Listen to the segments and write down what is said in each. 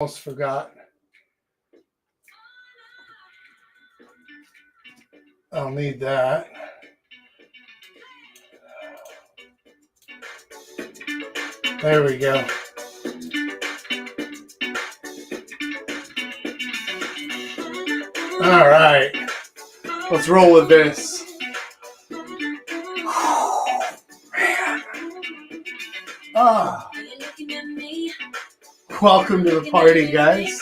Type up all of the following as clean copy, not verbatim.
Almost forgot. I'll need that. There we go. All right. Let's roll with this. Man. Welcome to the party, guys.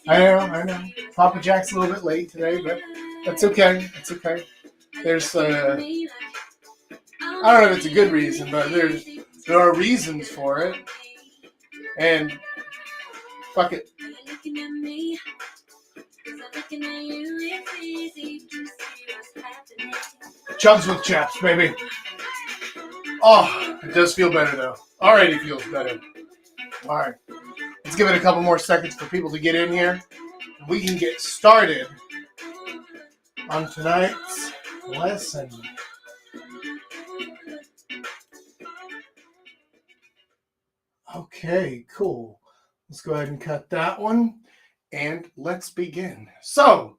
I know. Papa Jack's a little bit late today, but that's okay. It's okay. There's I don't know if it's a good reason, but there are reasons for it. And fuck it. Chugs with chaps, baby. Oh, it does feel better though. Already feels better. All right. Let's give it a couple more seconds for people to get in here. We can get started on tonight's lesson. Okay, cool. Let's go ahead and cut that one and let's begin. So,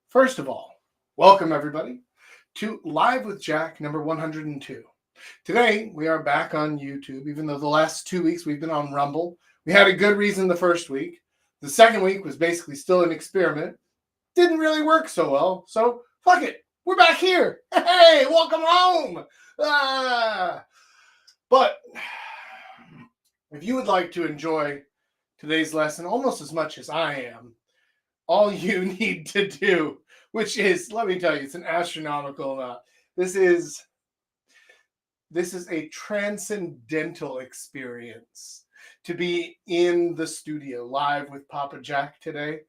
first of all, welcome everybody to Live with Jack number 102. Today, we are back on YouTube, even though the last 2 weeks we've been on Rumble. We had a good reason the first week. The second week was basically still an experiment. Didn't really work so well, so fuck it. We're back here. Hey, welcome home. But if you would like to enjoy today's lesson almost as much as I am, all you need to do, which is, let me tell you, it's an astronomical amount. This is a transcendental experience to be in the studio live with Papa Jack today.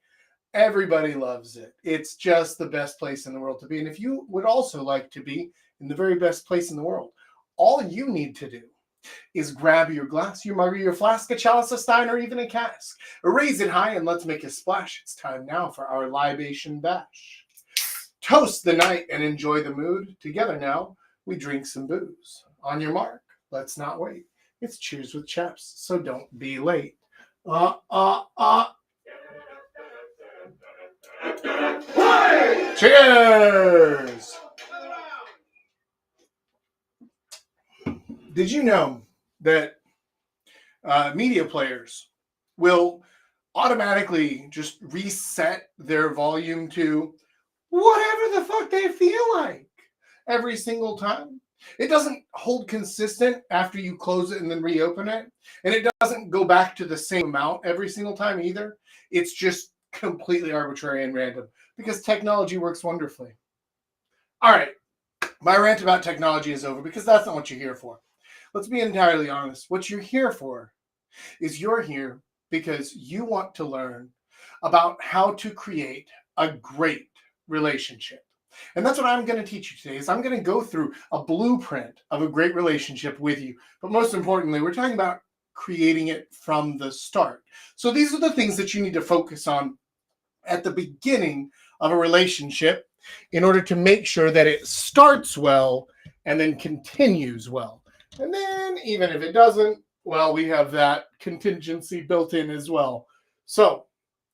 Everybody loves it. It's just the best place in the world to be. And if you would also like to be in the very best place in the world, all you need to do is grab your glass, your mug, your flask, a chalice, a stein, or even a cask. Raise it high and let's make a splash. It's time now for our libation bash. Toast the night and enjoy the mood. Together now, we drink some booze. On your mark, let's not wait. It's cheers with chaps, so don't be late. Cheers! Did you know that media players will automatically just reset their volume to whatever the fuck they feel like every single time? It doesn't hold consistent after you close it and then reopen it. And it doesn't go back to the same amount every single time either. It's just completely arbitrary and random because technology works wonderfully. All right. My rant about technology is over because that's not what you're here for. Let's be entirely honest. What you're here for is you're here because you want to learn about how to create a great relationship. And that's what I'm going to teach you today. Is I'm going to go through a blueprint of a great relationship with you. But most importantly, we're talking about creating it from the start. So these are the things that you need to focus on at the beginning of a relationship in order to make sure that it starts well and then continues well. And then even if it doesn't, well, we have that contingency built in as well. So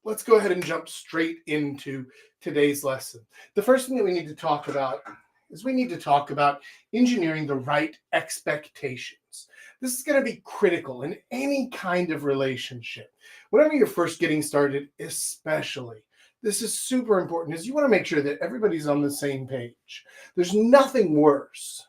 let's go ahead and jump straight into today's lesson. The first thing that we need to talk about is we need to talk about engineering the right expectations. This is going to be critical in any kind of relationship. Whenever you're first getting started, especially, this is super important, is you want to make sure that everybody's on the same page. There's nothing worse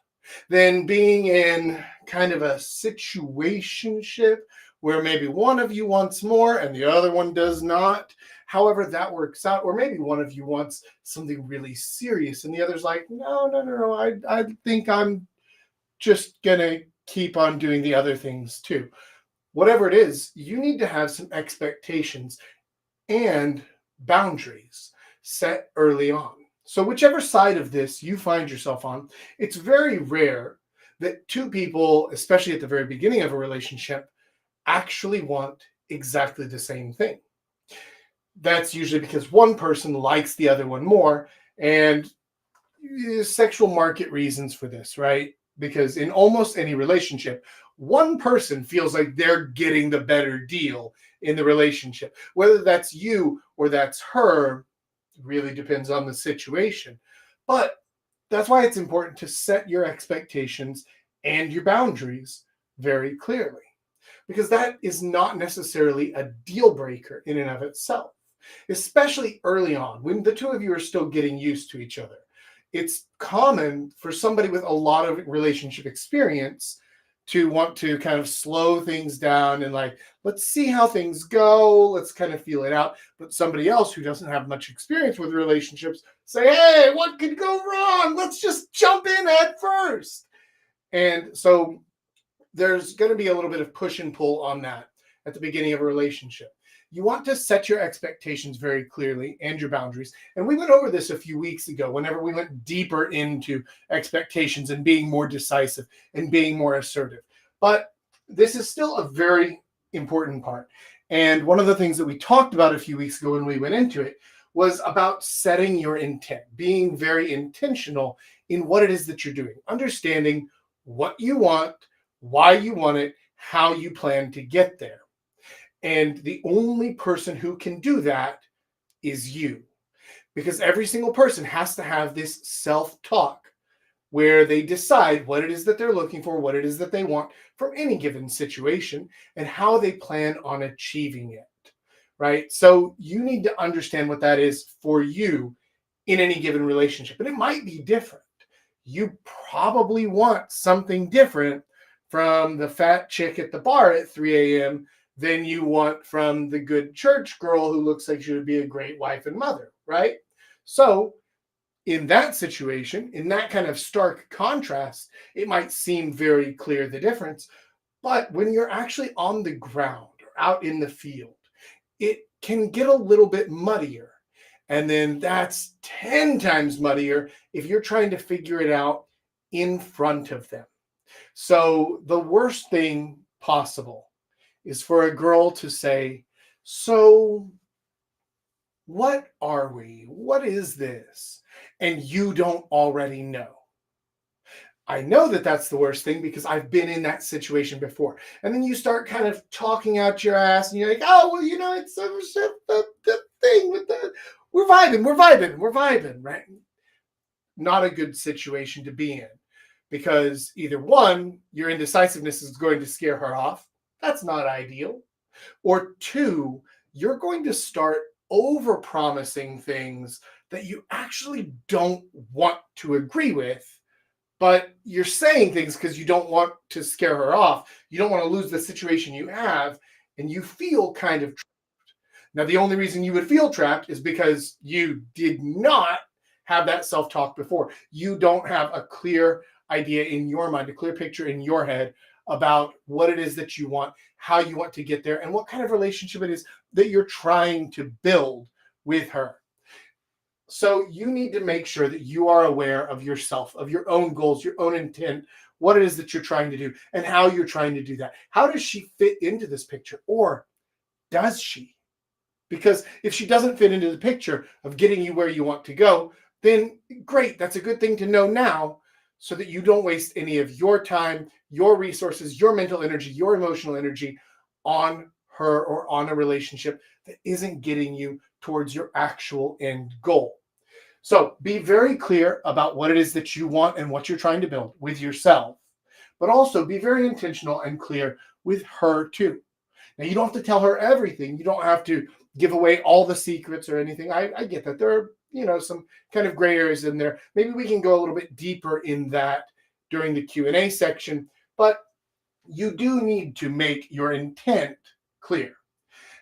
than being in kind of a situationship where maybe one of you wants more and the other one does not. However that works out, or maybe one of you wants something really serious and the other's like, no, I think I'm just gonna keep on doing the other things too. Whatever it is, you need to have some expectations and boundaries set early on. So whichever side of this you find yourself on, it's very rare that two people, especially at the very beginning of a relationship, actually want exactly the same thing. That's usually because one person likes the other one more, and sexual market reasons for this, right? Because in almost any relationship, one person feels like they're getting the better deal in the relationship. Whether that's you or that's her really depends on the situation. But that's why it's important to set your expectations and your boundaries very clearly, because that is not necessarily a deal breaker in and of itself, especially early on when the two of you are still getting used to each other. It's common for somebody with a lot of relationship experience to want to kind of slow things down and like, let's see how things go. Let's kind of feel it out. But somebody else who doesn't have much experience with relationships say, hey, what could go wrong? Let's just jump in head first. And so there's going to be a little bit of push and pull on that at the beginning of a relationship. You want to set your expectations very clearly and your boundaries. And we went over this a few weeks ago, whenever we went deeper into expectations and being more decisive and being more assertive. But this is still a very important part. And one of the things that we talked about a few weeks ago when we went into it was about setting your intent, being very intentional in what it is that you're doing, understanding what you want, why you want it, how you plan to get there. And the only person who can do that is you, because every single person has to have this self-talk where they decide what it is that they're looking for, what it is that they want from any given situation, and how they plan on achieving it, right? So you need to understand what that is for you in any given relationship. And it might be different. You probably want something different from the fat chick at the bar at 3 a.m. than you want from the good church girl who looks like she would be a great wife and mother, right? So in that situation, in that kind of stark contrast, it might seem very clear the difference. But when you're actually on the ground or out in the field, it can get a little bit muddier. And then that's 10 times muddier if you're trying to figure it out in front of them. So the worst thing possible is for a girl to say, so what are we? What is this? And you don't already know. I know that that's the worst thing because I've been in that situation before. And then you start kind of talking out your ass and you're like, oh, well, it's the thing with the, we're vibing, right? Not a good situation to be in, because either one, your indecisiveness is going to scare her off. That's not ideal. Or two, you're going to start over-promising things that you actually don't want to agree with, but you're saying things because you don't want to scare her off. You don't want to lose the situation you have, and you feel kind of trapped. Now, the only reason you would feel trapped is because you did not have that self-talk before. You don't have a clear idea in your mind, a clear picture in your head about what it is that you want, how you want to get there, and what kind of relationship it is that you're trying to build with her. So you need to make sure that you are aware of yourself, of your own goals, your own intent, what it is that you're trying to do, and how you're trying to do that. How does she fit into this picture? Or does she? Because if she doesn't fit into the picture of getting you where you want to go, then great, that's a good thing to know now, so that you don't waste any of your time, your resources, your mental energy, your emotional energy on her or on a relationship that isn't getting you towards your actual end goal. So be very clear about what it is that you want and what you're trying to build with yourself, but also be very intentional and clear with her too. Now, you don't have to tell her everything. You don't have to give away all the secrets or anything. I get that. There are, some kind of gray areas in there. Maybe we can go a little bit deeper in that during the Q&A section, but you do need to make your intent clear.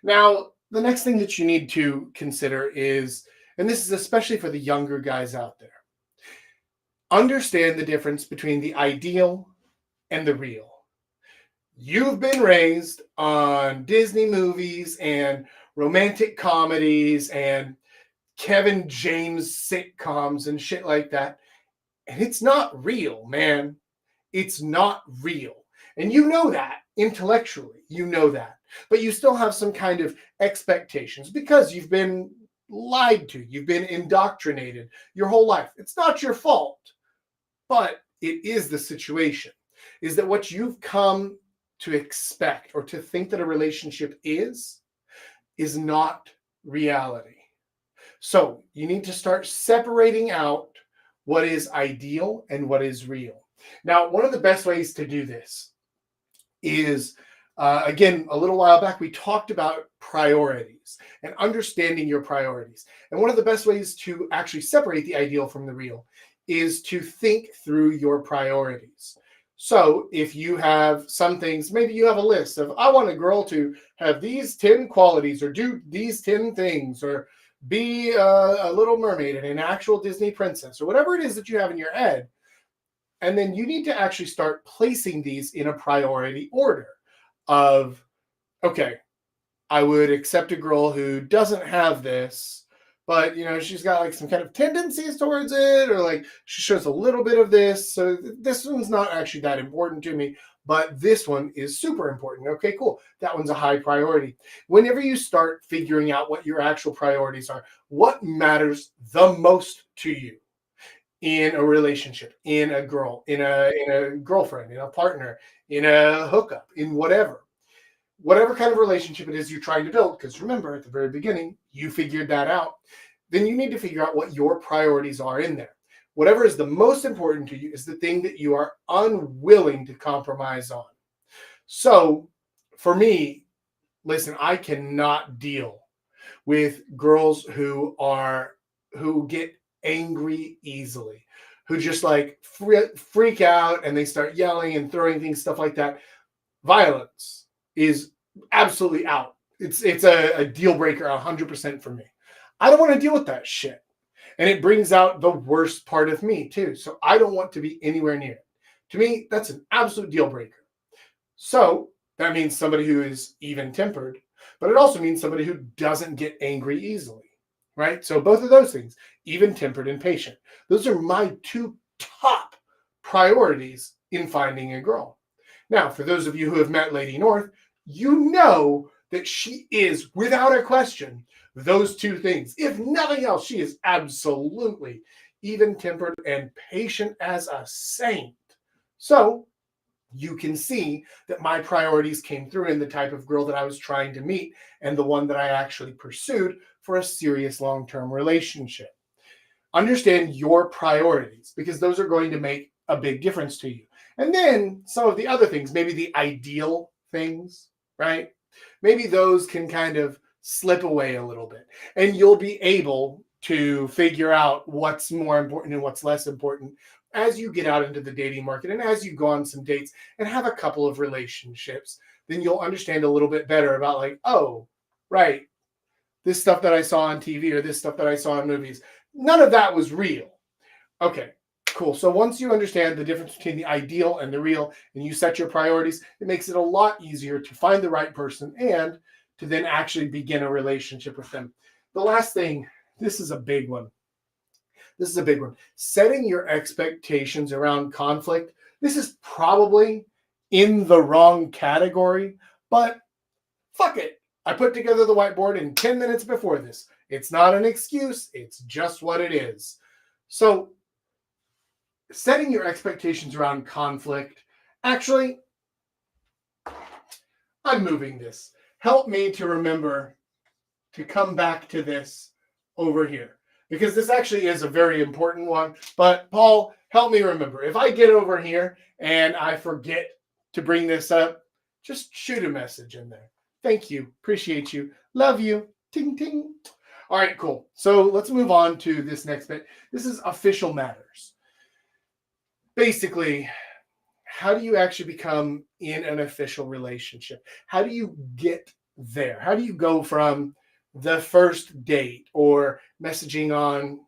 Now, the next thing that you need to consider is, and this is especially for the younger guys out there, understand the difference between the ideal and the real. You've been raised on Disney movies and romantic comedies and Kevin James sitcoms and shit like that. And it's not real, man. It's not real. And you know that intellectually. You know that. But you still have some kind of expectations because you've been lied to. You've been indoctrinated your whole life. It's not your fault, but it is the situation. Is that what you've come to expect or to think that a relationship is not reality. So you need to start separating out what is ideal and what is real. Now, one of the best ways to do this is, again, a little while back, we talked about priorities and understanding your priorities. And one of the best ways to actually separate the ideal from the real is to think through your priorities. So if you have some things, maybe you have a list of, I want a girl to have these 10 qualities or do these 10 things or be a little mermaid and an actual Disney princess or whatever it is that you have in your head. And then you need to actually start placing these in a priority order of, okay, I would accept a girl who doesn't have this, but she's got like some kind of tendencies towards it, or like she shows a little bit of this. So this one's not actually that important to me, but this one is super important. Okay, cool. That one's a high priority. Whenever you start figuring out what your actual priorities are, what matters the most to you in a relationship, in a girl, in a girlfriend, in a partner, in a hookup, in whatever kind of relationship it is you're trying to build, because remember, at the very beginning, you figured that out, then you need to figure out what your priorities are in there. Whatever is the most important to you is the thing that you are unwilling to compromise on. So for me, listen, I cannot deal with girls who get angry easily, who just like freak out and they start yelling and throwing things, stuff like that. Violence is absolutely out. It's a deal breaker 100% for me. I don't want to deal with that shit. And it brings out the worst part of me too. So I don't want to be anywhere near it. To me, that's an absolute deal breaker. So that means somebody who is even-tempered, but it also means somebody who doesn't get angry easily, right? So both of those things, even-tempered and patient. Those are my two top priorities in finding a girl. Now, for those of you who have met Lady North, you know that she is, without a question, those two things. If nothing else, she is absolutely even-tempered and patient as a saint. So you can see that my priorities came through in the type of girl that I was trying to meet and the one that I actually pursued for a serious long-term relationship. Understand your priorities, because those are going to make a big difference to you. And then some of the other things, maybe the ideal things, right? Maybe those can kind of slip away a little bit, and you'll be able to figure out what's more important and what's less important as you get out into the dating market and as you go on some dates and have a couple of relationships. Then you'll understand a little bit better about like, oh, right, this stuff that I saw on TV or this stuff that I saw in movies, none of that was real. Okay, cool. So once you understand the difference between the ideal and the real, and you set your priorities, it makes it a lot easier to find the right person and to then actually begin a relationship with them. The last thing, this is a big one. Setting your expectations around conflict. This is probably in the wrong category, but fuck it. I put together the whiteboard in 10 minutes before this. It's not an excuse. It's just what it is. So setting your expectations around conflict. Actually, I'm moving this. Help me to remember to come back to this over here, because this actually is a very important one. But Paul, help me remember. If I get over here and I forget to bring this up, just shoot a message in there. Thank you. Appreciate you. Love you. Ting, ting. All right, cool. So let's move on to this next bit. This is official matters. Basically, how do you actually become in an official relationship? How do you get there? How do you go from the first date or messaging on,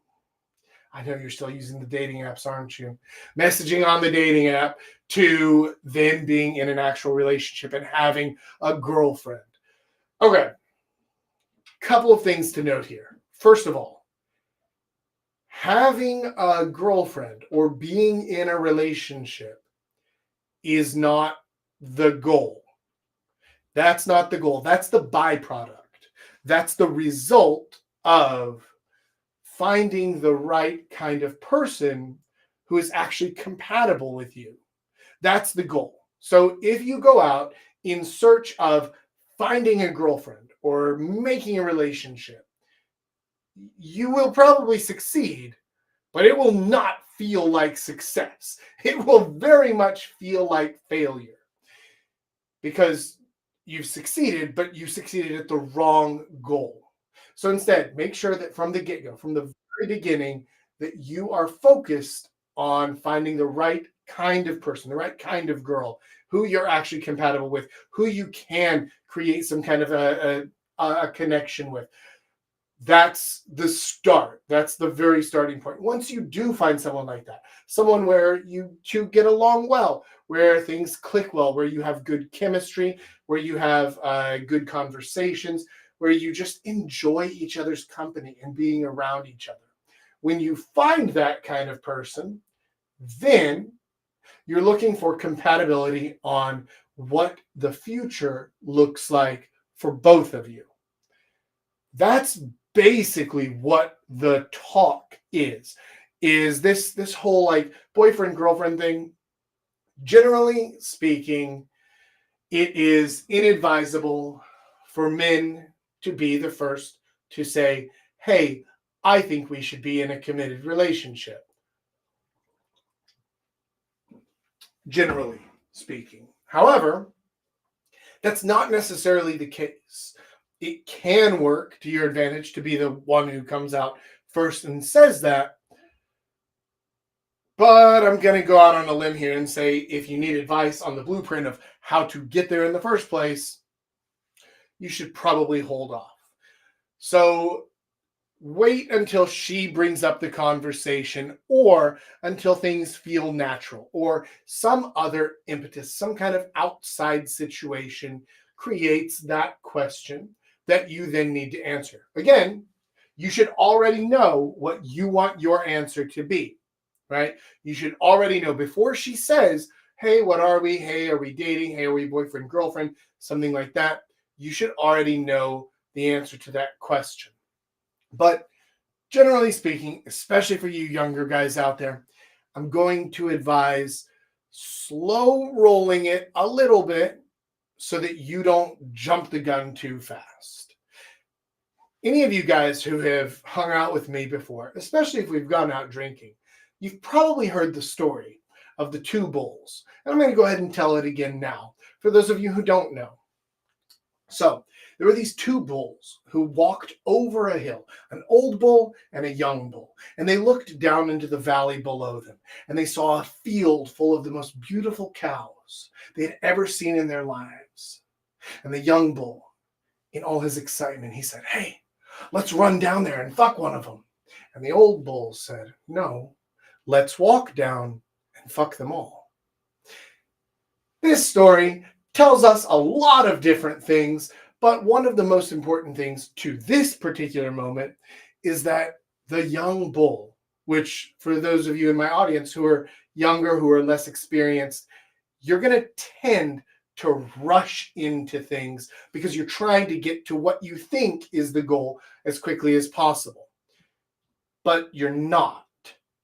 I know you're still using the dating apps, aren't you? Messaging on the dating app to then being in an actual relationship and having a girlfriend. Okay. Couple of things to note here. First of all, having a girlfriend or being in a relationship is not the goal. That's not the goal. That's the byproduct. That's the result of finding the right kind of person who is actually compatible with you. That's the goal. So if you go out in search of finding a girlfriend or making a relationship, you will probably succeed, but it will not feel like success. It will very much feel like failure because you've succeeded, but you succeeded at the wrong goal. So instead, make sure that from the get-go, from the very beginning, that you are focused on finding the right kind of person, the right kind of girl, who you're actually compatible with, who you can create some kind of a connection with. That's the start. That's the very starting point. Once you do find someone like that, someone where you two get along well, where things click well, where you have good chemistry, where you have good conversations, where you just enjoy each other's company and being around each other. When you find that kind of person, then you're looking for compatibility on what the future looks like for both of you. That's basically what the talk is this whole like boyfriend girlfriend thing. Generally speaking, it is inadvisable for men to be the first to say, hey, I think we should be in a committed relationship. Generally speaking. However, that's not necessarily the case. It can work to your advantage to be the one who comes out first and says that. But I'm going to go out on a limb here and say if you need advice on the blueprint of how to get there in the first place, you should probably hold off. So wait until she brings up the conversation or until things feel natural or some other impetus, some kind of outside situation creates that question that you then need to answer. Again, you should already know what you want your answer to be, right? You should already know before she says, hey, what are we? Hey, are we dating? Hey, are we boyfriend, girlfriend? Something like that. You should already know the answer to that question. But generally speaking, especially for you younger guys out there, I'm going to advise slow rolling it a little bit so that you don't jump the gun too fast. Any of you guys who have hung out with me before, especially if we've gone out drinking, you've probably heard the story of the two bulls. And I'm going to go ahead and tell it again now for those of you who don't know. So there were these two bulls who walked over a hill, an old bull and a young bull. And they looked down into the valley below them. And they saw a field full of the most beautiful cows they had ever seen in their lives. And the young bull, in all his excitement, he said, hey, let's run down there and fuck one of them. And the old bull said, no, let's walk down and fuck them all. This story tells us a lot of different things, but one of the most important things to this particular moment is that the young bull, which for those of you in my audience who are younger, who are less experienced, you're going to tend to rush into things because you're trying to get to what you think is the goal as quickly as possible. But you're not,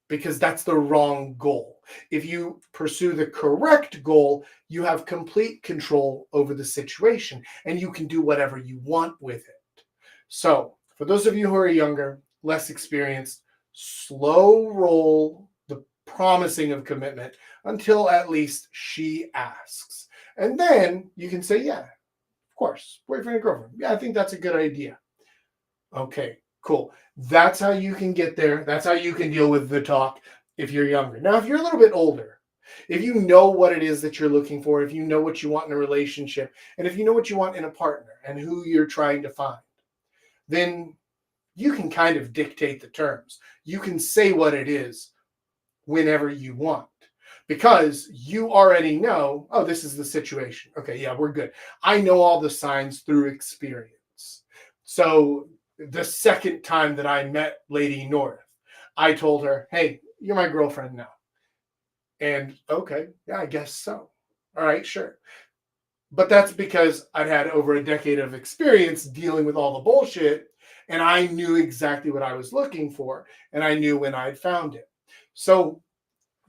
because that's the wrong goal. If you pursue the correct goal, you have complete control over the situation and you can do whatever you want with it. So for those of you who are younger, less experienced, slow roll the promising of commitment until at least she asks. And then you can say, yeah, of course, boyfriend and girlfriend. Yeah, I think that's a good idea. Okay, cool. That's how you can get there. That's how you can deal with the talk if you're younger. Now, if you're a little bit older, if you know what it is that you're looking for, if you know what you want in a relationship, and if you know what you want in a partner and who you're trying to find, then you can kind of dictate the terms. You can say what it is whenever you want because you already know, oh, this is the situation. Okay, yeah, we're good. I know all the signs through experience. So the second time that I met Lady North, I told her, hey, you're my girlfriend now. And okay, yeah, I guess so. All right, sure. But that's because I'd had over a decade of experience dealing with all the bullshit, and I knew exactly what I was looking for, and I knew when I'd found it. So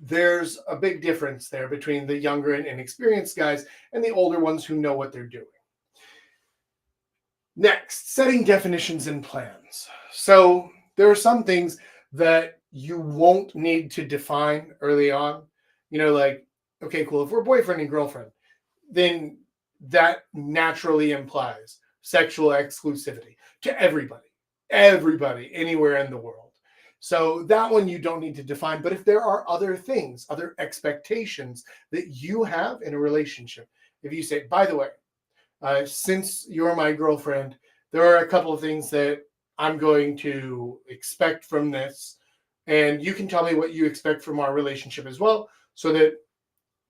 there's a big difference there between the younger and inexperienced guys and the older ones who know what they're doing. Next, setting definitions and plans. So there are some things that you won't need to define early on. Like, okay, cool. If we're boyfriend and girlfriend, then that naturally implies sexual exclusivity to everybody, anywhere in the world. So that one you don't need to define. But if there are other things, other expectations that you have in a relationship, if you say, by the way, since you're my girlfriend, there are a couple of things that I'm going to expect from this. And you can tell me what you expect from our relationship as well, so that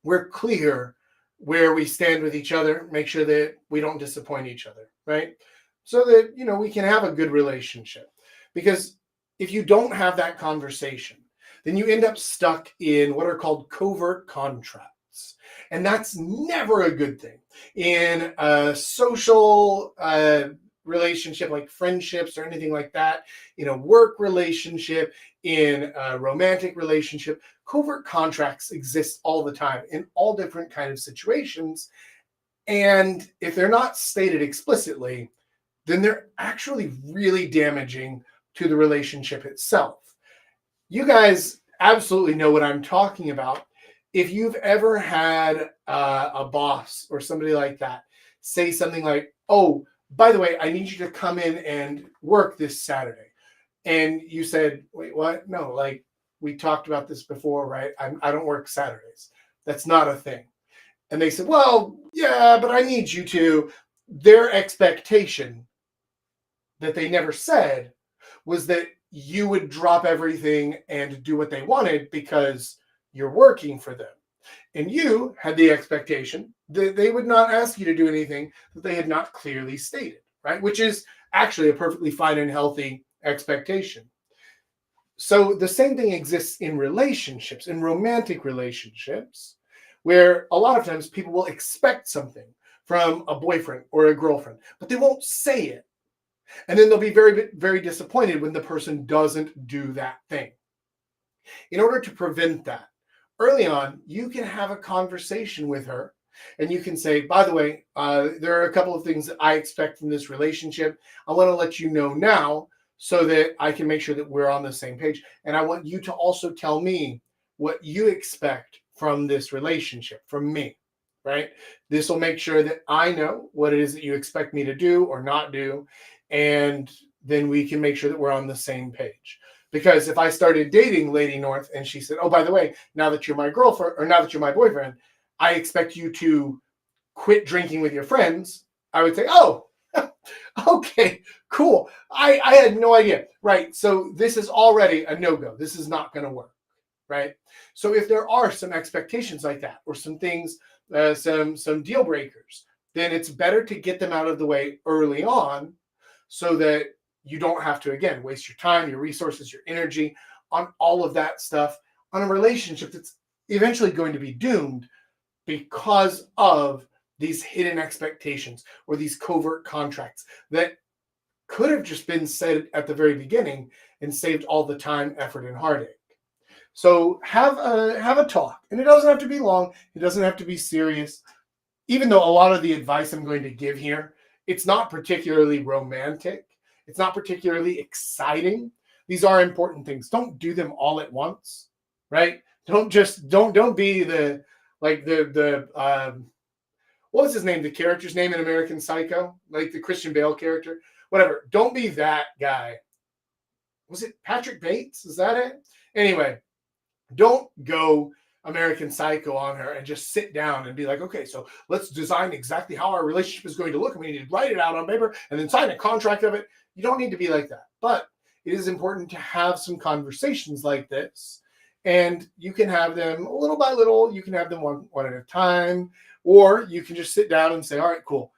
we're clear where we stand with each other, make sure that we don't disappoint each other, right? So that, we can have a good relationship. Because if you don't have that conversation, then you end up stuck in what are called covert contracts. And that's never a good thing. In a social relationship, like friendships or anything like that, in a work relationship, in a romantic relationship, covert contracts exist all the time in all different kinds of situations. And if they're not stated explicitly, then they're actually really damaging to the relationship itself. You guys absolutely know what I'm talking about. If you've ever had a boss or somebody like that say something like, oh, by the way, I need you to come in and work this Saturday. And you said, wait, what? No, like, we talked about this before, right? I don't work Saturdays. That's not a thing. And they said, well, yeah, but I need you to. Their expectation that they never said was that you would drop everything and do what they wanted because you're working for them. And you had the expectation that they would not ask you to do anything that they had not clearly stated, right? Which is actually a perfectly fine and healthy expectation. So the same thing exists in relationships, in romantic relationships, where a lot of times people will expect something from a boyfriend or a girlfriend, but they won't say it. And then they'll be very, very disappointed when the person doesn't do that thing. In order to prevent that, early on, you can have a conversation with her and you can say, by the way, there are a couple of things that I expect from this relationship. I want to let you know now so that I can make sure that we're on the same page. And I want you to also tell me what you expect from this relationship, from me, right? This will make sure that I know what it is that you expect me to do or not do. And then we can make sure that we're on the same page. Because if I started dating Lady North and she said, oh, by the way, now that you're my girlfriend or now that you're my boyfriend, I expect you to quit drinking with your friends, I would say, oh, okay, cool. I had no idea. Right. So this is already a no-go. This is not going to work. Right. So if there are some expectations like that or some things, some deal breakers, then it's better to get them out of the way early on so that you don't have to, again, waste your time, your resources, your energy on all of that stuff on a relationship that's eventually going to be doomed because of these hidden expectations or these covert contracts that could have just been said at the very beginning and saved all the time, effort, and heartache. So have a talk, and it doesn't have to be long. It doesn't have to be serious. Even though a lot of the advice I'm going to give here, it's not particularly romantic. It's not particularly exciting. These are important things. Don't do them all at once, right? Don't be the what was his name? The character's name in American Psycho, like the Christian Bale character, whatever. Don't be that guy. Was it Patrick Bates? Is that it? Anyway, don't go American Psycho on her and just sit down and be like, okay, so let's design exactly how our relationship is going to look. And we need to write it out on paper and then sign a contract of it. You don't need to be like that. But it is important to have some conversations like this. And you can have them little by little. You can have them one at a time. Or you can just sit down and say, all right, cool.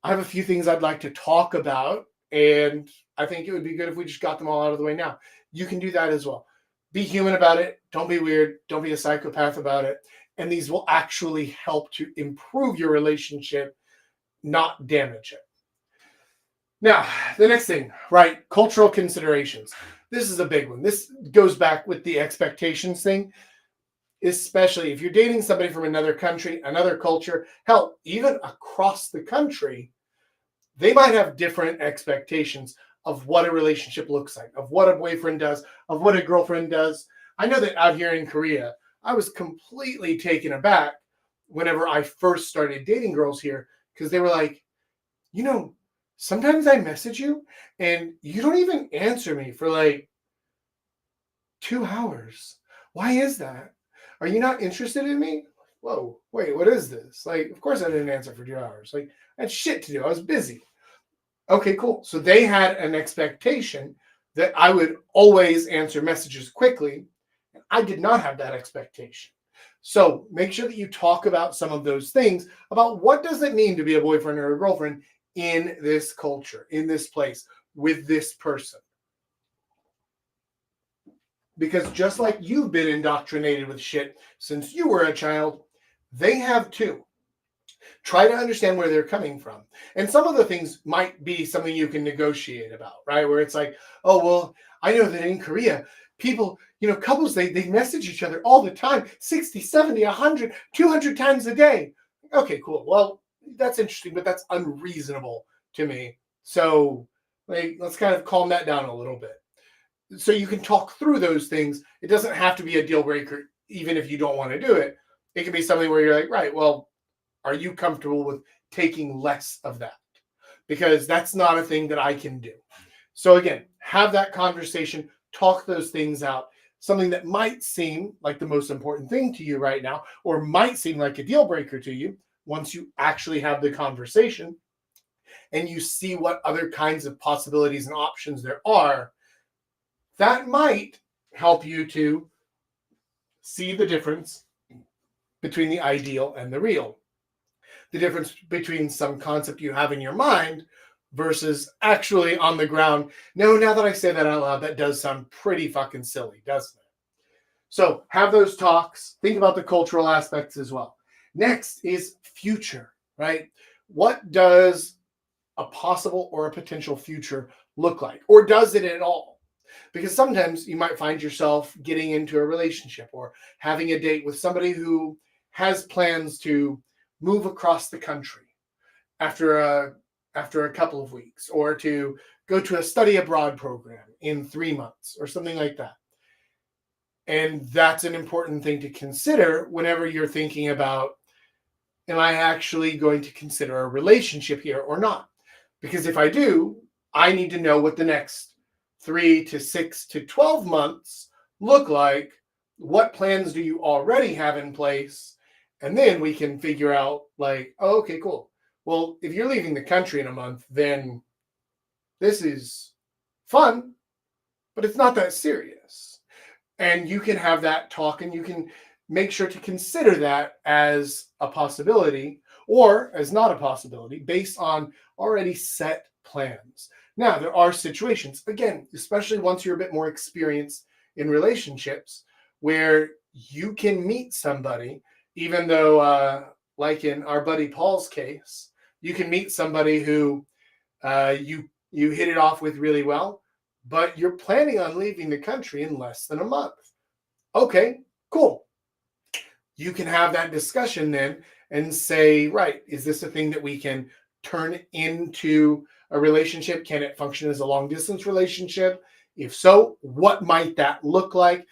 I have a few things I'd like to talk about. And I think it would be good if we just got them all out of the way now. You can do that as well. Be human about it. Don't be weird. Don't be a psychopath about it. And these will actually help to improve your relationship, not damage it. Now, the next thing, right? Cultural considerations. This is a big one. This goes back with the expectations thing. especially if you're dating somebody from another country, another culture, hell, even across the country, they might have different expectations of what a relationship looks like, of what a boyfriend does, of what a girlfriend does. I know that out here in Korea, I was completely taken aback whenever I first started dating girls here, because they were like, you know, sometimes I message you and you don't even answer me for like 2 hours. Why is that? Are you not interested in me? Whoa, wait, what is this? Like, of course I didn't answer for 2 hours. Like, I had shit to do. I was busy. Okay, cool. So they had an expectation that I would always answer messages quickly. I did not have that expectation. So make sure that you talk about some of those things, about what does it mean to be a boyfriend or a girlfriend in this culture, in this place, with this person. Because just like you've been indoctrinated with shit since you were a child, they have too. Try to understand where they're coming from. And some of the things might be something you can negotiate about, right? Where it's like, oh, well, I know that in Korea, people, couples, they message each other all the time, 60, 70, 100, 200 times a day. Okay, cool. Well, that's interesting, but that's unreasonable to me. So let's kind of calm that down a little bit. So you can talk through those things. It doesn't have to be a deal breaker, even if you don't want to do it. It can be something where you're like, right, well, are you comfortable with taking less of that? Because that's not a thing that I can do. So again, have that conversation, talk those things out. Something that might seem like the most important thing to you right now, or might seem like a deal breaker to you, once you actually have the conversation and you see what other kinds of possibilities and options there are, that might help you to see the difference between the ideal and the real. The difference between some concept you have in your mind versus actually on the ground. No, now that I say that out loud, that does sound pretty fucking silly, doesn't it? So have those talks. Think about the cultural aspects as well. Next is future, right? What does a possible or a potential future look like? Or does it at all? Because sometimes you might find yourself getting into a relationship or having a date with somebody who has plans to move across the country after a couple of weeks, or to go to a study abroad program in 3 months or something like that. And that's an important thing to consider whenever you're thinking about, am I actually going to consider a relationship here or not? Because if I do, I need to know what the next 3 to 6 to 12 months look like. What plans do you already have in place? And then we can figure out like, oh, okay, cool. Well, if you're leaving the country in a month, then this is fun, but it's not that serious. And you can have that talk, and you can make sure to consider that as a possibility or as not a possibility based on already set plans. Now, there are situations, again, especially once you're a bit more experienced in relationships, where you can meet somebody, even though, like in our buddy Paul's case, you can meet somebody who you hit it off with really well, but you're planning on leaving the country in less than a month. Okay, cool. You can have that discussion then and say, right, is this a thing that we can turn into a relationship? Can it function as a long distance relationship? If so, what might that look like?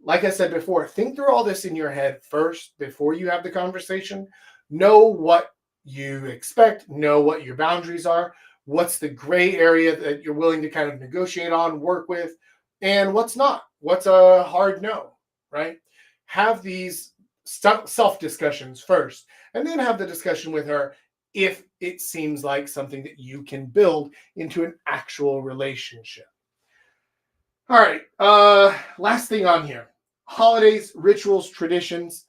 Like I said before, think through all this in your head first before you have the conversation. Know what you expect, know what your boundaries are, what's the gray area that you're willing to kind of negotiate on, work with, and what's not. What's a hard no, right? Have these self-discussions first, and then have the discussion with her if it seems like something that you can build into an actual relationship. All right, last thing on here. Holidays, rituals, traditions.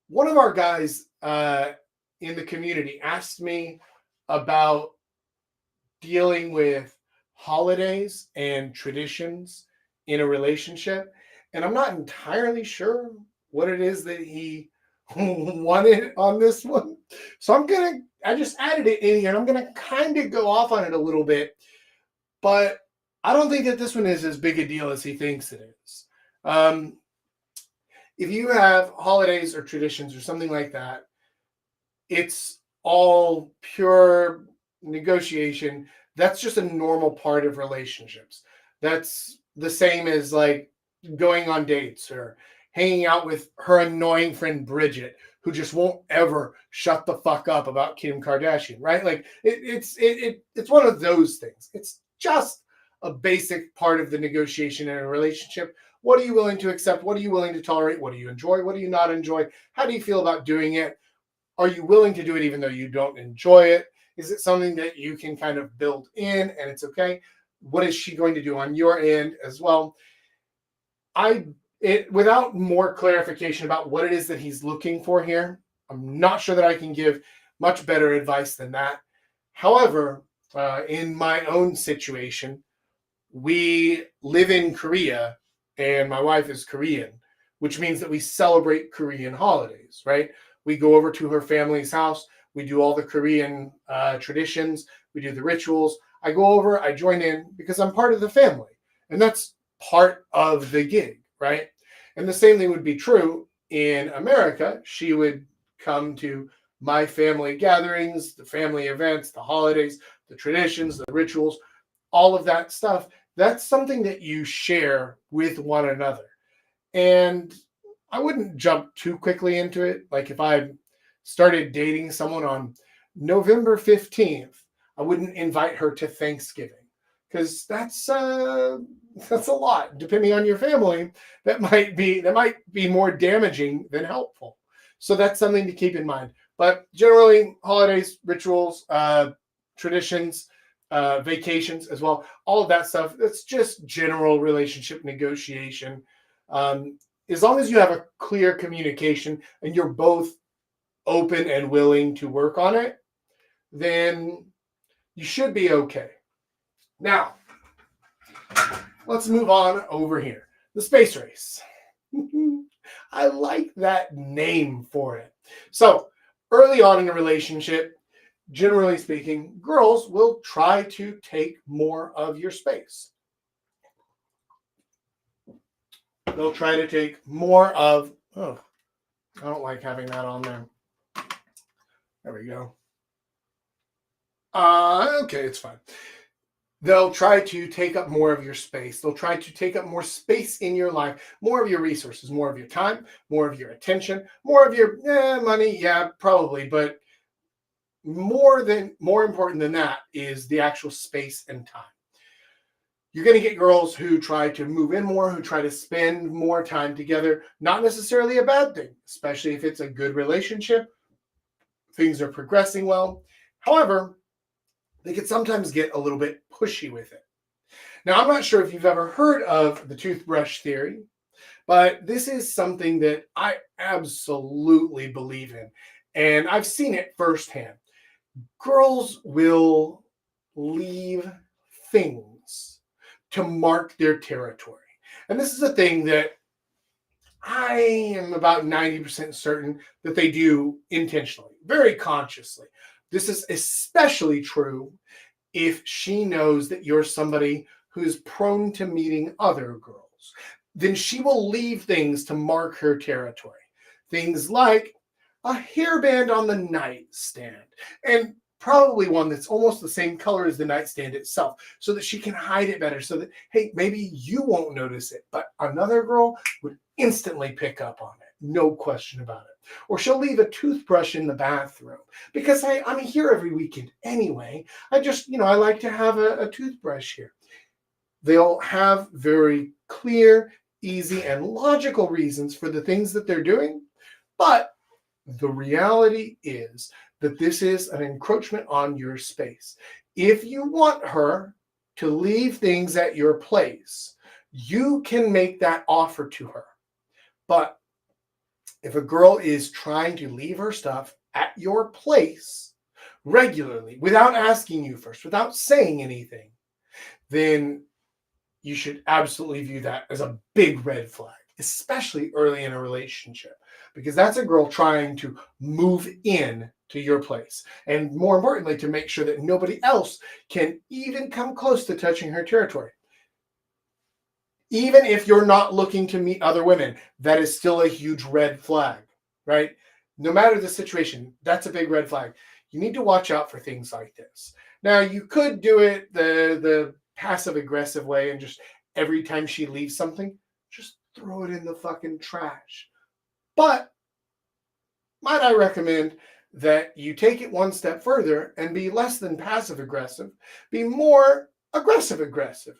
One of our guys in the community asked me about dealing with holidays and traditions in a relationship. And I'm not entirely sure what it is that he wanted on this one. So I just added it in here, and I'm going to kind of go off on it a little bit. But I don't think that this one is as big a deal as he thinks it is. if you have holidays or traditions or something like that, it's all pure negotiation. That's just a normal part of relationships. That's the same as like going on dates or hanging out with her annoying friend Bridget, who just won't ever shut the fuck up about Kim Kardashian, right? Like it's one of those things. It's just a basic part of the negotiation in a relationship. What are you willing to accept? What are you willing to tolerate? What do you enjoy? What do you not enjoy? How do you feel about doing it? Are you willing to do it even though you don't enjoy it? Is it something that you can kind of build in and it's okay? What is she going to do on your end as well? Without more clarification about what it is that he's looking for here, I'm not sure that I can give much better advice than that. However, in my own situation, we live in Korea and my wife is Korean, which means that we celebrate Korean holidays, right? We go over to her family's house. We do all the Korean traditions. We do the rituals. I go over, I join in because I'm part of the family. And that's part of the gig, right? And the same thing would be true in America. She would come to my family gatherings, the family events, the holidays, the traditions, the rituals, all of that stuff. That's something that you share with one another. And I wouldn't jump too quickly into it. Like if I started dating someone on November 15th, I wouldn't invite her to Thanksgiving because that's a lot. Depending on your family, that might be more damaging than helpful. So that's something to keep in mind. But generally, holidays, rituals, traditions, vacations as well, all of that stuff, that's just general relationship negotiation. As long as you have a clear communication and you're both open and willing to work on it, then you should be okay. Now, let's move on over here. The space race. I like that name for it. So, early on in a relationship, generally speaking, girls will try to take more of your space. They'll try to take more of, I don't like having that on there. There we go. Okay, it's fine. They'll try to take up more of your space. They'll try to take up more space in your life, more of your resources, more of your time, more of your attention, more of your money. Yeah, probably. But more important than that is the actual space and time. You're going to get girls who try to move in more, who try to spend more time together. Not necessarily a bad thing, especially if it's a good relationship. Things are progressing well. However, they can sometimes get a little bit pushy with it. Now, I'm not sure if you've ever heard of the toothbrush theory, but this is something that I absolutely believe in. And I've seen it firsthand. Girls will leave things to mark their territory. And this is a thing that I am about 90% certain that they do intentionally, very consciously. This is especially true if she knows that you're somebody who's prone to meeting other girls. Then she will leave things to mark her territory. Things like a hairband on the nightstand, and probably one that's almost the same color as the nightstand itself, so that she can hide it better, so that, hey, maybe you won't notice it, but another girl would instantly pick up on it. No question about it. Or she'll leave a toothbrush in the bathroom because I'm here every weekend anyway. I just, I like to have a toothbrush here. They'll have very clear, easy, and logical reasons for the things that they're doing. But the reality is that this is an encroachment on your space. If you want her to leave things at your place, you can make that offer to her. But if a girl is trying to leave her stuff at your place regularly, without asking you first, without saying anything, then you should absolutely view that as a big red flag, especially early in a relationship, because that's a girl trying to move in to your place. And more importantly, to make sure that nobody else can even come close to touching her territory. Even if you're not looking to meet other women, that is still a huge red flag, right? No matter the situation, that's a big red flag. You need to watch out for things like this. Now, you could do it the passive aggressive way and just every time she leaves something, just throw it in the fucking trash. But might I recommend that you take it one step further and be less than passive aggressive, be more aggressive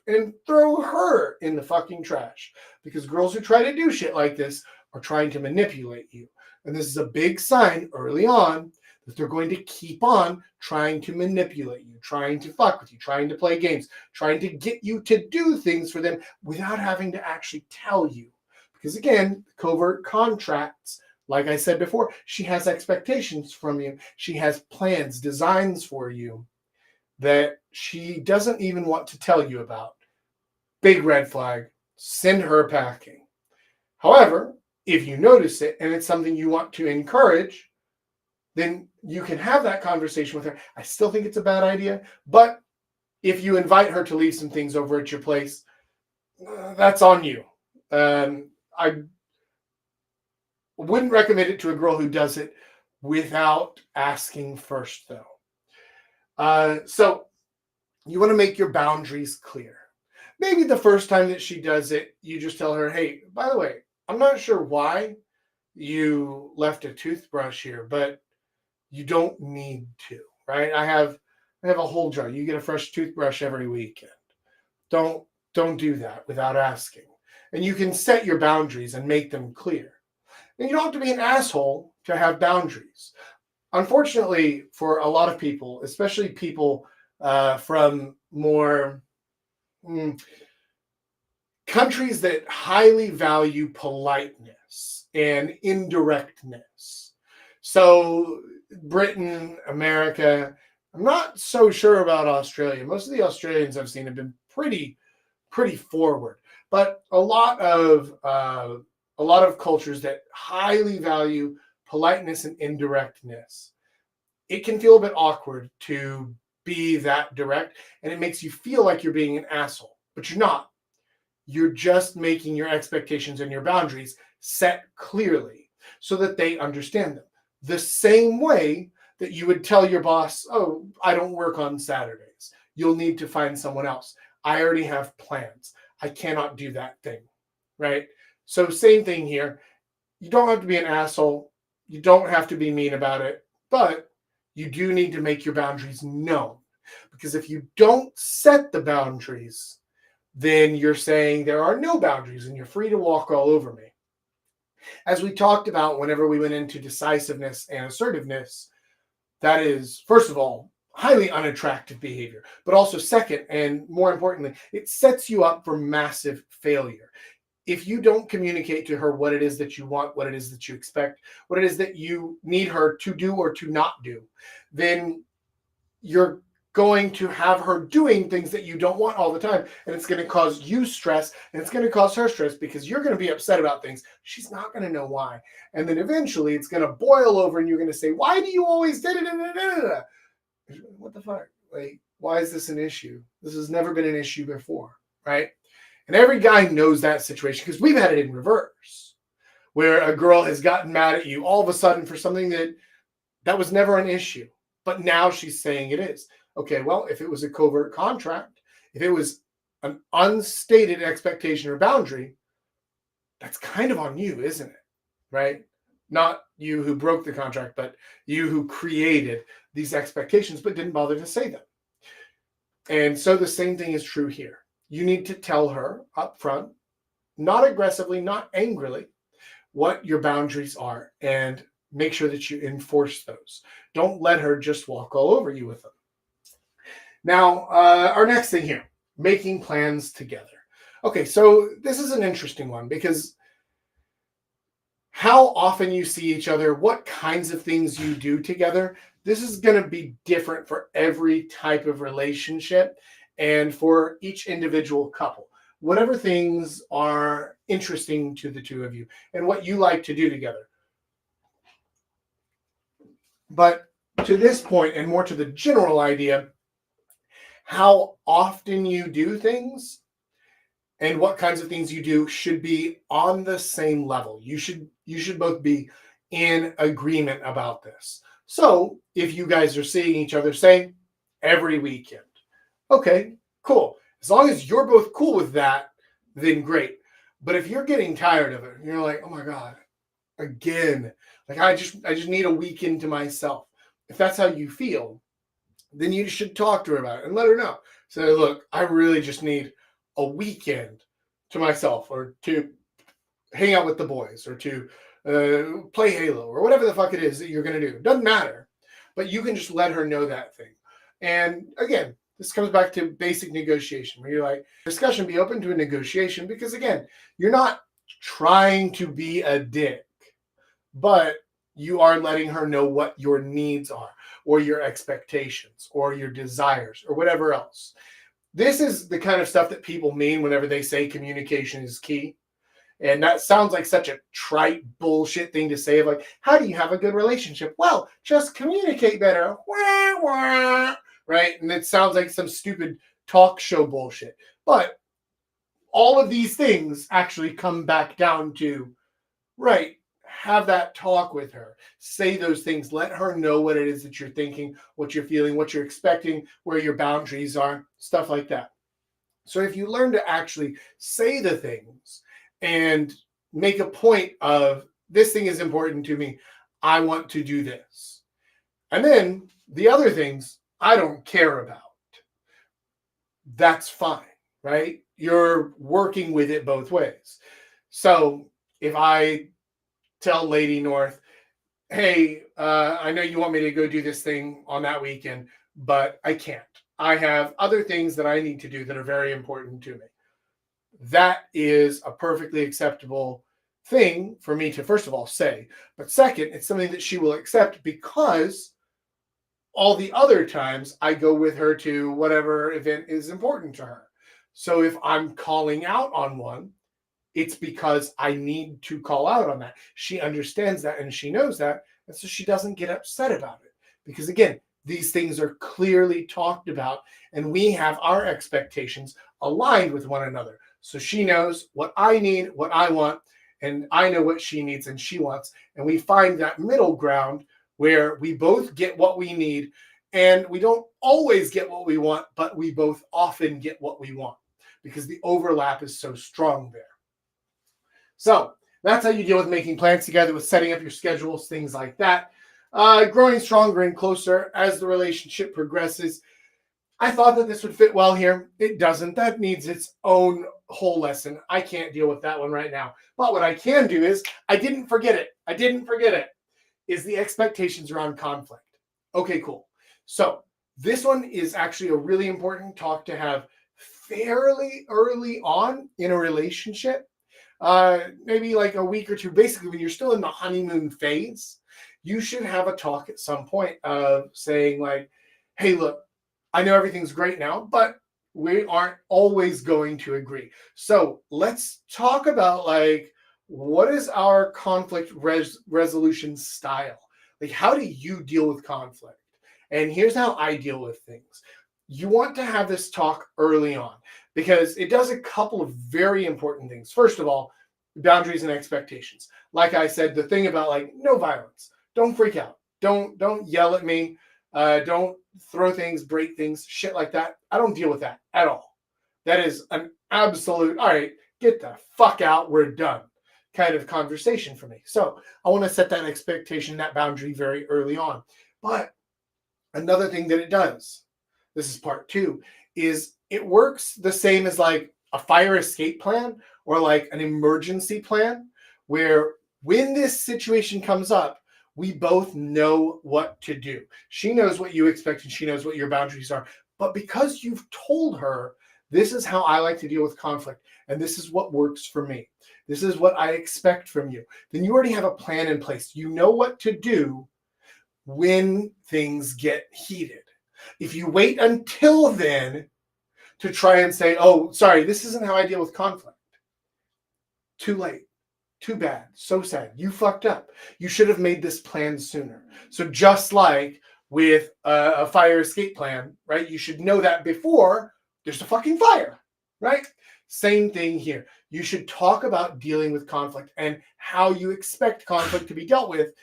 and throw her in the fucking trash, because girls who try to do shit like this are trying to manipulate you. And this is a big sign early on that they're going to keep on trying to manipulate you, trying to fuck with you, trying to play games, trying to get you to do things for them without having to actually tell you. Because again, covert contracts, like I said before, she has expectations from you. She has plans, designs for you that she doesn't even want to tell you about. Big red flag. Send her packing. However, if you notice it and it's something you want to encourage, then you can have that conversation with her. I still think it's a bad idea, but if you invite her to leave some things over at your place, that's on you. I wouldn't recommend it to a girl who does it without asking first, though. So you want to make your boundaries clear. Maybe the first time that she does it, you just tell her, hey, by the way, I'm not sure why you left a toothbrush here, but you don't need to, right? I have a whole jar. You get a fresh toothbrush every weekend. Don't do that without asking. And you can set your boundaries and make them clear. And you don't have to be an asshole to have boundaries. Unfortunately, for a lot of people, especially people from more countries that highly value politeness and indirectness. So Britain, America, I'm not so sure about Australia. Most of the Australians I've seen have been pretty forward, but a lot of cultures that highly value politeness and indirectness, it can feel a bit awkward to be that direct, and it makes you feel like you're being an asshole, but you're not. You're just making your expectations and your boundaries set clearly so that they understand them. The same way that you would tell your boss, oh, I don't work on Saturdays. You'll need to find someone else. I already have plans. I cannot do that thing, right? So same thing here. You don't have to be an asshole. You don't have to be mean about it, but you do need to make your boundaries known. Because if you don't set the boundaries, then you're saying there are no boundaries and you're free to walk all over me. As we talked about whenever we went into decisiveness and assertiveness, that is, first of all, highly unattractive behavior, but also second, and more importantly, it sets you up for massive failure. If you don't communicate to her what it is that you want, what it is that you expect, what it is that you need her to do or to not do, then you're going to have her doing things that you don't want all the time. And it's going to cause you stress and it's going to cause her stress because you're going to be upset about things. She's not going to know why. And then eventually it's going to boil over and you're going to say, why do you always da da da da da da? What the fuck? Like, why is this an issue? This has never been an issue before, right? And every guy knows that situation because we've had it in reverse, where a girl has gotten mad at you all of a sudden for something that was never an issue, but now she's saying it is. Okay, well, if it was a covert contract, if it was an unstated expectation or boundary, that's kind of on you, isn't it? Right? Not you who broke the contract, but you who created these expectations but didn't bother to say them. And so the same thing is true here. You need to tell her up front, not aggressively, not angrily, what your boundaries are and make sure that you enforce those. Don't let her just walk all over you with them. Now, our next thing here, making plans together. Okay, so this is an interesting one because how often you see each other, what kinds of things you do together, this is going to be different for every type of relationship and for each individual couple. Whatever things are interesting to the two of you and what you like to do together. But to this point, and more to the general idea, how often you do things and what kinds of things you do should be on the same level. You should both be in agreement about this. So if you guys are seeing each other, say, every weekend, okay, cool. As long as you're both cool with that, then great. But if you're getting tired of it, you're like, oh my God, again, like I just need a weekend to myself. If that's how you feel, then you should talk to her about it and let her know. Say, look, I really just need a weekend to myself, or to hang out with the boys, or to play Halo, or whatever the fuck it is that you're going to do. Doesn't matter. But you can just let her know that thing. And again, this comes back to basic negotiation, where you're like, discussion, be open to a negotiation, because again, you're not trying to be a dick, but you are letting her know what your needs are, or your expectations, or your desires, or whatever else. This is the kind of stuff that people mean whenever they say communication is key. And that sounds like such a trite bullshit thing to say, of like, how do you have a good relationship? Well, just communicate better. Wah, wah. Right? And it sounds like some stupid talk show bullshit. But all of these things actually come back down to, right, have that talk with her. Say those things. Let her know what it is that you're thinking, what you're feeling, what you're expecting, where your boundaries are, stuff like that. So if you learn to actually say the things and make a point of, this thing is important to me, I want to do this. And then the other things I don't care about. That's fine, right? You're working with it both ways. So if I tell Lady North, hey, I know you want me to go do this thing on that weekend, but I can't. I have other things that I need to do that are very important to me. That is a perfectly acceptable thing for me to, first of all, say. But second, it's something that she will accept, because all the other times I go with her to whatever event is important to her. So if I'm calling out on one, it's because I need to call out on that. She understands that and she knows that. And so she doesn't get upset about it. Because again, these things are clearly talked about, and we have our expectations aligned with one another. So she knows what I need, what I want, and I know what she needs and she wants. And we find that middle ground where we both get what we need, and we don't always get what we want, but we both often get what we want, because the overlap is so strong there. So that's how you deal with making plans together, with setting up your schedules, things like that. Growing stronger and closer as the relationship progresses. I thought that this would fit well here. It doesn't. That needs its own whole lesson. I can't deal with that one right now. But what I can do is, I didn't forget it. Is the expectations around conflict. Okay, cool. So this one is actually a really important talk to have fairly early on in a relationship. Maybe like a week or two, basically when you're still in the honeymoon phase. You should have a talk at some point of saying like, hey, look, I know everything's great now, but we aren't always going to agree. So let's talk about like, what is our conflict resolution style? Like, how do you deal with conflict? And here's how I deal with things. You want to have this talk early on, because it does a couple of very important things. First of all, boundaries and expectations. Like I said, the thing about like, no violence. Don't freak out. Don't yell at me. Don't throw things, break things, shit like that. I don't deal with that at all. That is an absolute, all right, get the fuck out, we're done kind of conversation for me. So I want to set that expectation, that boundary very early on. But another thing that it does, this is part 2, is it works the same as like a fire escape plan or like an emergency plan, where when this situation comes up, we both know what to do. She knows what you expect and she knows what your boundaries are. But because you've told her, this is how I like to deal with conflict, and this is what works for me, this is what I expect from you, then you already have a plan in place. You know what to do when things get heated. If you wait until then to try and say, oh, sorry, this isn't how I deal with conflict, too late. Too bad. So sad. You fucked up. You should have made this plan sooner. So just like with a fire escape plan, right? You should know that before there's a fucking fire, right? Same thing here. You should talk about dealing with conflict and how you expect conflict to be dealt with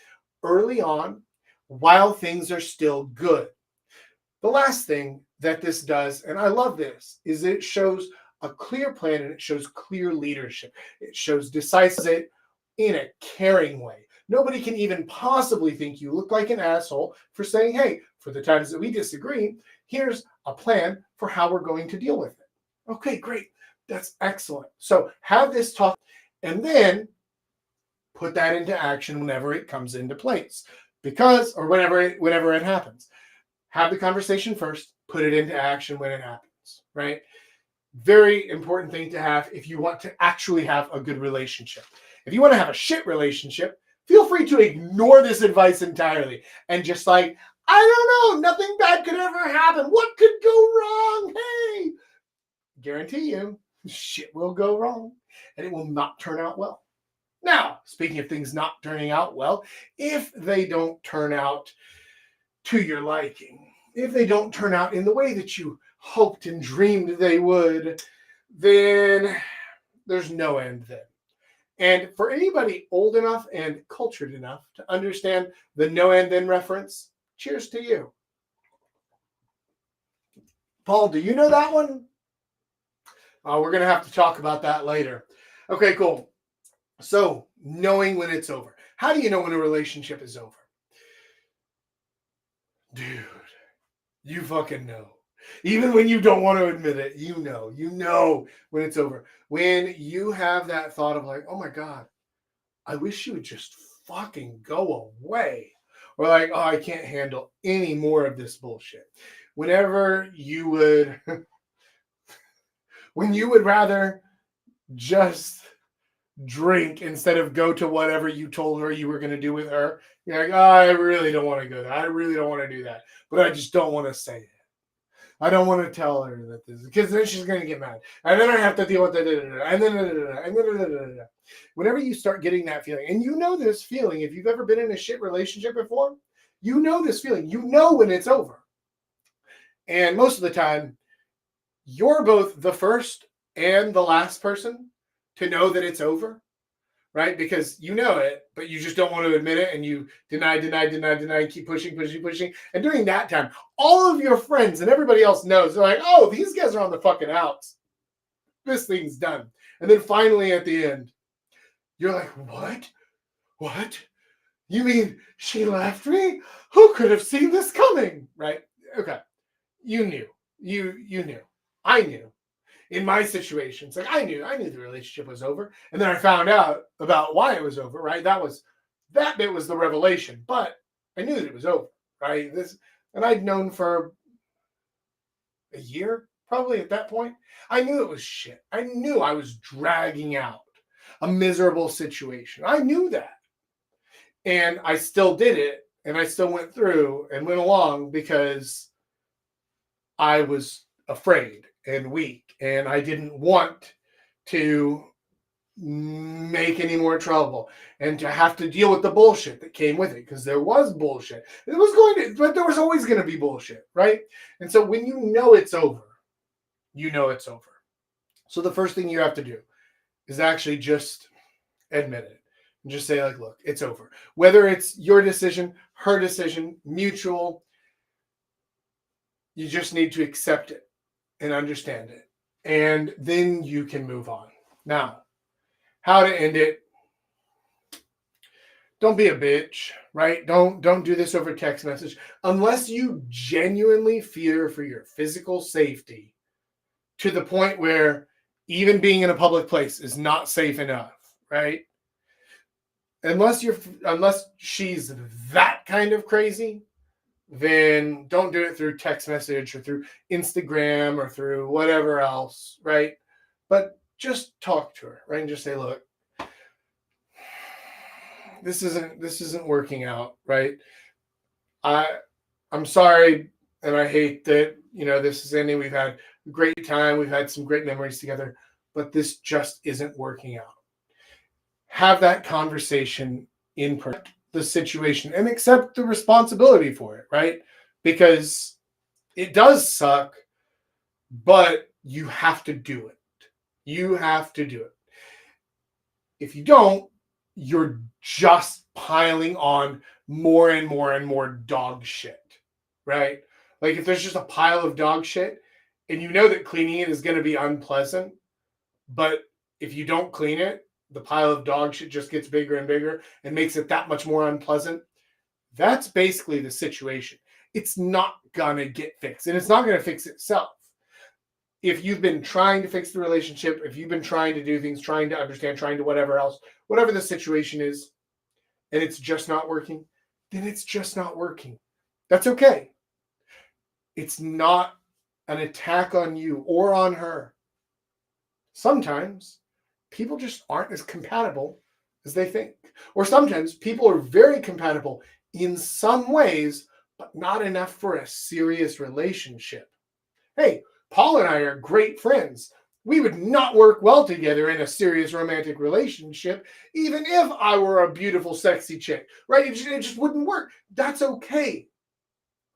early on while things are still good. The last thing that this does, and I love this, is it shows a clear plan and it shows clear leadership. It shows decisive in a caring way. Nobody can even possibly think you look like an asshole for saying, hey, for the times that we disagree, here's a plan for how we're going to deal with it. Okay, great. That's excellent. So have this talk and then put that into action whenever it comes into place. Or whenever it happens. Have the conversation first, put it into action when it happens, right? Very important thing to have if you want to actually have a good relationship. If you want to have a shit relationship, feel free to ignore this advice entirely and just like, I don't know, nothing bad could ever happen. What could go wrong? Hey, guarantee you, shit will go wrong and it will not turn out well. Now, speaking of things not turning out well, if they don't turn out to your liking, if they don't turn out in the way that you hoped and dreamed they would, then there's no end then. And for anybody old enough and cultured enough to understand the no end then reference, cheers to you. Paul, do you know that one? We're going to have to talk about that later. Okay, cool. So, knowing when it's over. How do you know when a relationship is over? Dude, you fucking know. Even when you don't want to admit it, you know when it's over. When you have that thought of like, oh my God, I wish you would just fucking go away. Or like, oh, I can't handle any more of this bullshit. Whenever you would, when you would rather just drink instead of go to whatever you told her you were going to do with her. You're like, oh, I really don't want to go there. I really don't want to do that. But I just don't want to say it. I don't want to tell her that this, because then she's going to get mad. And then I have to deal with it. And then, whenever you start getting that feeling, and you know this feeling, if you've ever been in a shit relationship before, you know this feeling. You know when it's over. And most of the time, you're both the first and the last person to know that it's over, right? Because you know it, but you just don't want to admit it, and you deny, keep pushing. And during that time, all of your friends and everybody else knows. They're like, oh, these guys are on the fucking outs. This thing's done. And then finally at the end, you're like, what? What? You mean she left me? Who could have seen this coming? Right? Okay. You knew. You knew. I knew. In my situation, it's like I knew the relationship was over, and then I found out about why it was over. Right, that bit was the revelation, but I knew that it was over. Right, and I'd known for a year probably at that point. I knew it was shit. I knew I was dragging out a miserable situation. I knew that, and I still did it, and I still went through and went along because I was afraid and weak, and I didn't want to make any more trouble and to have to deal with the bullshit that came with it, because there was bullshit. But there was always going to be bullshit, right? And so when you know it's over, you know it's over. So the first thing you have to do is actually just admit it and just say, like, look, it's over. Whether it's your decision, her decision, mutual, you just need to accept it and understand it, and then you can move on. Now, how to end it? Don't be a bitch, right? Don't do this over text message unless you genuinely fear for your physical safety to the point where even being in a public place is not safe enough, right? Unless she's that kind of crazy, then don't do it through text message or through Instagram or through whatever else, right? But just talk to her, right? And just say, look, this isn't working out, right? I'm sorry, and I hate that, this is ending. We've had a great time. We've had some great memories together, but this just isn't working out. Have that conversation in person. The situation and accept the responsibility for it, right? Because it does suck, but you have to do it. You have to do it. If you don't, you're just piling on more and more and more dog shit, right? Like if there's just a pile of dog shit and you know that cleaning it is going to be unpleasant, but if you don't clean it, the pile of dog shit just gets bigger and bigger and makes it that much more unpleasant. That's basically the situation. It's not going to get fixed, and it's not going to fix itself. If you've been trying to fix the relationship, if you've been trying to do things, trying to understand, trying to whatever else, whatever the situation is, and it's just not working, then it's just not working. That's okay. It's not an attack on you or on her. Sometimes people just aren't as compatible as they think. Or sometimes people are very compatible in some ways, but not enough for a serious relationship. Hey, Paul and I are great friends. We would not work well together in a serious romantic relationship, even if I were a beautiful, sexy chick, right? It just wouldn't work. That's okay.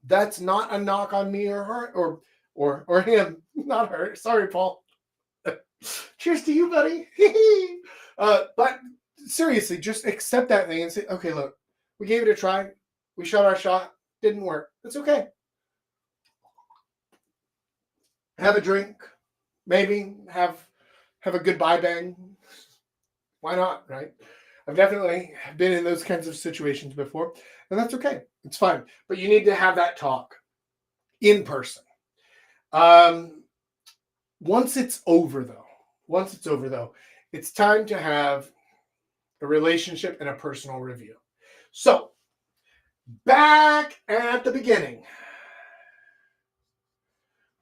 That's not a knock on me or her or him, not her. Sorry, Paul. Cheers to you, buddy. But seriously, just accept that thing and say, okay, look, we gave it a try. We shot our shot. Didn't work. That's okay. Have a drink. Maybe have a goodbye bang. Why not, right? I've definitely been in those kinds of situations before, and that's okay. It's fine. But you need to have that talk in person. Once it's over, though, it's time to have a relationship and a personal review. So, back at the beginning,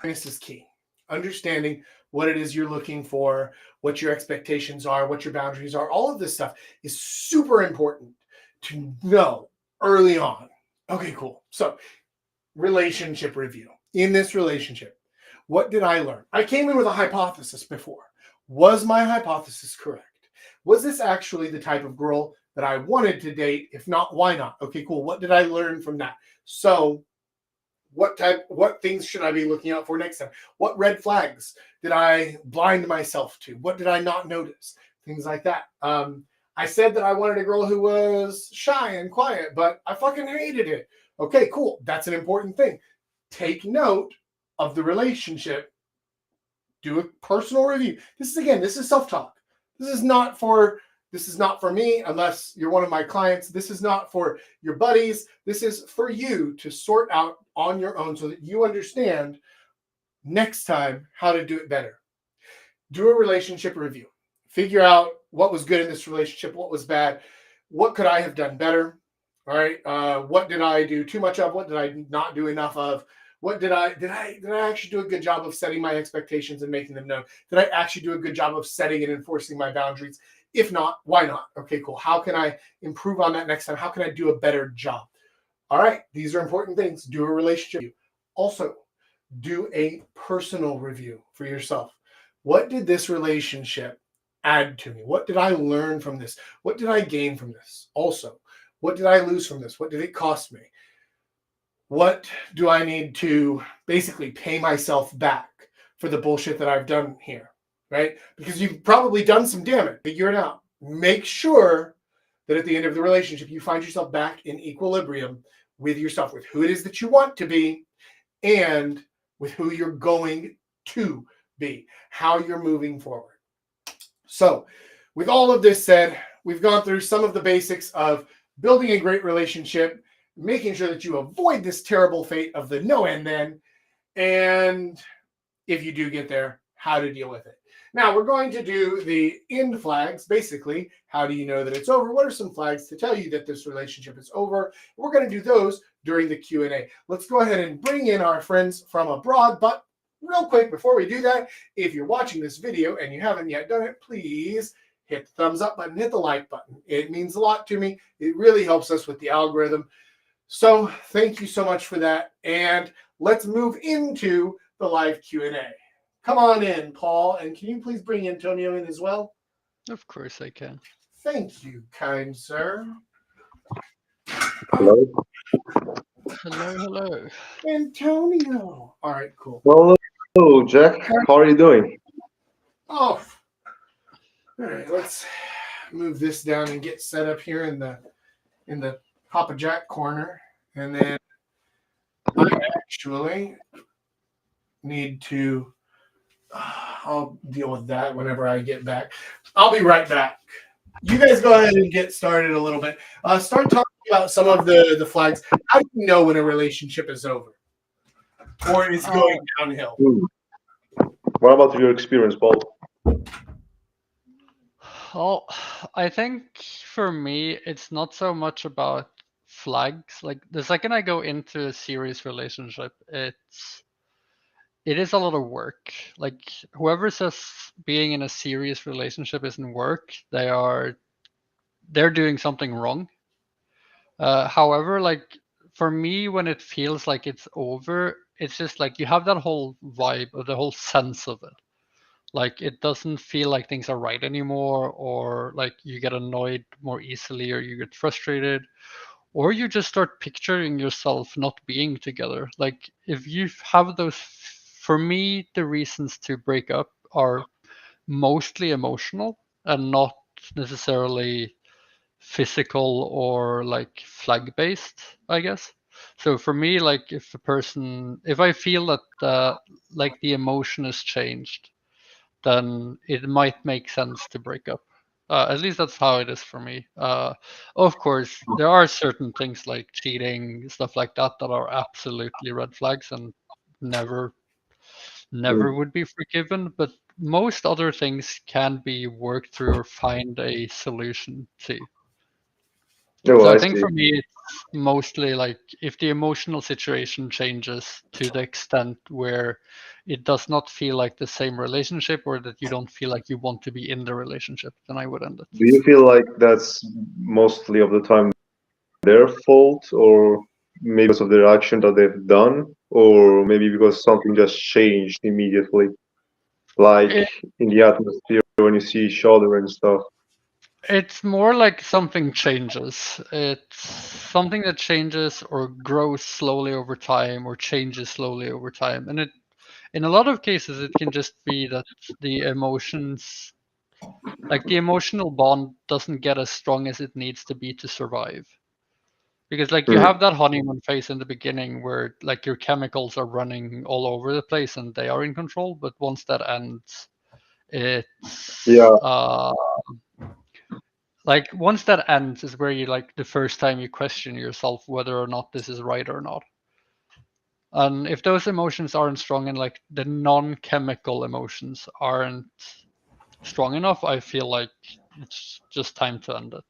this is key. Understanding what it is you're looking for, what your expectations are, what your boundaries are. All of this stuff is super important to know early on. Okay, cool. So, relationship review. In this relationship, what did I learn? I came in with a hypothesis before. Was my hypothesis correct? Was this actually the type of girl that I wanted to date? If not, why not? Okay, cool. What did I learn from that? So, what things should I be looking out for next time? What red flags did I blind myself to? What did I not notice? Things like that. I said that I wanted a girl who was shy and quiet, but I fucking hated it. Okay, cool. That's an important thing. Take note of the relationship. Do a personal review. This is self-talk. This is not for me unless you're one of my clients. This is not for your buddies. This is for you to sort out on your own so that you understand next time how to do it better. Do a relationship review. Figure out what was good in this relationship, what was bad, what could I have done better. All right. What did I do too much of? What did I not do enough of? What did I actually do a good job of setting my expectations and making them known? Did I actually do a good job of setting and enforcing my boundaries? If not, why not? Okay, cool. How can I improve on that next time? How can I do a better job? All right, these are important things. Do a relationship review. Also, do a personal review for yourself. What did this relationship add to me? What did I learn from this? What did I gain from this? Also, what did I lose from this? What did it cost me? What do I need to basically pay myself back for the bullshit that I've done here, right? Because you've probably done some damage. Figure it out. Make sure that at the end of the relationship, you find yourself back in equilibrium with yourself, with who it is that you want to be and with who you're going to be, how you're moving forward. So with all of this said, we've gone through some of the basics of building a great relationship, making sure that you avoid this terrible fate of the no and then, and if you do get there, how to deal with it. Now, we're going to do the end flags. Basically, how do you know that it's over? What are some flags to tell you that this relationship is over? We're going to do those during the Q&A. Let's go ahead and bring in our friends from abroad, but real quick, before we do that, if you're watching this video and you haven't yet done it, please hit the thumbs up button, hit the like button. It means a lot to me. It really helps us with the algorithm. So thank you so much for that. And let's move into the live Q&A. Come on in, Paul. And can you please bring Antonio in as well? Of course I can. Thank you, kind sir. Hello. Hello. Antonio. All right, cool. Hello, Jack. How are you doing? Oh, All right, let's move this down and get set up here in the Papa Jack corner, and then I actually need to. I'll deal with that whenever I get back. I'll be right back. You guys go ahead and get started a little bit. Start talking about some of the flags. How do you know when a relationship is over or it's going downhill? What about your experience, Paul? Well, I think for me, it's not so much about flags. Like the second I go into a serious relationship, it is a lot of work. Like whoever says being in a serious relationship isn't work, they're doing something wrong. However, like for me, when it feels like it's over, it's just like you have that whole vibe or the whole sense of it. Like it doesn't feel like things are right anymore, or like you get annoyed more easily, or you get frustrated, or you just start picturing yourself not being together. Like if you have those, for me, the reasons to break up are mostly emotional and not necessarily physical or like flag based, I guess. So for me, like if I feel that like the emotion has changed, then it might make sense to break up. At least that's how it is for me. Of course, there are certain things like cheating, stuff like that, that are absolutely red flags and never, never would be forgiven. But most other things can be worked through or find a solution to. Oh, So I I think see. for me, it's mostly like if the emotional situation changes to the extent where it does not feel like the same relationship or that you don't feel like you want to be in the relationship, then I would end it. Do you feel like that's mostly of the time their fault, or maybe because of their action that they've done, or maybe because something just changed immediately, like It, in the atmosphere when you see each other and stuff? it's more like something changes. It's something that changes or grows slowly over time or changes slowly over time. And in a lot of cases, it can just be that the emotions, like the emotional bond doesn't get as strong as it needs to be to survive. Because like you Hmm. have that honeymoon phase in the beginning where like your chemicals are running all over the place and they are in control, but once that ends, it's Yeah. like once that ends is where you like the first time you question yourself whether or not this is right or not. And if those emotions aren't strong and like the non-chemical emotions aren't strong enough, I feel like it's just time to end it.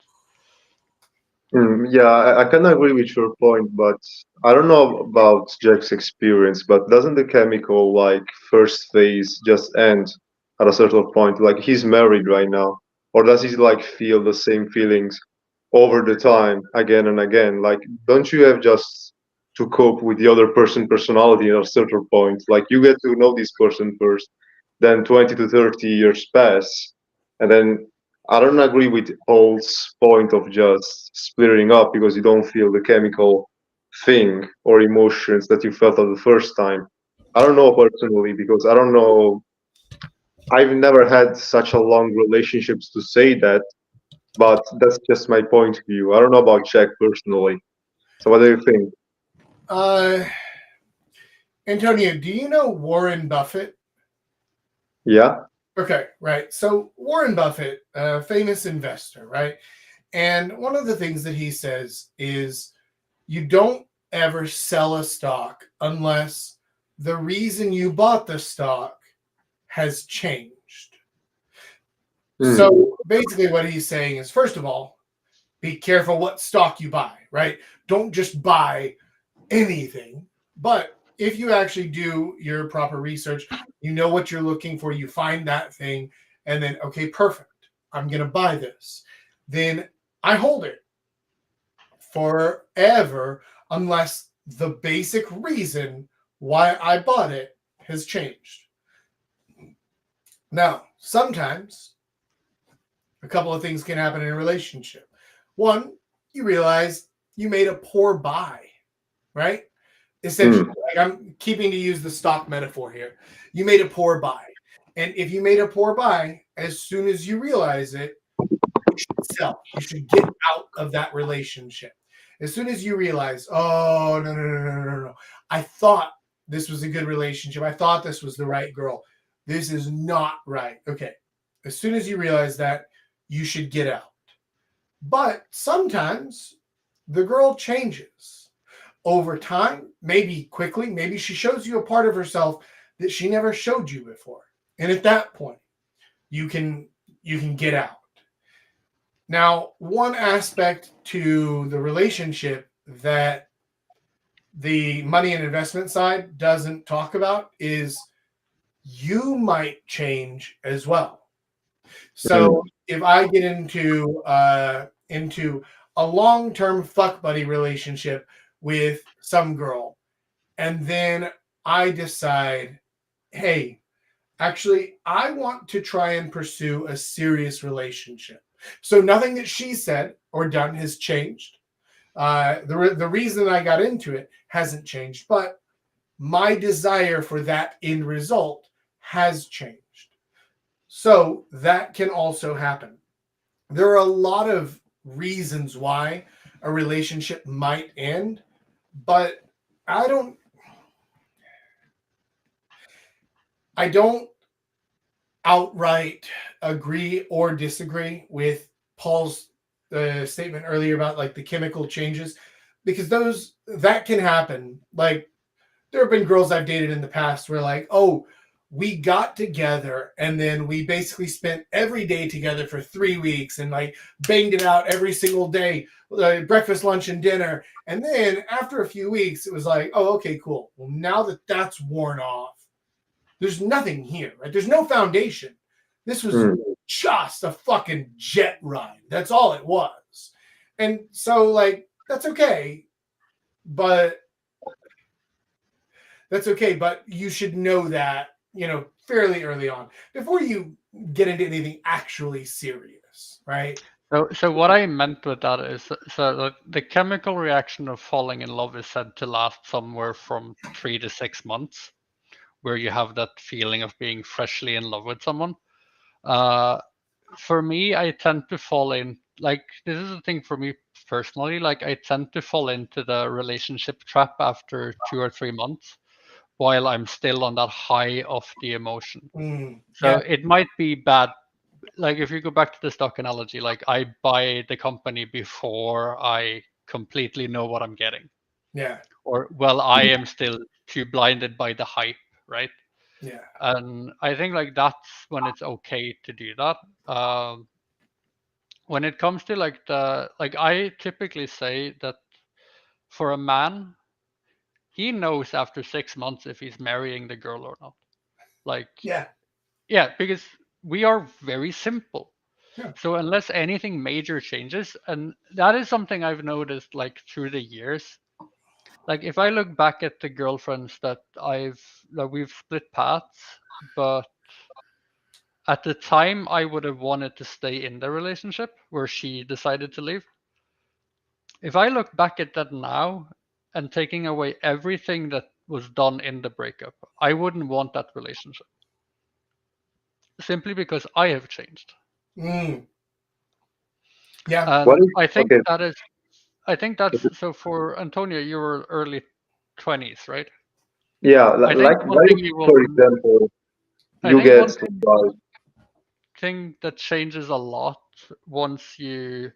Yeah, I kind of agree with your point, but I don't know about Jack's experience, but doesn't the chemical like first phase just end at a certain point? Like he's married right now, or does he like feel the same feelings over the time again and again? Like, don't you have just to cope with the other personality at a certain point? Like you get to know this person first, then 20 to 30 years pass, and then I don't agree with Paul's point of just splitting up because you don't feel the chemical thing or emotions that you felt at the first time. I don't know personally because I don't know. I've never had such a long relationships to say that, but that's just my point of view. I don't know about Jack personally. So what do you think? Uh, Antonio, do you know Warren Buffett? Yeah. Okay, right. So Warren Buffett, a famous investor, right? And one of the things that he says is you don't ever sell a stock unless the reason you bought the stock has changed. Hmm. So basically, what he's saying is, first of all, be careful what stock you buy, right? Don't just buy anything. But if you actually do your proper research, you know what you're looking for, you find that thing, and then, okay, perfect. I'm going to buy this. Then I hold it forever unless the basic reason why I bought it has changed. Now, sometimes a couple of things can happen in a relationship. One, you realize you made a poor buy, right? Essentially, Hmm. like I'm keeping to use the stock metaphor here. You made a poor buy. And if you made a poor buy as soon as you realize it, you should sell. You should get out of that relationship. As soon as you realize, oh, no. I thought this was a good relationship. I thought this was the right girl. This is not right. Okay. As soon as you realize that, you should get out. But sometimes the girl changes over time, maybe quickly. Maybe she shows you a part of herself that she never showed you before. And at that point, you can get out. Now, one aspect to the relationship that the money and investment side doesn't talk about is you might change as well. So if I get into a long-term fuck buddy relationship with some girl, and then I decide, hey, actually, I want to try and pursue a serious relationship. So nothing that she said or done has changed. The reason I got into it hasn't changed, but my desire for that end result has changed. So that can also happen. There are a lot of reasons why a relationship might end, but I don't outright agree or disagree with Paul's statement earlier about like the chemical changes, because that can happen. Like there have been girls I've dated in the past where like, oh, we got together and then we basically spent every day together for 3 weeks and like banged it out every single day, breakfast, lunch, and dinner. And then after a few weeks, it was like, oh, okay, cool. Well, now that that's worn off, there's nothing here, right? There's no foundation. This was just a fucking jet ride. That's all it was. And so like, that's okay. But you should know that, fairly early on before you get into anything actually serious, right? So what I meant with that is, so the chemical reaction of falling in love is said to last somewhere from 3 to 6 months, where you have that feeling of being freshly in love with someone. For me, I tend to fall in, like, this is the thing for me personally, like I tend to fall into the relationship trap after 2 or 3 months while I'm still on that high of the emotion. So Yeah. it might be bad. Like if you go back to the stock analogy, like I buy the company before I completely know what I'm getting. Yeah. Or, well, I am still too blinded by the hype, right? Yeah. And I think like that's when it's okay to do that. When it comes to like I typically say that for a man, he knows after 6 months if he's marrying the girl or not. Like, Yeah. yeah, because we are very simple. Yeah. So unless anything major changes, and that is something I've noticed like through the years. Like if I look back at the girlfriends that we've split paths, but at the time I would have wanted to stay in the relationship where she decided to leave. If I look back at that now and taking away everything that was done in the breakup, I wouldn't want that relationship. Simply because I have changed. Yeah. And I think okay. that's so for Antonio, you were early 20s, right? Yeah, I think one like thing you will for example, I you think get one like thing that changes a lot once you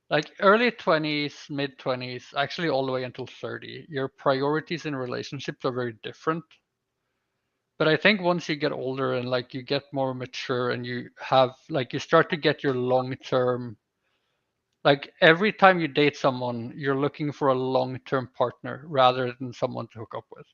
like early 20s, mid 20s, actually all the way until 30, your priorities in relationships are very different. But I think once you get older and like you get more mature and you have like you start to get your long term, like every time you date someone, you're looking for a long term partner rather than someone to hook up with.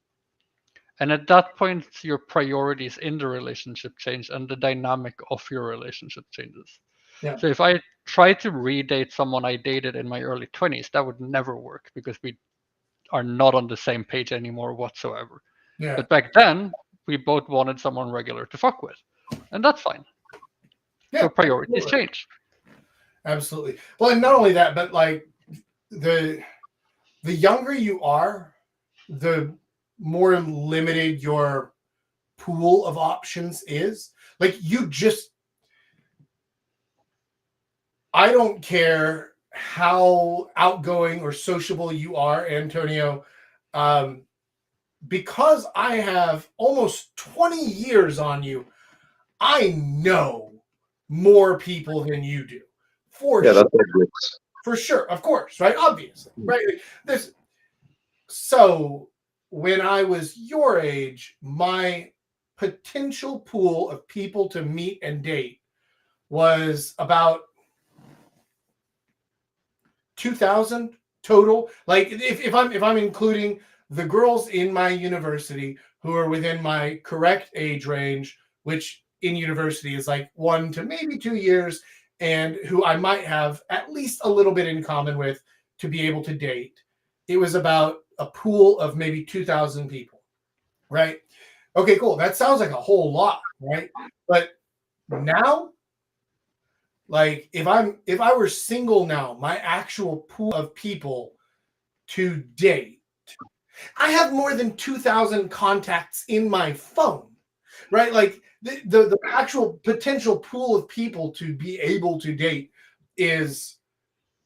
And at that point, your priorities in the relationship change and the dynamic of your relationship changes. Yeah. So if I try to redate someone I dated in my early 20s, that would never work because we are not on the same page anymore whatsoever. Yeah. But back then, we both wanted someone regular to fuck with. And that's fine. Yeah. So priorities Absolutely. change. Absolutely. Well, and not only that, but like the younger you are, the more limited your pool of options is. Like I don't care how outgoing or sociable you are, Antonio, because I have almost 20 years on you, I know more people than you do. For Yeah, sure. that's obvious. For sure. Of course, right? Obviously. Right. So when I was your age, my potential pool of people to meet and date was about 2,000 total. Like if I'm including the girls in my university who are within my correct age range, which in university is like 1 to maybe 2 years, and who I might have at least a little bit in common with to be able to date, it was about a pool of maybe 2,000 people, right? Okay, cool. That sounds like a whole lot, right? But now, like if I were single now, my actual pool of people to date, I have more than 2,000 contacts in my phone, right? Like the actual potential pool of people to be able to date is,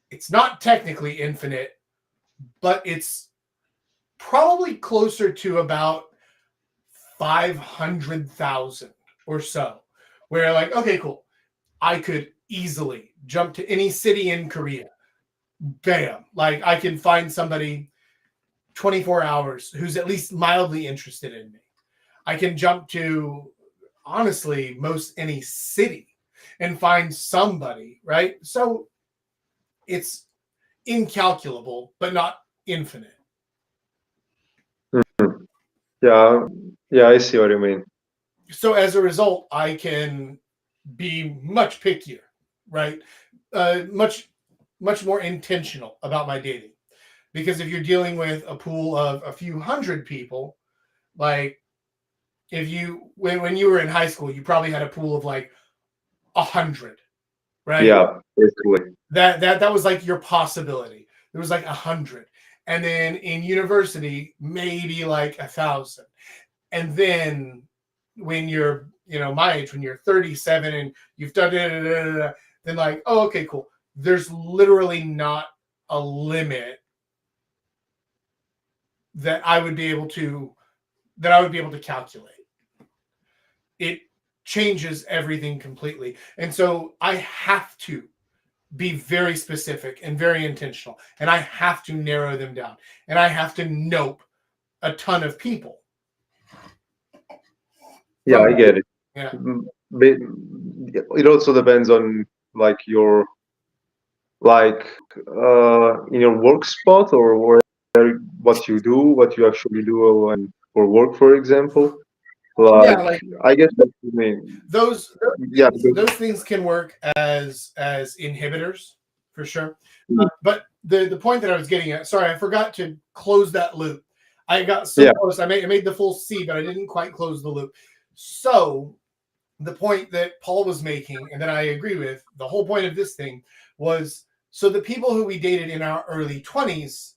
it's not technically infinite, but it's probably closer to about 500,000 or so, where like, okay, cool, I could easily jump to any city in Korea. Bam. Like I can find somebody 24 hours who's at least mildly interested in me. I can jump to, honestly, most any city and find somebody, right? So it's incalculable, but not infinite. Mhm. Yeah, yeah, I see what you mean. So as a result, I can be much pickier, right? Much more intentional about my dating. Because if you're dealing with a pool of a few hundred people, like if you when you were in high school, you probably had a pool of like 100, right? Yeah, basically. That was like your possibility. There was like 100, and then in university, maybe like 1,000, and then when you're my age, when you're 37 and you've done it, then like, oh, okay, cool. There's literally not a limit that I would be able to calculate. It changes everything completely. And so I have to be very specific and very intentional. And I have to narrow them down. And I have to nope a ton of people. Yeah, I get it. Yeah. It also depends on like your like in your work spot or where what you do, what you actually do and for work, for example. Yeah, Like like I guess what you mean. those Yeah, those things can work as inhibitors for sure. Mhm. But the point that I was getting at, sorry, I forgot to close that loop. I got so Yeah. close. I made the full C, but I didn't quite close the loop. So the point that Paul was making, and that I agree with, the whole point of this thing was, so the people who we dated in our early 20s,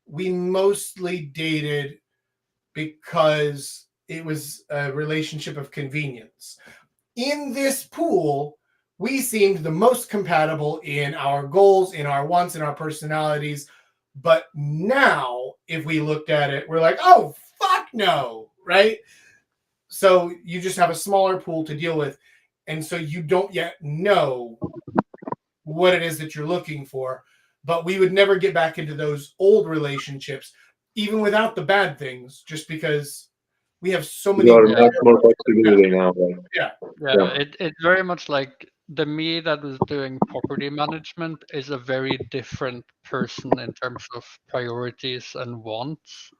we mostly dated because it was a relationship of convenience. In this pool, we seemed the most compatible in our goals, in our wants, in our personalities. But now, if we looked at it, we're like, oh, fuck no, right? So you just have a smaller pool to deal with. And so you don't yet know what it is that you're looking for. But we would never get back into those old relationships, even without the bad things, just because we have so many. You are Yeah, much more flexibility now. Like, Yeah. yeah. it's very much like the me that was doing property management is a very different person in terms of priorities and wants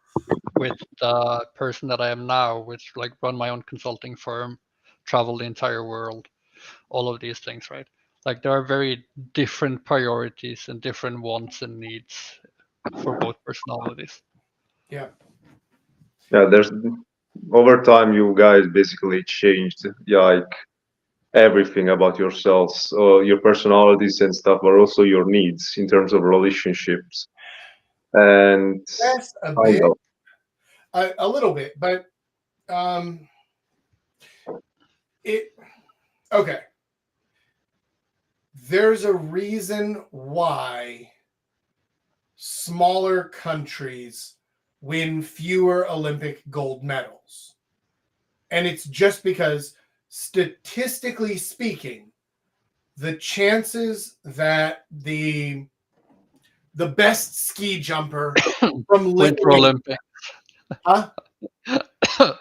with the person that I am now, which like run my own consulting firm, travel the entire world, all of these things, right? Like there are very different priorities and different wants and needs for both personalities. Yeah. Yeah, there's over time you guys basically changed, yeah, like everything about yourselves, your personalities and stuff, but also your needs in terms of relationships. And Yes, a I bit, know. a little bit, but um, it okay. there's a reason why smaller countries win fewer Olympic gold medals. And it's just because, statistically speaking, the chances that the best ski jumper from Winter Lithuania, Olympics. huh?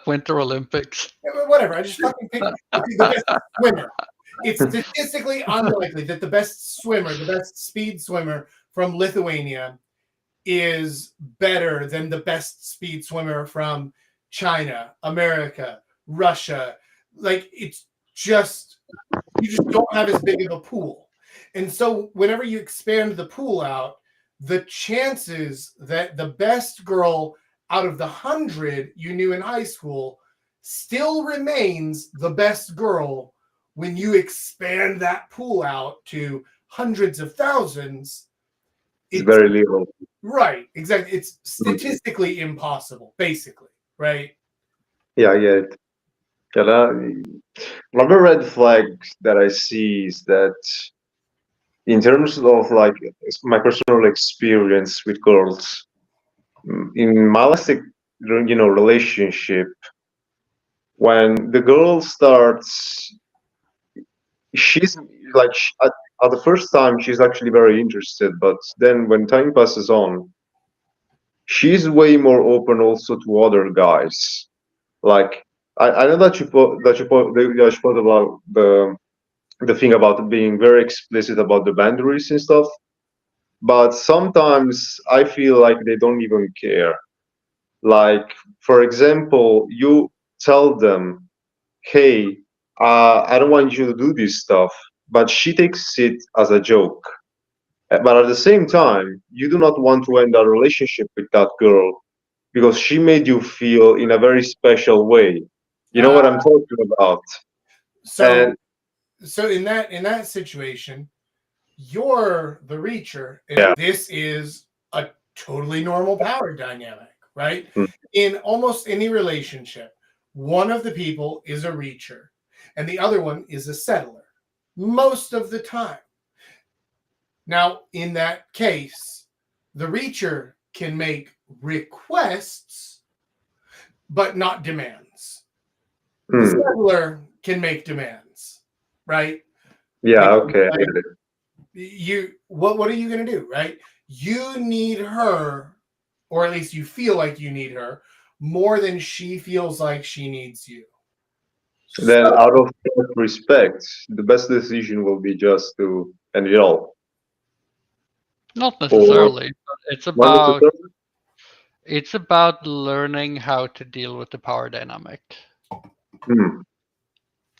Winter Olympics. Whatever. I just fucking picked the best swimmer. It's statistically unlikely that the best swimmer, the best speed swimmer from Lithuania, is better than the best speed swimmer from China, America, Russia. Like, it's just, you just don't have as big of a pool. And so whenever you expand the pool out, the chances that the best girl out of the 100 you knew in high school still remains the best girl when you expand that pool out to hundreds of thousands. It's very little. Right, exactly. It's statistically impossible, basically, right? Yeah, I get it. Another red flag that I see is that in terms of like my personal experience with girls, in my last relationship, when the girl starts, she's like at the first time she's actually very interested, but then when time passes on, she's way more open also to other guys. Like I know that you spoke about the thing about being very explicit about the boundaries and stuff, but sometimes I feel like they don't even care. Like, for example, you tell them, hey, I don't want you to do this stuff, but she takes it as a joke. But at the same time, you do not want to end a relationship with that girl because she made you feel in a very special way. You know what I'm talking about? So And in that situation, you're the reacher, and yeah, this is a totally normal power dynamic, right? mm, In almost any relationship, one of the people is a reacher and the other one is a settler most of the time. Now, in that case, the reacher can make requests but not demands. The mm, settler can make demands, right? yeah, Because, okay, I like, get it. what are you going to do, right? You need her, or at least you feel like you need her more than she feels like she needs you. Then, So, out of respect, the best decision will be just to end it all, Not or necessarily, but not necessarily. it's about learning how to deal with the power dynamic. Mm,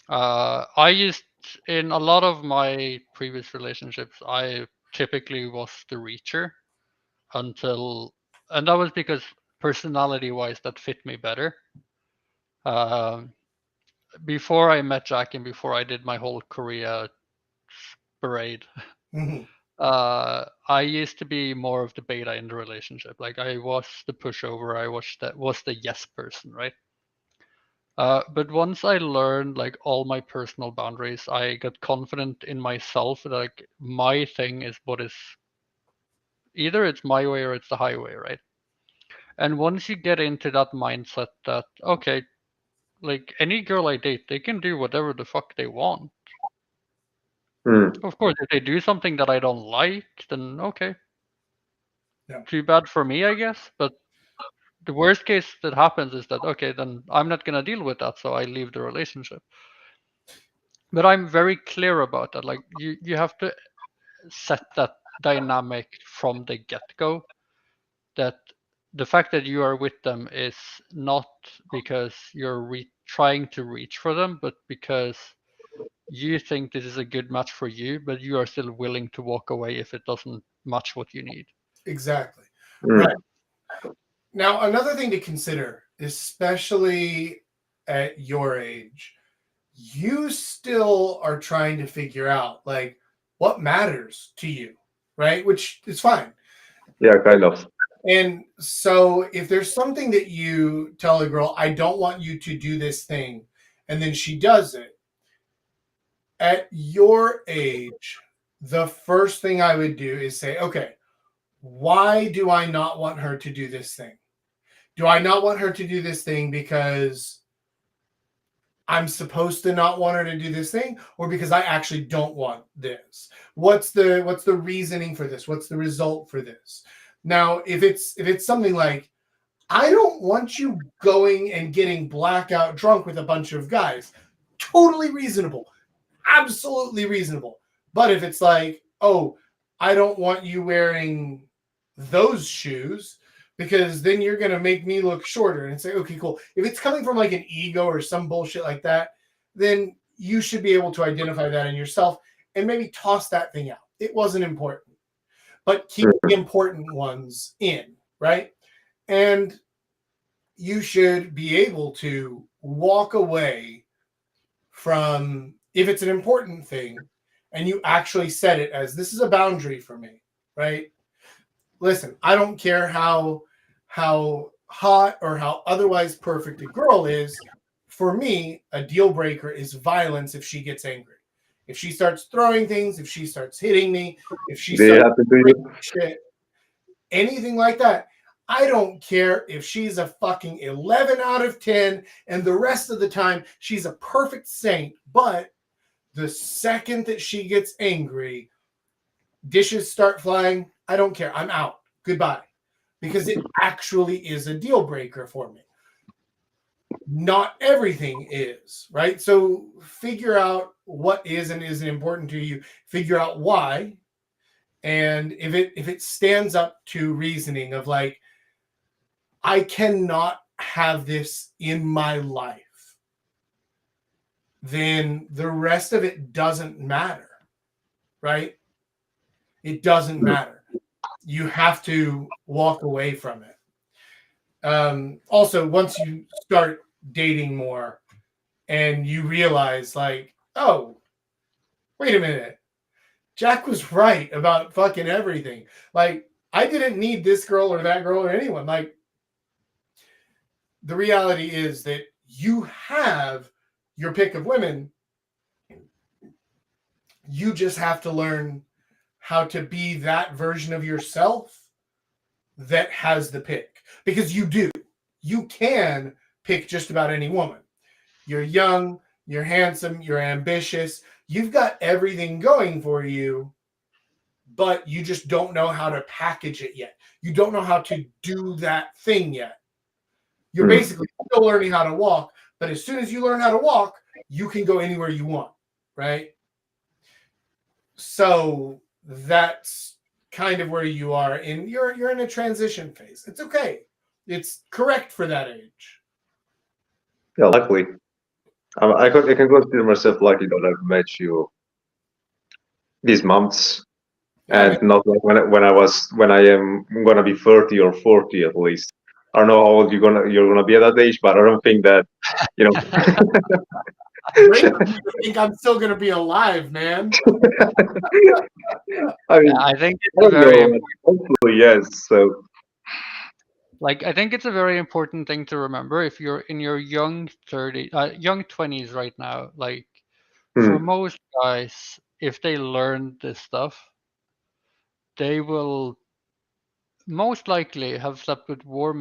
I used in a lot of my previous relationships, I typically was the reacher until, and that was because personality-wise, that fit me better. Um, Before I met Jack and before I did my whole Korea parade, mhm. I used to be more of the beta in the relationship. Like I was the pushover, I was the yes person, right? But once I learned like all my personal boundaries, I got confident in myself. Like my thing is what is either it's my way or it's the highway, right? And once you get into that mindset that okay, like any girl I date, they can do whatever the fuck they want. mm. Of course, if they do something that I don't like, then okay, Yeah, too bad for me, I guess. But the worst case that happens is that okay, then I'm not gonna deal with that, so I leave the relationship. But I'm very clear about that. Like you have to set that dynamic from the get-go, that the fact that you are with them is not because you're trying to reach for them, but because you think this is a good match for you, but you are still willing to walk away if it doesn't match what you need. exactly. Mm. Right. Now, another thing to consider, especially at your age, you still are trying to figure out like what matters to you, right? Which is fine. Yeah, kind of. And so if there's something that you tell a girl, I don't want you to do this thing, and then she does it, at your age, the first thing I would do is say, okay, why do I not want her to do this thing? Do I not want her to do this thing because I'm supposed to not want her to do this thing, or because I actually don't want this? What's the reasoning for this? What's the result for this? Now, if it's something like, I don't want you going and getting blackout drunk with a bunch of guys, totally reasonable, absolutely reasonable. But if it's like, oh, I don't want you wearing those shoes because then you're going to make me look shorter, and say, okay, cool. If it's coming from like an ego or some bullshit like that, then you should be able to identify that in yourself and maybe toss that thing out. It wasn't important, but keep the important ones in, right? And you should be able to walk away from, if it's an important thing and you actually set it as, this is a boundary for me, right? Listen, I don't care how hot or how otherwise perfect a girl is. For me, a deal breaker is violence if she gets angry. If she starts throwing things, if she starts hitting me, if she They starts happen to you? shit, anything like that. I don't care if she's a fucking 11 out of 10 and the rest of the time she's a perfect saint, but the second that she gets angry, dishes start flying, I don't care. I'm out. Goodbye. Because it actually is a deal breaker for me. Not everything is, right? So figure out what is and isn't important to you. Figure out why. And if it stands up to reasoning of like, I cannot have this in my life, then the rest of it doesn't matter, right? It doesn't matter. You have to walk away from it. Also, once you start dating more and you realize like, oh, wait a minute, Jack was right about fucking everything. Like, I didn't need this girl or that girl or anyone. Like, the reality is that you have your pick of women. You just have to learn how to be that version of yourself that has the pick. Because you do. You can pick just about any woman. You're young, you're handsome, you're ambitious. You've got everything going for you, but you just don't know how to package it yet. You don't know how to do that thing yet. You're basically still learning how to walk, but as soon as you learn how to walk, you can go anywhere you want, right? So that's kind of where you are you're in a transition phase. It's okay. It's correct for that age. Yeah, luckily. I can consider myself lucky that I've met you these months, Yeah, and man. not like when I am gonna be 30 or 40 at least. I don't know how old you're gonna be at that age, but I don't think that, you know. Great. You think I'm still gonna be alive, man? I mean, I think it's I a don't very know. Hopefully, yes. So, I think it's a very important thing to remember if you're in your young 20s right now. Like for most guys, if they learn this stuff, they will most likely have slept with more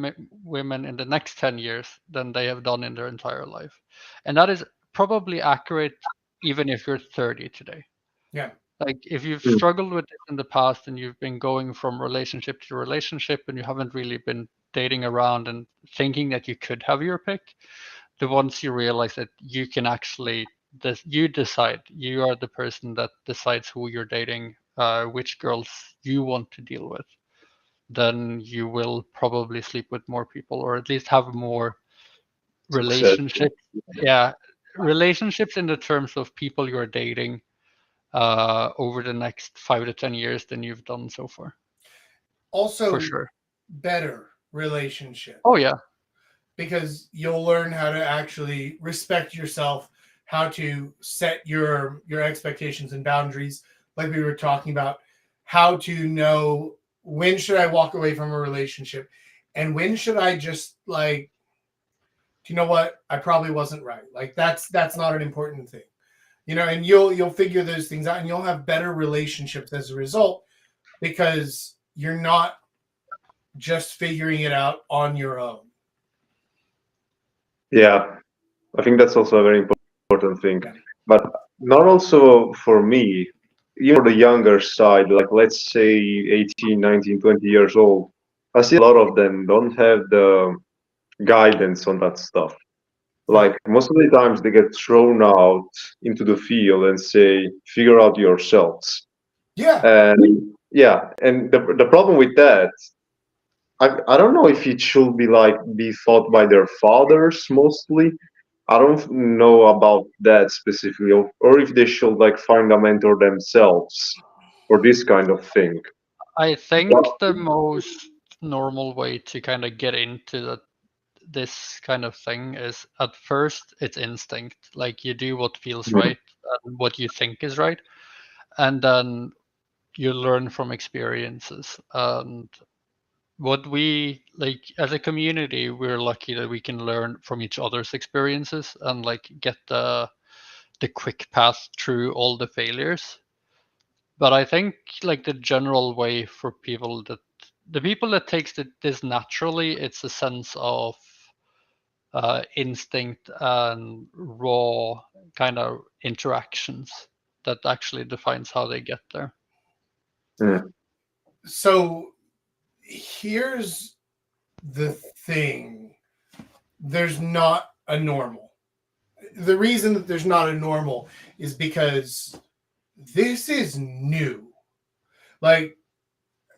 women in the next 10 years than they have done in their entire life. And that is probably accurate even if you're 30 today. Yeah. Like if you've struggled with this in the past and you've been going from relationship to relationship and you haven't really been dating around and thinking that you could have your pick, the once you realize that you can actually you decide, you are the person that decides who you're dating, which girls you want to deal with, then you will probably sleep with more people or at least have more success. relationships. Yeah, relationships in the terms of people you're dating over the next 5 to 10 years than you've done so far. Also, For sure. better relationship. Oh yeah. Because you'll learn how to actually respect yourself, how to set your expectations and boundaries, like we were talking about, how to know when should I walk away from a relationship and when should I just like, do you know what? I probably wasn't right. Like that's not an important thing. and you'll figure those things out, and you'll have better relationships as a result, because you're not just figuring it out on your own. Yeah, I think that's also a very important thing. Yeah. But not also for me, even for the younger side, like let's say 18, 19, 20 years old, I see a lot of them don't have the guidance on that stuff. Like most of the times they get thrown out into the field and say, figure out yourselves. Yeah. And yeah, and the problem with that, I don't know if it should be taught by their fathers mostly. I don't know about that specifically, or if they should find a mentor themselves for this kind of thing. I think But, the most normal way to kind of get into this kind of thing is, at first it's instinct. Like, you do what feels right and what you think is right, and then you learn from experiences. And what we like as a community, we're lucky that we can learn from each other's experiences and get the quick path through all the failures. But I think the general way for people that the people that takes this naturally, it's a sense of instinct and raw kind of interactions that actually defines how they get there. So here's the thing. There's not a normal. The reason that there's not a normal is because this is new. Like,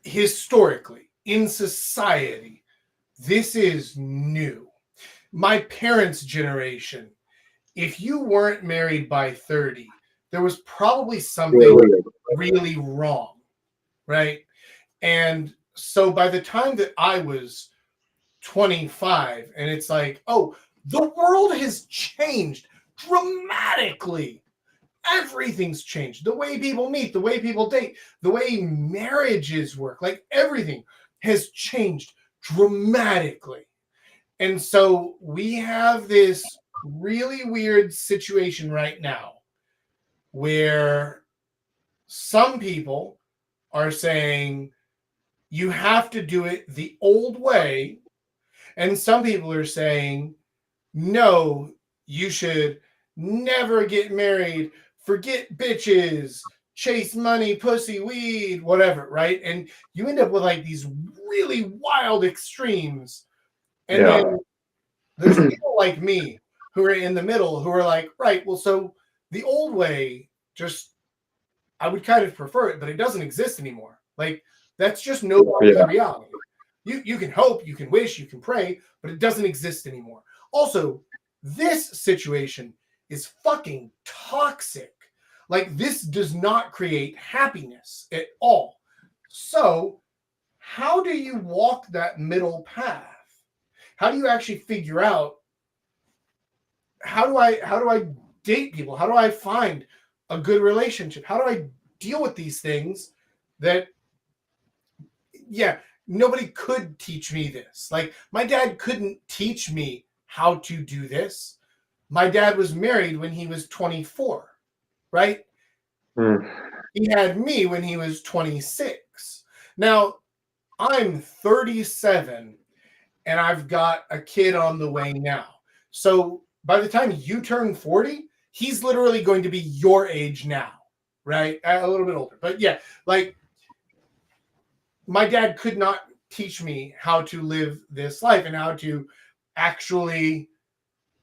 historically, in society, this is new. My parents' generation, if you weren't married by 30, there was probably something really wrong, right? And so by the time that I was 25, and it's like, oh, the world has changed dramatically. Everything's changed. The way people meet, the way people date, the way marriages work, everything has changed dramatically. And so we have this really weird situation right now where some people are saying you have to do it the old way, and some people are saying, no, you should never get married, forget bitches, chase money, pussy, weed, whatever, right? And you end up with these really wild extremes. And then there's people like me who are in the middle who are like, right, well, so the old way, just, I would kind of prefer it, but it doesn't exist anymore. That's just no longer the reality. You can hope, you can wish, you can pray, but it doesn't exist anymore. Also, this situation is fucking toxic. This does not create happiness at all. So, how do you walk that middle path? How do you actually figure out, how do I date people? How do I find a good relationship? How do I deal with these things that, nobody could teach me this. My dad couldn't teach me how to do this. My dad was married when he was 24, right? He had me when he was 26. Now, I'm 37, and I've got a kid on the way now. So by the time you turn 40, he's literally going to be your age now, right? A little bit older. But yeah, my dad could not teach me how to live this life and how to actually,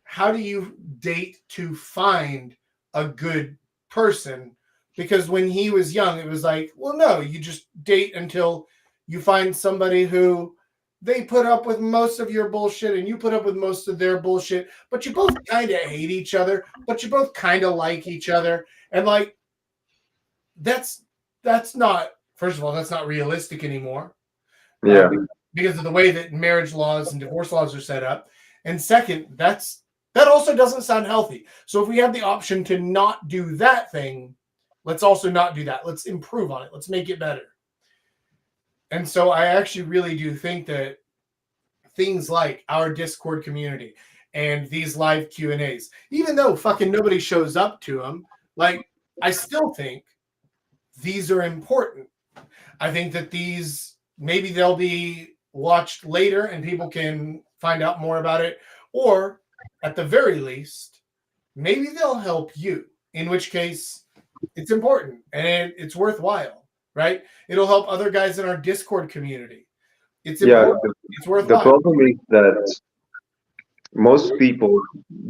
how do you date to find a good person? Because when he was young, it was like, well, no, you just date until you find somebody who they put up with most of your bullshit and you put up with most of their bullshit, but you both kind of hate each other, but you both kind of like each other. And that's not, first of all, that's not realistic anymore. Because of the way that marriage laws and divorce laws are set up. And second, that also doesn't sound healthy. So if we have the option to not do that thing, let's also not do that. Let's improve on it. Let's make it better. And so I actually really do think that things like our Discord community and these live Q&As, even though fucking nobody shows up to them, Like, I still think these are important. I think that these, maybe they'll be watched later and people can find out more about it, or at the very least, maybe they'll help you, in which case it's important and it's worthwhile, right? It'll help other guys in our Discord community. It's Yeah, important. It's the worthwhile. problem is that most people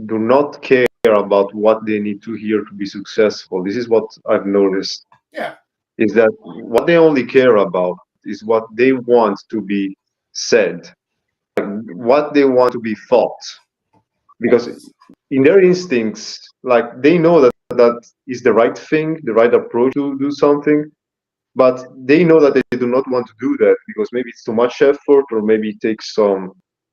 do not care about what they need to hear to be successful. This is what I've noticed, Yeah. is that what they only care about is what they want to be said, what they want to be thought. Because in their instincts, like they know that that is the right thing, the right approach to do something, but they know that they do not want to do that because maybe it's too much effort or maybe it takes some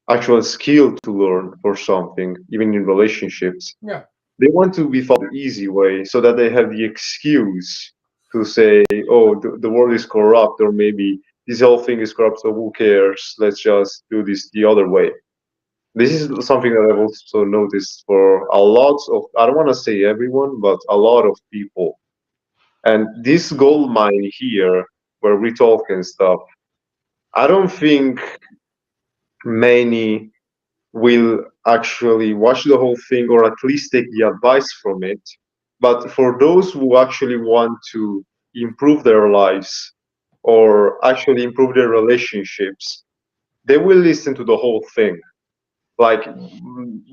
actual skill to learn for something, even in relationships. Yeah. They want to be followed the easy way so that they have the excuse to say, oh, the world is corrupt, or maybe this whole thing is corrupt, so who cares? Let's just do this the other way. This is something that I've also noticed for a lot of, I don't want to say everyone, but a lot of people. And this gold mine here, where we talk and stuff, I don't think many will actually watch the whole thing or at least take the advice from it. But for those who actually want to improve their lives or actually improve their relationships, they will listen to the whole thing. Like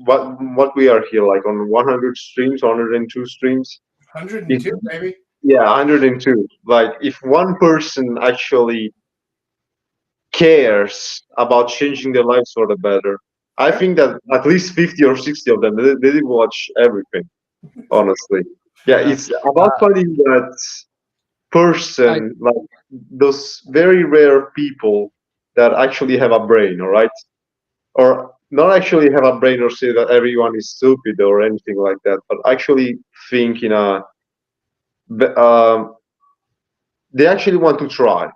what we are here, like on 100 streams, 102 streams. If, 102, baby. yeah, 102. Like if one person actually cares about changing their lives for the better, I Yeah. think that at least 50 or 60 of them, they did watch everything, honestly. Yeah, Yeah. it's about finding that I person, like those very rare people that actually have a brain, all right? Or not actually have a brain or say that everyone is stupid or anything like that, but actually think in a, um, they actually want to try,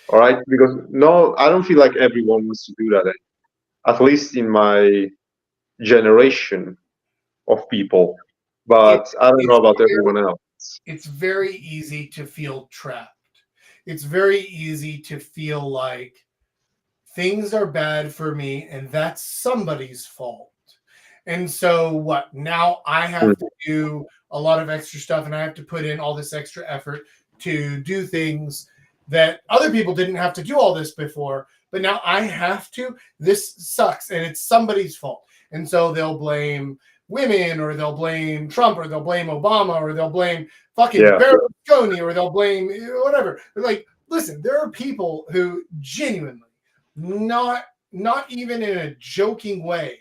all right? Because no, I don't feel like everyone wants to do that, at least in my generation of people. It, But I don't know it's about very, everyone else. it's very easy to feel trapped. It's very easy to feel like things are bad for me and that's somebody's fault. And so what? Now I Mm. have to do a lot of extra stuff and I have to put in all this extra effort to do things that other people didn't have to do all this before, but now I have to. This sucks and it's somebody's fault. And so they'll blame women or they'll blame Trump or they'll blame Obama or they'll blame fucking Yeah, Berlusconi or they'll blame whatever. They're like, listen, there are people who genuinely not even in a joking way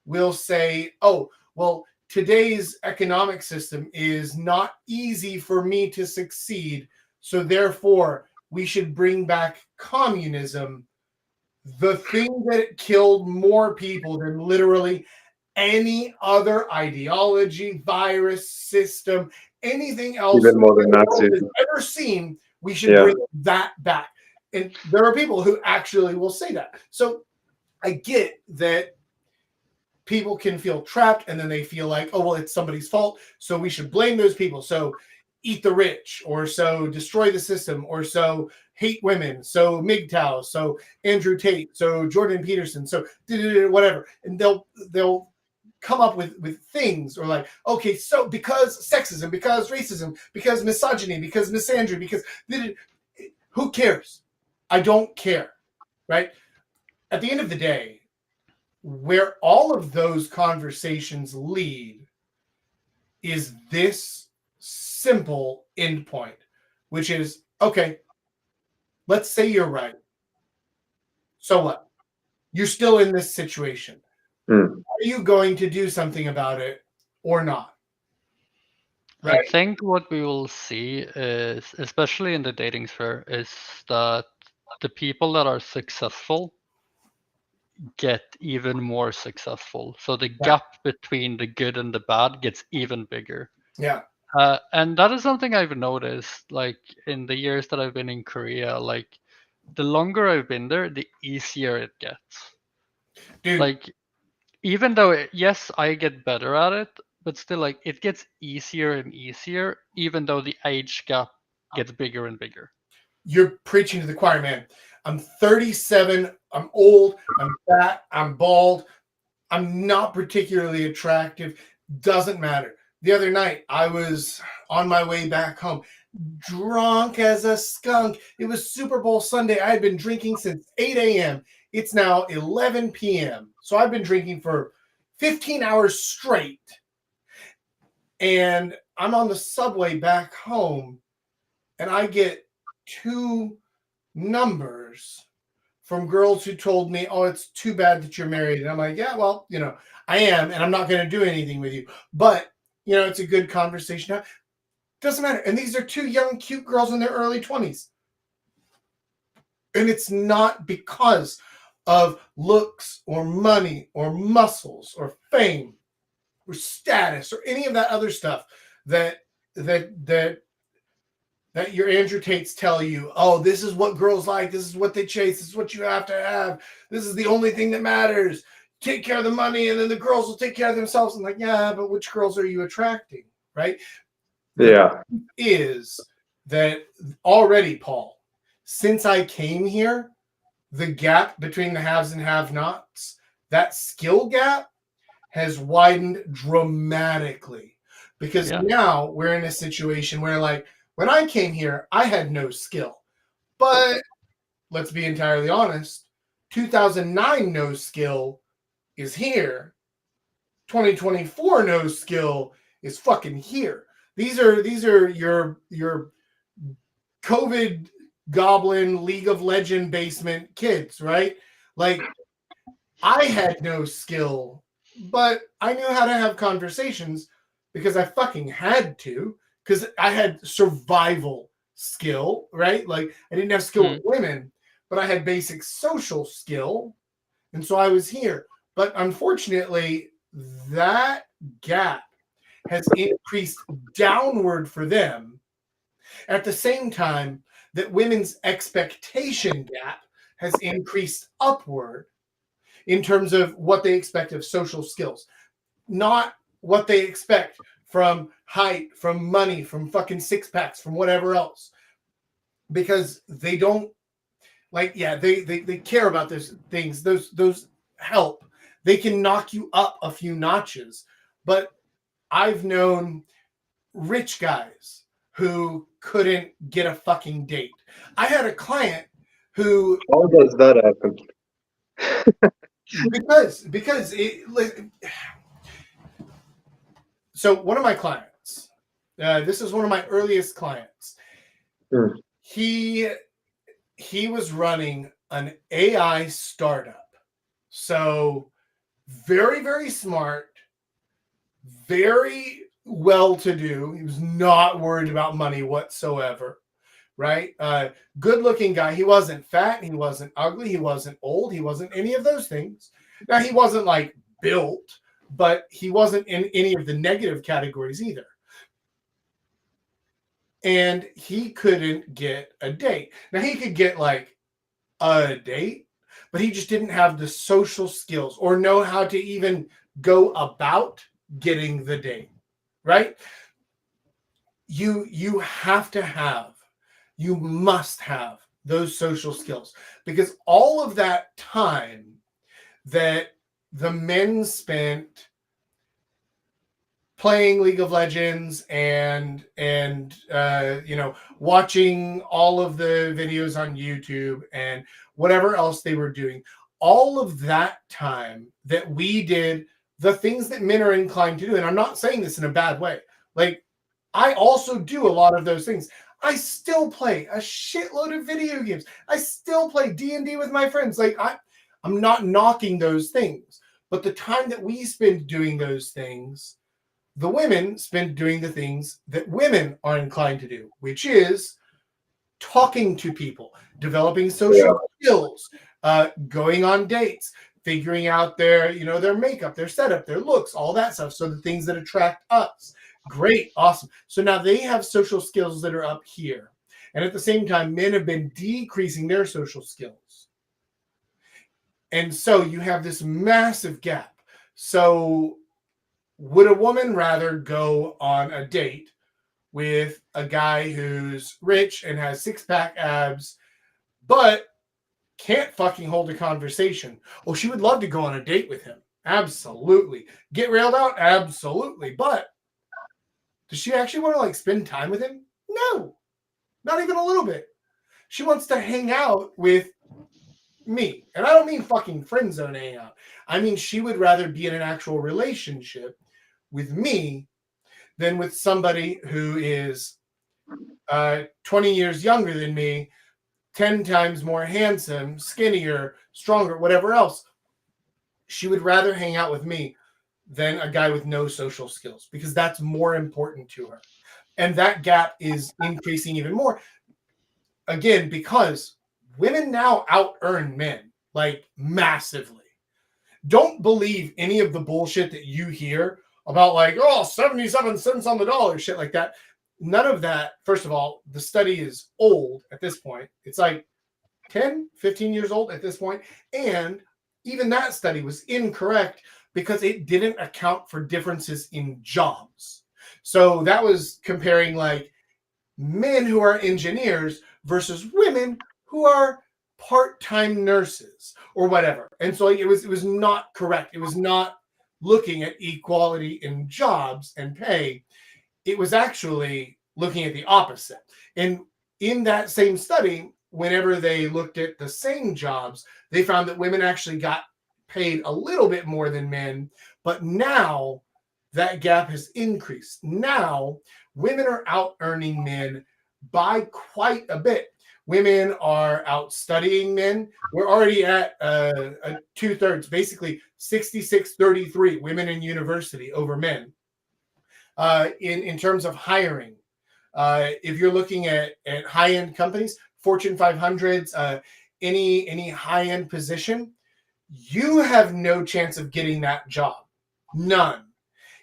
will say, oh, well, today's economic system is not easy for me to succeed, so therefore we should bring back communism, the thing that killed more people than literally any other ideology, virus, system, anything else even more than the world Nazis. has ever seen. We should Yeah, bring that back. And there are people who actually will say that. So I get that people can feel trapped and then they feel like, oh, well, it's somebody's fault. So we should blame those people. So eat the rich, or so destroy the system, or so hate women, so MGTOW, so Andrew Tate, so Jordan Peterson, so whatever. And they'll come up with things, or like, okay, so because sexism, because racism, because misogyny, because misandry, because who cares? I don't care, right? At the end of the day, where all of those conversations lead is this simple endpoint, which is, okay, let's say you're right. So what? You're still in this situation. mm. Are you going to do something about it or not? I Right? think what we will see is, especially in the dating sphere, is that the people that are successful get even more successful. So the Yeah. gap between the good and the bad gets even bigger. Yeah. And that is something I've noticed, like in the years that I've been in Korea. Like the longer I've been there, the easier it gets. Dude. Like even though yes, I get better at it, but still, like, it gets easier and easier, even though the age gap gets bigger and bigger. You're preaching to the choir, man. I'm 37. I'm old. I'm fat. I'm bald. I'm not particularly attractive. Doesn't matter. The other night, I was on my way back home, drunk as a skunk. It was Super Bowl Sunday. I had been drinking since 8 a.m. It's now 11 p.m. So I've been drinking for 15 hours straight. And I'm on the subway back home, and I get 2 numbers from girls who told me, oh, it's too bad that you're married. And I'm like, yeah, well, I am, and I'm not going to do anything with you. But, it's a good conversation. Now, doesn't matter. And these are 2 young, cute girls in their early 20s. And it's not because of looks or money or muscles or fame or status or any of that other stuff that your Andrew Tates tell you, oh, this is what girls like, this is what they chase, this is what you have to have, this is the only thing that matters. Take care of the money, and then the girls will take care of themselves. I'm like, yeah, but which girls are you attracting, right? Yeah. Is that already, Paul, since I came here, the gap between the haves and have-nots, that skill gap has widened dramatically. Because now we're in a situation where, like, when I came here, I had no skill. But let's be entirely honest, 2009 no skill is here. 2024 no skill is fucking here. These are your COVID goblin League of Legend basement kids, right? Like, I had no skill, but I knew how to have conversations because I fucking had to, because I had survival skill, right? Like, I didn't have skill with women, but I had basic social skill. And so I was here. But unfortunately, that gap has increased downward for them at the same time that women's expectation gap has increased upward in terms of what they expect of social skills, not what they expect from height, from money, from fucking six packs, from whatever else, because they don't they care about those things. Those help. They can knock you up a few notches, but I've known rich guys who couldn't get a fucking date. I had a client who, How does that happen? because so one of my clients, this is one of my earliest clients. He was running an AI startup. So very, very smart, very well-to-do. He was not worried about money whatsoever, right? Good-looking guy. He wasn't fat. He wasn't ugly. He wasn't old. He wasn't any of those things. Now, he wasn't like built, but he wasn't in any of the negative categories either. And he couldn't get a date. Now, he could get like a date, but he just didn't have the social skills or know how to even go about getting the date, right? You must have those social skills, because all of that time that the men spent playing League of Legends and watching all of the videos on YouTube and whatever else they were doing, all of that time that we did the things that men are inclined to do. And I'm not saying this in a bad way. Like, I also do a lot of those things. I still play a shitload of video games. I still play D&D with my friends. Like, I'm not knocking those things, but the time that we spend doing those things, the women spend doing the things that women are inclined to do, which is talking to people, developing social skills, going on dates, figuring out their makeup, their setup, their looks, all that stuff. So the things that attract us. Great. Awesome. So now they have social skills that are up here. And at the same time, men have been decreasing their social skills. And so you have this massive gap. So would a woman rather go on a date with a guy who's rich and has six-pack abs, but can't fucking hold a conversation? Oh, she would love to go on a date with him. Absolutely. Get railed out? Absolutely. But does she actually want to like spend time with him? No, not even a little bit. She wants to hang out with me. And I don't mean fucking friend zone hang out. I mean, she would rather be in an actual relationship with me than with somebody who is 20 years younger than me, 10 times more handsome, skinnier, stronger, whatever else. She would rather hang out with me than a guy with no social skills, because that's more important to her. And that gap is increasing even more. Again, because women now out-earn men, like massively. Don't believe any of the bullshit that you hear about like, oh, 77 cents on the dollar, shit like that. None of that. First of all, the study is old at this point. It's like 10, 15 years old at this point. And even that study was incorrect because it didn't account for differences in jobs. So that was comparing like men who are engineers versus women who are part-time nurses or whatever. And so it was not correct. It was not looking at equality in jobs and pay. It was actually looking at the opposite. And in that same study, whenever they looked at the same jobs, they found that women actually got paid a little bit more than men. But now that gap has increased. Now women are out earning men by quite a bit. Women are out studying men. We're already at a 2/3, basically 66-33 women in university over men. In terms of hiring, if you're looking at high-end companies, Fortune 500s, any high-end position, you have no chance of getting that job. None.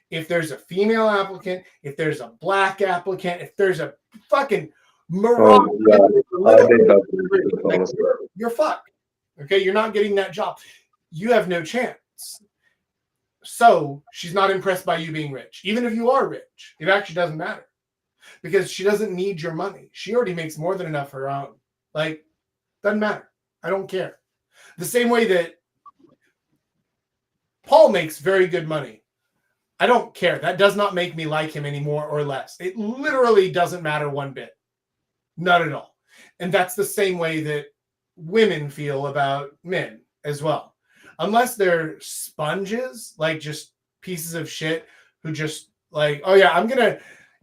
If there's a female applicant, if there's a black applicant, if there's a fucking Moroccan, you're fucked. Okay, you're not getting that job. You have no chance. So she's not impressed by you being rich. Even if you are rich, it actually doesn't matter because she doesn't need your money. She already makes more than enough her own. Like, doesn't matter. I don't care. The same way that Paul makes very good money. I don't care. That does not make me like him any more or less. It literally doesn't matter one bit. Not at all. And that's the same way that women feel about men as well. Unless they're sponges, like just pieces of shit who just like, oh yeah,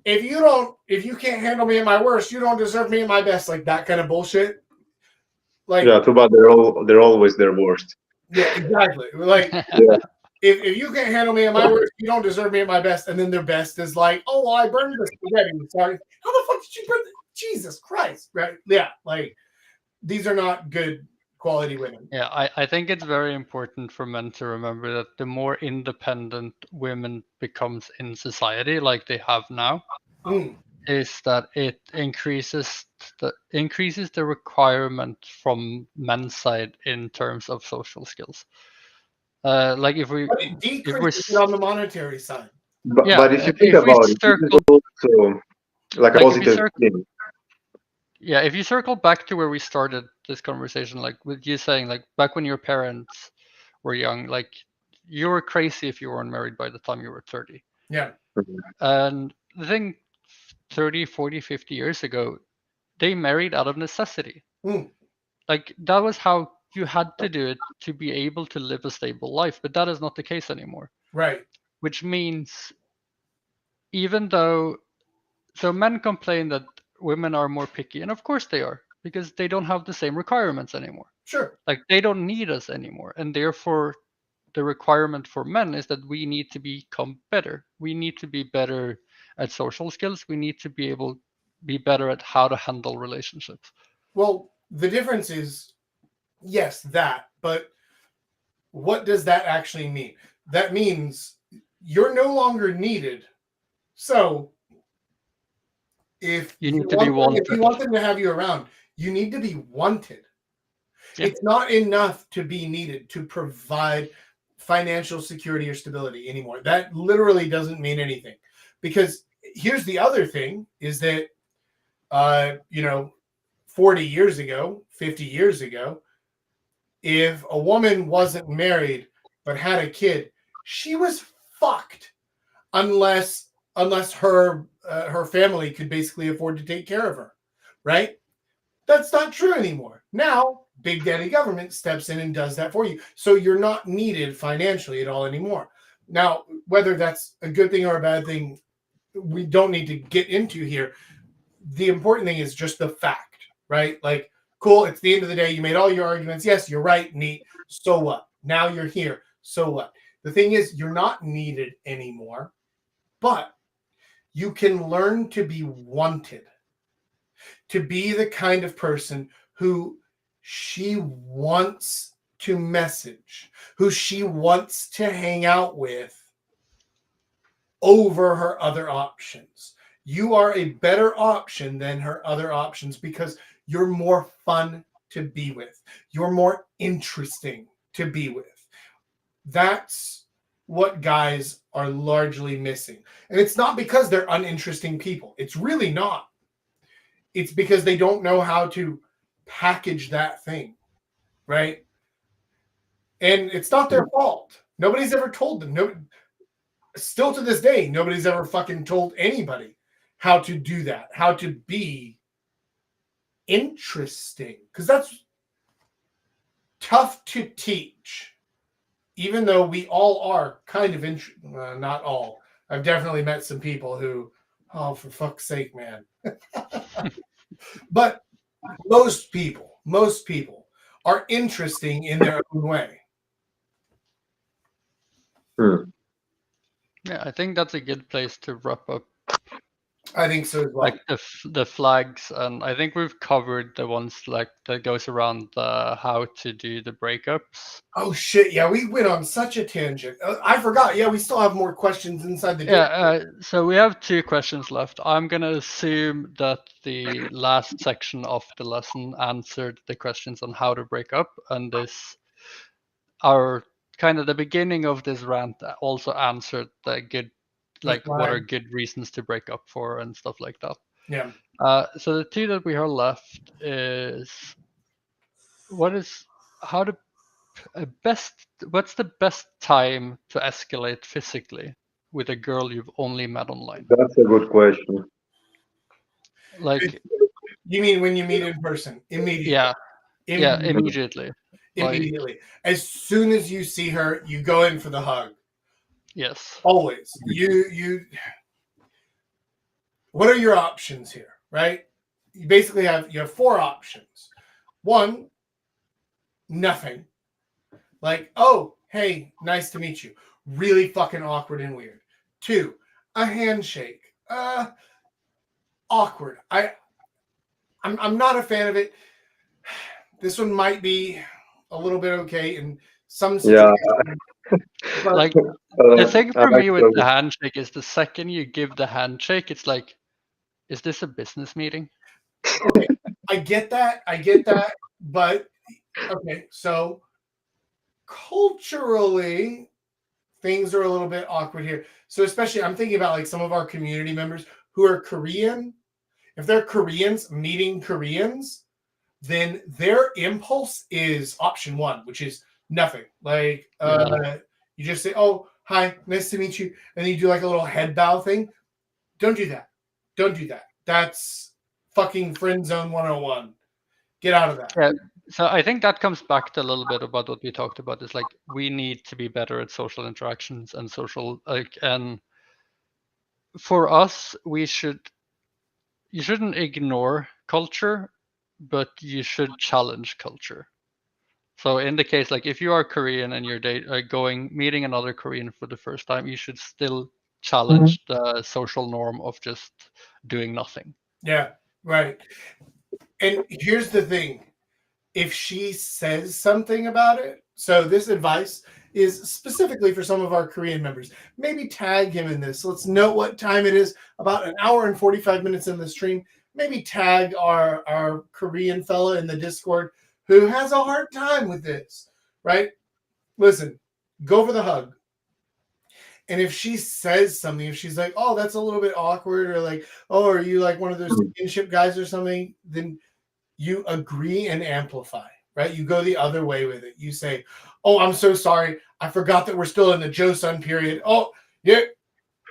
if you can't handle me at my worst, you don't deserve me at my best, like that kind of bullshit. Like, yeah, too bad they're always their worst. Yeah, exactly. Like, Yeah. if you can't handle me at my worst, you don't deserve me at my best. And then their best is like, oh, well, I burned the spaghetti. Sorry. How the fuck did you burn Jesus Christ, right? Yeah, like these are not good quality women. Yeah, I think it's very important for men to remember that the more independent women becomes in society, like they have now, is that it increases the requirement from men's side in terms of social skills. Like if But it decreases it on the monetary side. But if you think about it, this is also like a positive thing. Yeah, if you circle back to where we started this conversation, like with you saying, like back when your parents were young, like you were crazy if you weren't married by the time you were 30. Yeah. And the thing 30, 40, 50 years ago, they married out of necessity. Like that was how you had to do it to be able to live a stable life. But that is not the case anymore. Right. Which means even though, so men complain that women are more picky, and of course they are, because they don't have the same requirements anymore. Sure. Like they don't need us anymore, and therefore the requirement for men is that we need to become better. We need to be better at social skills. We need to be better at how to handle relationships. Well, the difference is, yes, that, but what does that actually mean? That means you're no longer needed. So if you want them to have you around, you need to be wanted. Yeah. It's not enough to be needed to provide financial security or stability anymore. That literally doesn't mean anything. Because here's the other thing is that, 40 years ago, 50 years ago, if a woman wasn't married but had a kid, she was fucked unless her family could basically afford to take care of her, right? That's not true anymore. Now, Big Daddy government steps in and does that for you. So you're not needed financially at all anymore. Now, whether that's a good thing or a bad thing, we don't need to get into here. The important thing is just the fact, right? Like, cool, it's the end of the day. You made all your arguments. Yes, you're right, neat. So what? Now you're here. So what? The thing is, you're not needed anymore, but you can learn to be wanted, to be the kind of person who she wants to message, who she wants to hang out with over her other options. You are a better option than her other options because you're more fun to be with. You're more interesting to be with. That's what guys are largely missing. And it's not because they're uninteresting people. It's really not. It's because they don't know how to package that thing, right? And it's not their fault. Nobody's ever told them. No, still to this day, nobody's ever fucking told anybody how to do that, how to be interesting. Because that's tough to teach, even though we all are kind of not all. I've definitely met some people who, oh, for fuck's sake, man. But most people are interesting in their own way. Yeah, I think that's a good place to wrap up. I think so as well. Like the flags, and I think we've covered the ones like that goes around how to do the breakups. Oh shit! Yeah, we went on such a tangent. I forgot. Yeah, we still have more questions inside the. So we have 2 questions left. I'm gonna assume that the last section of the lesson answered the questions on how to break up, and this our kind of the beginning of this rant also answered the good, like what are good reasons to break up for and stuff like that. Yeah. So the 2 that we have left is what's the best time to escalate physically with a girl you've only met online? That's a good question. Like, you mean when you meet in person? Immediately. Yeah, immediately. Immediately. As soon as you see her, you go in for the hug. Yes. Always. You what are your options here, right? You basically have 4 options. 1, nothing. Like, oh, hey, nice to meet you. Really fucking awkward and weird. 2, a handshake. Awkward. I'm not a fan of it. This one might be a little bit okay in some situations. Yeah. Like the thing for me with the handshake is the second you give the handshake, it's like, is this a business meeting? Okay, I get that. But okay, so culturally, things are a little bit awkward here. So especially, I'm thinking about like some of our community members who are Korean. If they're Koreans meeting Koreans, then their impulse is option 1, which is nothing. Like you just say, "Oh, hi, nice to meet you," and then you do like a little head bow thing. Don't do that. Don't do that. That's fucking friend zone 101. Get out of that. Yeah. So I think that comes back to a little bit about what we talked about. Is like we need to be better at social interactions and social and for us, you shouldn't ignore culture, but you should challenge culture. So in the case, like if you are Korean and you're meeting another Korean for the first time, you should still challenge the social norm of just doing nothing. Yeah, right. And here's the thing. If she says something about it, so this advice is specifically for some of our Korean members. Maybe tag him in this. Let's note what time it is, about an hour and 45 minutes in the stream. Maybe tag our Korean fella in the Discord who has a hard time with this, right? Listen, go for the hug. And if she says something, if she's like, "Oh, that's a little bit awkward," or like, "Oh, are you like one of those kinship guys or something?" Then you agree and amplify, right? You go the other way with it. You say, "Oh, I'm so sorry. I forgot that we're still in the Joe Sun period. Oh, yeah,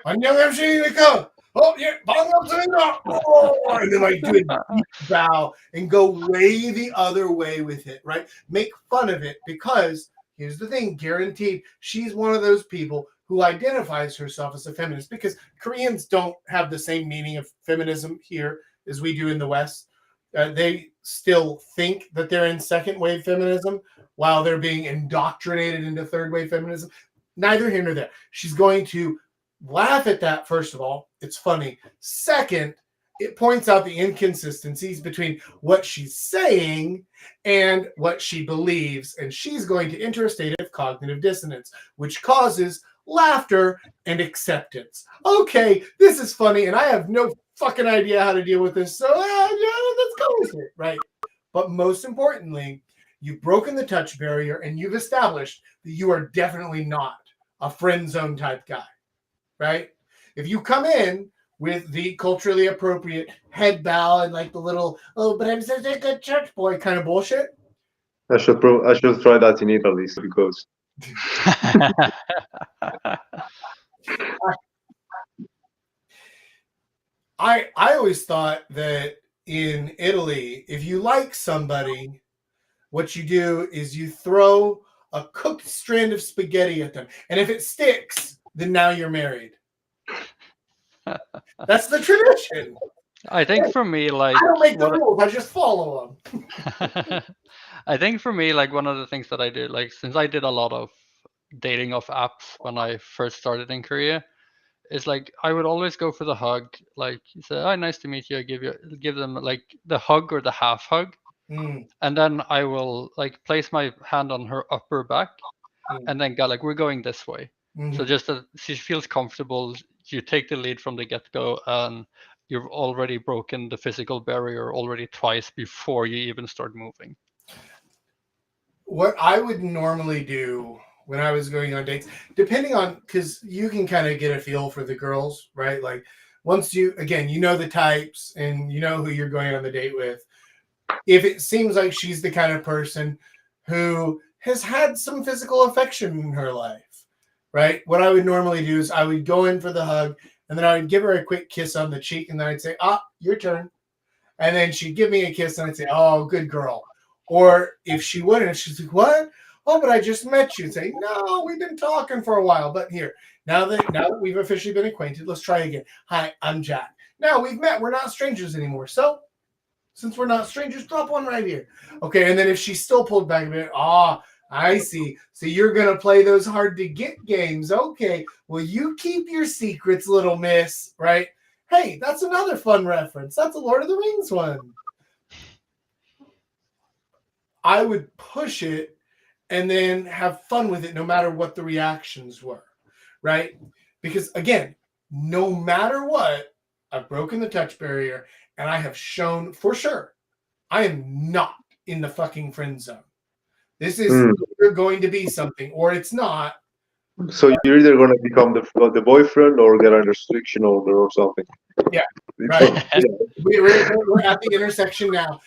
안녕하십니까? Oh, yeah, 반갑습니다. Oh, and then like do a deep bow and go way the other way with it, right? Make fun of it because here's the thing, guaranteed, she's one of those people who identifies herself as a feminist because Koreans don't have the same meaning of feminism here as we do in the West. They still think that they're in second wave feminism while they're being indoctrinated into third wave feminism. Neither here nor there. She's going to laugh at that, first of all. It's funny. Second, it points out the inconsistencies between what she's saying and what she believes. And she's going to enter a state of cognitive dissonance, which causes laughter and acceptance. Okay, this is funny, and I have no fucking idea how to deal with this. So, let's go with it, right? But most importantly, you've broken the touch barrier and you've established that you are definitely not a friend zone type guy, right? If you come in with the culturally appropriate head bow and like the little, "Oh, but I'm such a good church boy" kind of bullshit. I should try that in Italy because I always thought that in Italy, if you like somebody, what you do is you throw a cooked strand of spaghetti at them. And if it sticks, then now you're married. That's the tradition. I think for me, like, I don't make the what rules. I just follow them. I think for me, like, one of the things that I did, like, since I did a lot of dating off apps when I first started in Korea, is like I would always go for the hug. Like, you say, "Oh, nice to meet you." I give them like the hug or the half hug, and then I will like place my hand on her upper back, and then go like, "We're going this way." So just that she feels comfortable. You take the lead from the get go, and you've already broken the physical barrier already twice before you even start moving. What I would normally do when I was going on dates, depending on, because you can kind of get a feel for the girls, right? Like once you, again, you know the types and you know who you're going on the date with. If it seems like she's the kind of person who has had some physical affection in her life, right? What I would normally do is I would go in for the hug and then I would give her a quick kiss on the cheek and then I'd say, "Ah, your turn." And then she'd give me a kiss and I'd say, "Oh, good girl." Or if she wouldn't, if she's like, "What? Oh, but I just met you." And say, "No, we've been talking for a while, but here, now that we've officially been acquainted, let's try again. Hi, I'm Jack. Now we've met. We're not strangers anymore. So since we're not strangers, drop one right here." Okay, and then if she still pulled back a bit, I see. So you're going to play those hard to get games. Okay, well, you keep your secrets, little miss, right? Hey, that's another fun reference. That's a Lord of the Rings one. I would push it and then have fun with it no matter what the reactions were, right? Because again, no matter what, I've broken the touch barrier and I have shown for sure I am not in the fucking friend zone. This is either going to be something or it's not. So you're either going to become the boyfriend or get a restriction order or something. Yeah, right. We're at the intersection now.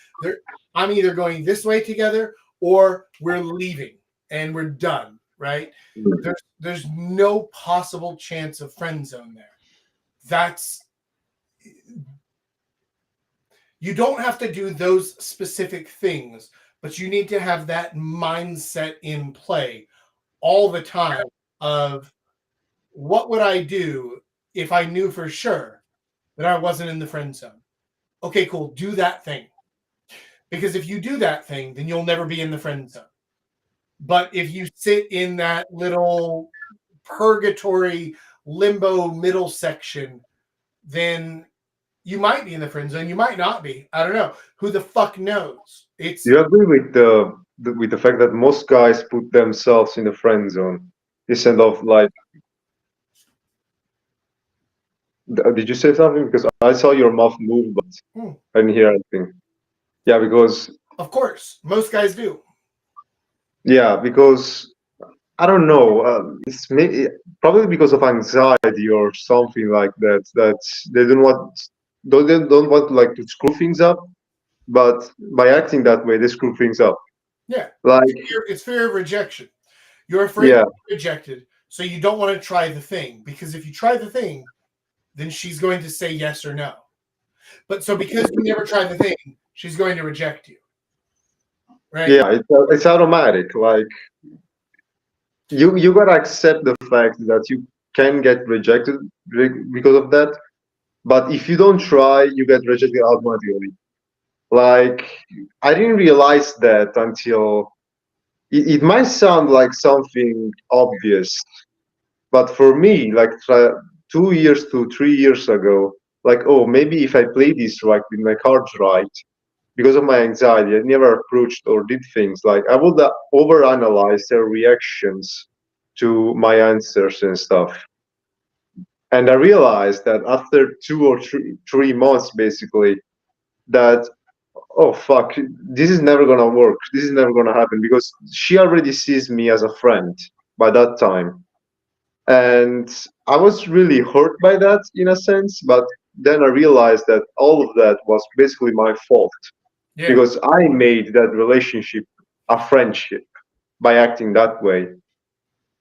I'm either going this way together or we're leaving and we're done, right? There's no possible chance of friend zone there. You don't have to do those specific things, but you need to have that mindset in play all the time of what would I do if I knew for sure that I wasn't in the friend zone. Okay, cool. Do that thing. Because if you do that thing, then you'll never be in the friend zone. But if you sit in that little purgatory limbo middle section, then you might be in the friend zone. You might not be. I don't know. Who the fuck knows? Do you agree with the fact that most guys put themselves in the friend zone instead of like? Did you say something? Because I saw your mouth move, but I didn't hear anything. Yeah, because of course most guys do. Yeah, because I don't know. It's probably because of anxiety or something like that. That they don't want like to screw things up, but by acting that way, they screw things up. Yeah. Like, It's fear of rejection. You're afraid yeah, to be rejected, so you don't want to try the thing, because if you try the thing, then she's going to say yes or no. But so because you never try the thing, she's going to reject you. Right? yeah, it's automatic. Like you gotta accept the fact that you can get rejected because of that. But if you don't try, you get rejected automatically. Like I didn't realize that until it might sound like something obvious, but for me, like 2 years to 3 years ago, like oh maybe if I play this right with my cards right, because of my anxiety, I never approached or did things like I would overanalyze their reactions to my answers and stuff. And I realized that after 2 or 3 months, basically, that oh fuck, this is never gonna work. This is never gonna happen because she already sees me as a friend by that time, and I was really hurt by that in a sense. But then I realized that all of that was basically my fault Yeah. because I made that relationship a friendship by acting that way.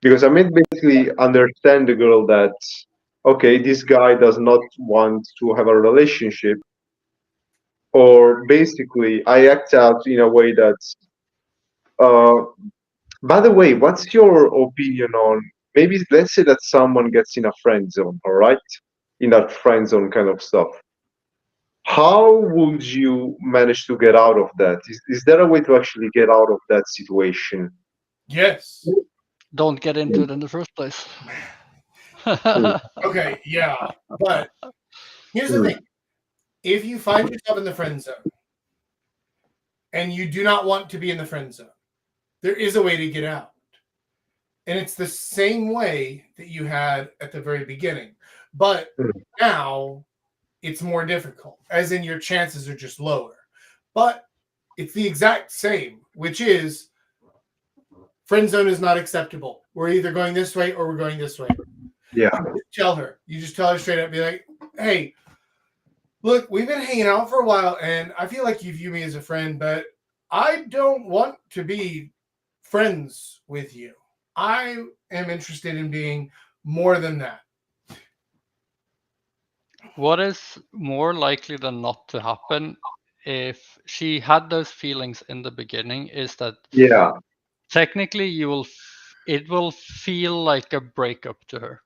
Because I made basically understand the girl that okay, this guy does not want to have a relationship, or basically I act out in a way that. Uh, by the way, what's your opinion on maybe let's say that someone gets in a friend zone, all right, in that friend zone kind of stuff. How would you manage to get out of that? Is there a way to actually get out of that situation? Yes. Don't get into it in the first place. Mm, Okay, yeah. But here's the mm, thing. If you find yourself in the friend zone and you do not want to be in the friend zone, there is a way to get out. And it's the same way that you had at the very beginning. But mm. now it's more difficult, as in your chances are just lower. But it's the exact same, which is friend zone is not acceptable. We're either going this way or we're going this way. Yeah. You just tell her straight up, be like, hey, look, we've been hanging out for a while and I feel like you view me as a friend, but I don't want to be friends with you. I am interested in being more than that. What is more likely than not to happen if she had those feelings in the beginning is that Yeah. technically it will feel like a breakup to her.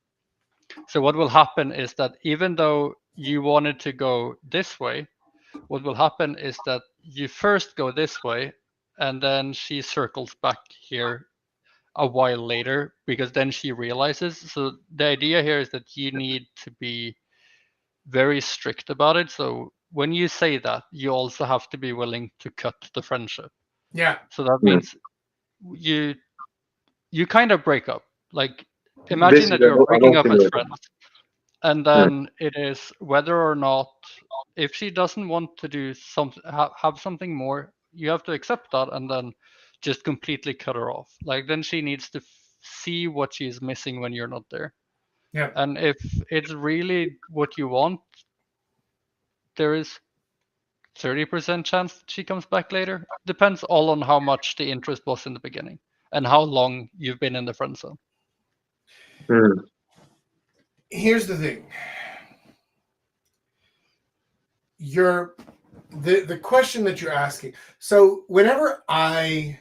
So what will happen is that even though you wanted to go this way, what will happen is that you first go this way and then she circles back here a while later because then she realizes. So the idea here is that you need to be very strict about it. So when you say that, you also have to be willing to cut the friendship. Yeah. So that Mm. means you kind of break up. Like imagine that Basically, you're an breaking up as ultimatum. friends, and Mm. then it is whether or not if she doesn't want to do something, have something more, you have to accept that and then just completely cut her off. Like then she needs to see what she's missing when you're not there. Yeah. And if it's really what you want, there is 30% chance that she comes back later. Depends all on how much the interest was in the beginning and how long you've been in the friend zone. Mm. Here's the thing. The question that you're asking. So whenever I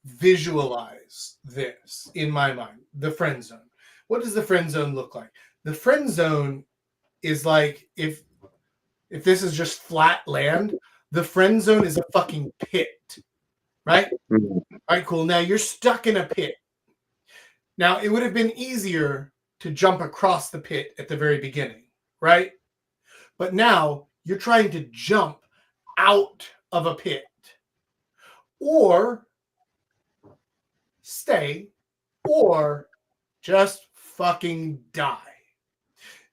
visualize this in my mind, the friend zone, what does the friend zone look like? The friend zone is like if this is just flat land, the friend zone is a fucking pit, right? Mm. All right, cool. Now you're stuck in a pit. Now it would have been easier to jump across the pit at the very beginning, right? But now you're trying to jump out of a pit or stay or just fucking die.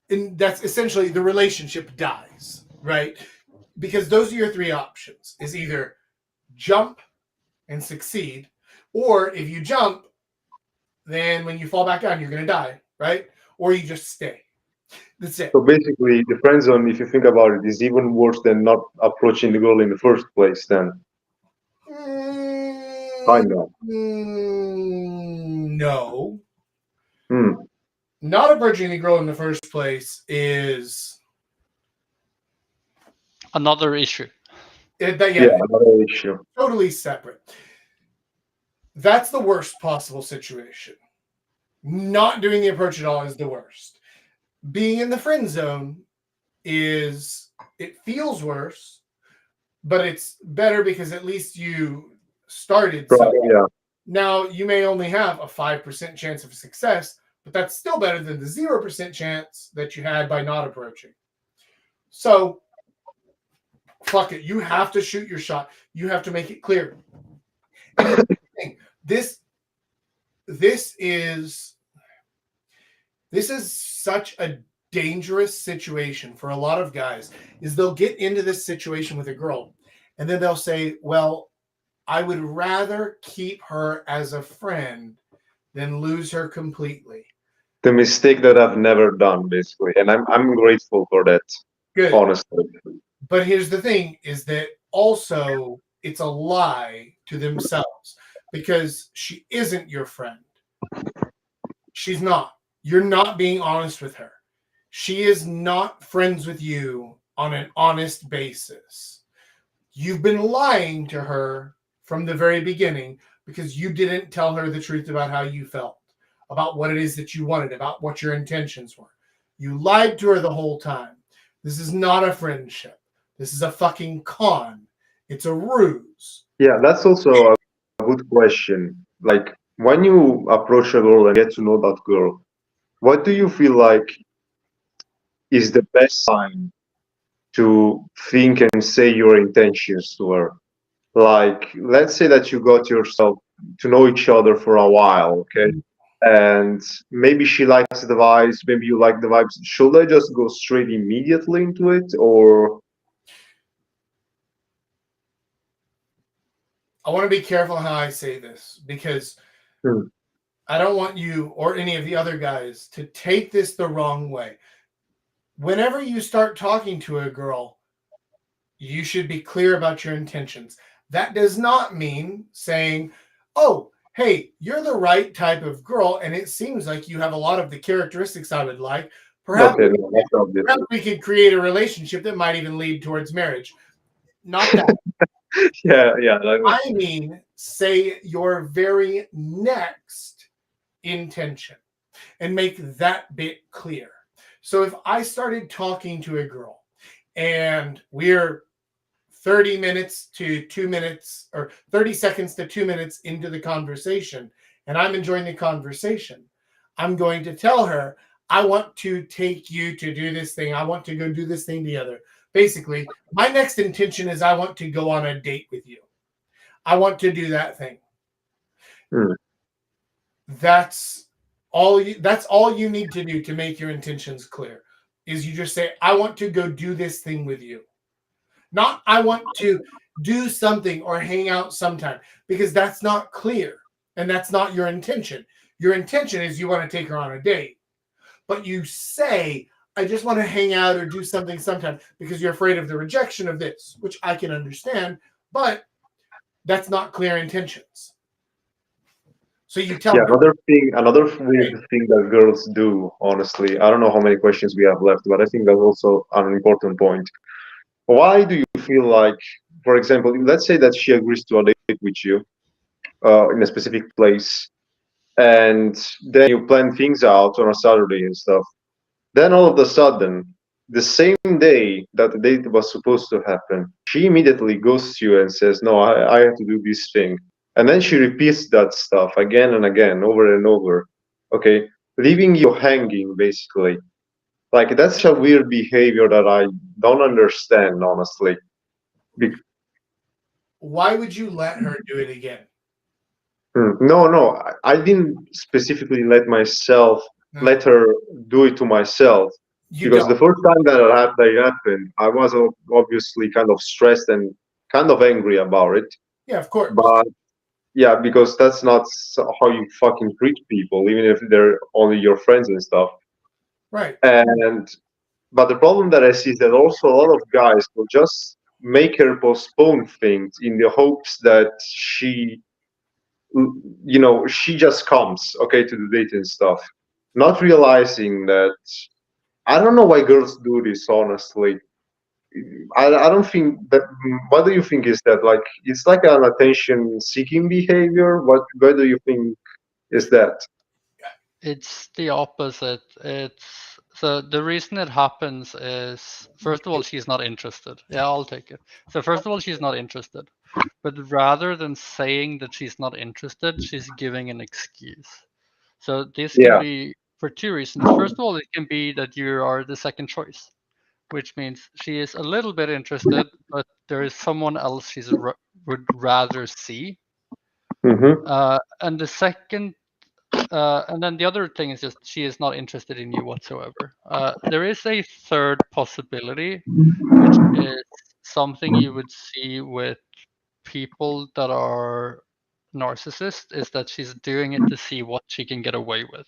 And that's essentially the relationship dies, right? Because those are your three options is either jump and succeed, or if you jump, then when you fall back down, you're going to die, right? Or you just stay. That's it. So basically, the friend zone, if you think about it, is even worse than not approaching the girl in the first place. Then, kind of. No. Hmm. Not approaching the girl in the first place is Another issue. Yeah, another issue. Totally separate. That's the worst possible situation. Not doing the approach at all is the worst. Being in the friend zone it feels worse, but it's better because at least you started something. Yeah. Now, you may only have a 5% chance of success, but that's still better than the 0% chance that you had by not approaching. So, fuck it. You have to shoot your shot. You have to make it clear. And this is such a dangerous situation for a lot of guys. Is they'll get into this situation with a girl, and then they'll say, "Well, I would rather keep her as a friend than lose her completely." The mistake that I've never done, basically, and I'm grateful for that. Good. Honestly. But here's the thing: is that also it's a lie to themselves because she isn't your friend. She's not. You're not being honest with her. She is not friends with you on an honest basis. You've been lying to her from the very beginning because you didn't tell her the truth about how you felt, about what it is that you wanted, about what your intentions were. You lied to her the whole time. This is not a friendship. This is a fucking con. It's a ruse. Yeah, that's also a good question. Like, when you approach a girl and get to know that girl, what do you feel like is the best sign to think and say your intentions to her? Like, let's say that you got yourself to know each other for a while, okay? And maybe she likes the vibes, maybe you like the vibes. Should I just go straight immediately into it, or? I want to be careful how I say this because I don't want you or any of the other guys to take this the wrong way. Whenever you start talking to a girl, you should be clear about your intentions. That does not mean saying, "Oh, hey, you're the right type of girl, and it seems like you have a lot of the characteristics I would like. Perhaps we could create a relationship that might even lead towards marriage." Not that. Yeah. I mean, say your very next intention and make that bit clear. So if I started talking to a girl and we're 30 minutes to 2 minutes or 30 seconds to 2 minutes into the conversation and I'm enjoying the conversation, I'm going to tell her, "I want to take you to do this thing. I want to go do this thing together." Basically, my next intention is I want to go on a date with you. I want to do that thing. That's all you need to do to make your intentions clear. Is you just say, "I want to go do this thing with you." Not "I want to do something or hang out sometime," because that's not clear and that's not your intention. Your intention is you want to take her on a date. But you say, "I just want to hang out or do something sometime," because you're afraid of the rejection of this, which I can understand, but that's not clear intentions. So you tell her. Another weird thing that girls do, honestly, I don't know how many questions we have left, but I think that's also an important point. Why do you feel like, for example, let's say that she agrees to a date with you in a specific place, and then you plan things out on a Saturday and stuff. Then all of a sudden, the same day that the date was supposed to happen, she immediately goes to you and says, "No, I have to do this thing." And then she repeats that stuff again and again, over and over. Okay, leaving you hanging, basically. Like, that's a weird behavior that I don't understand, honestly. Why would you let her do it again? No, I didn't specifically let her do it to myself. Because the first time that happened, I was obviously kind of stressed and kind of angry about it. Yeah, of course. But Yeah, because that's not how you fucking treat people, even if they're only your friends and stuff. Right. And but the problem that I see is that also a lot of guys will just make her postpone things in the hopes that she just comes, okay, to the date and stuff, not realizing that I don't know why girls do this, honestly. I don't think that. What do you think is that? Like, it's like an attention seeking behavior. What do you think is that? It's the opposite. It's so the reason it happens is, first of all, she's not interested. Yeah, I'll take it. So first of all, she's not interested. But rather than saying that she's not interested, she's giving an excuse. So this can Yeah. be for two reasons. First of all, it can be that you are the second choice, which means she is a little bit interested, but there is someone else would rather see. Mm-hmm. And the second and then the other thing is just she is not interested in you whatsoever. There is a third possibility, which is something you would see with people that are narcissists, is that she's doing it to see what she can get away with.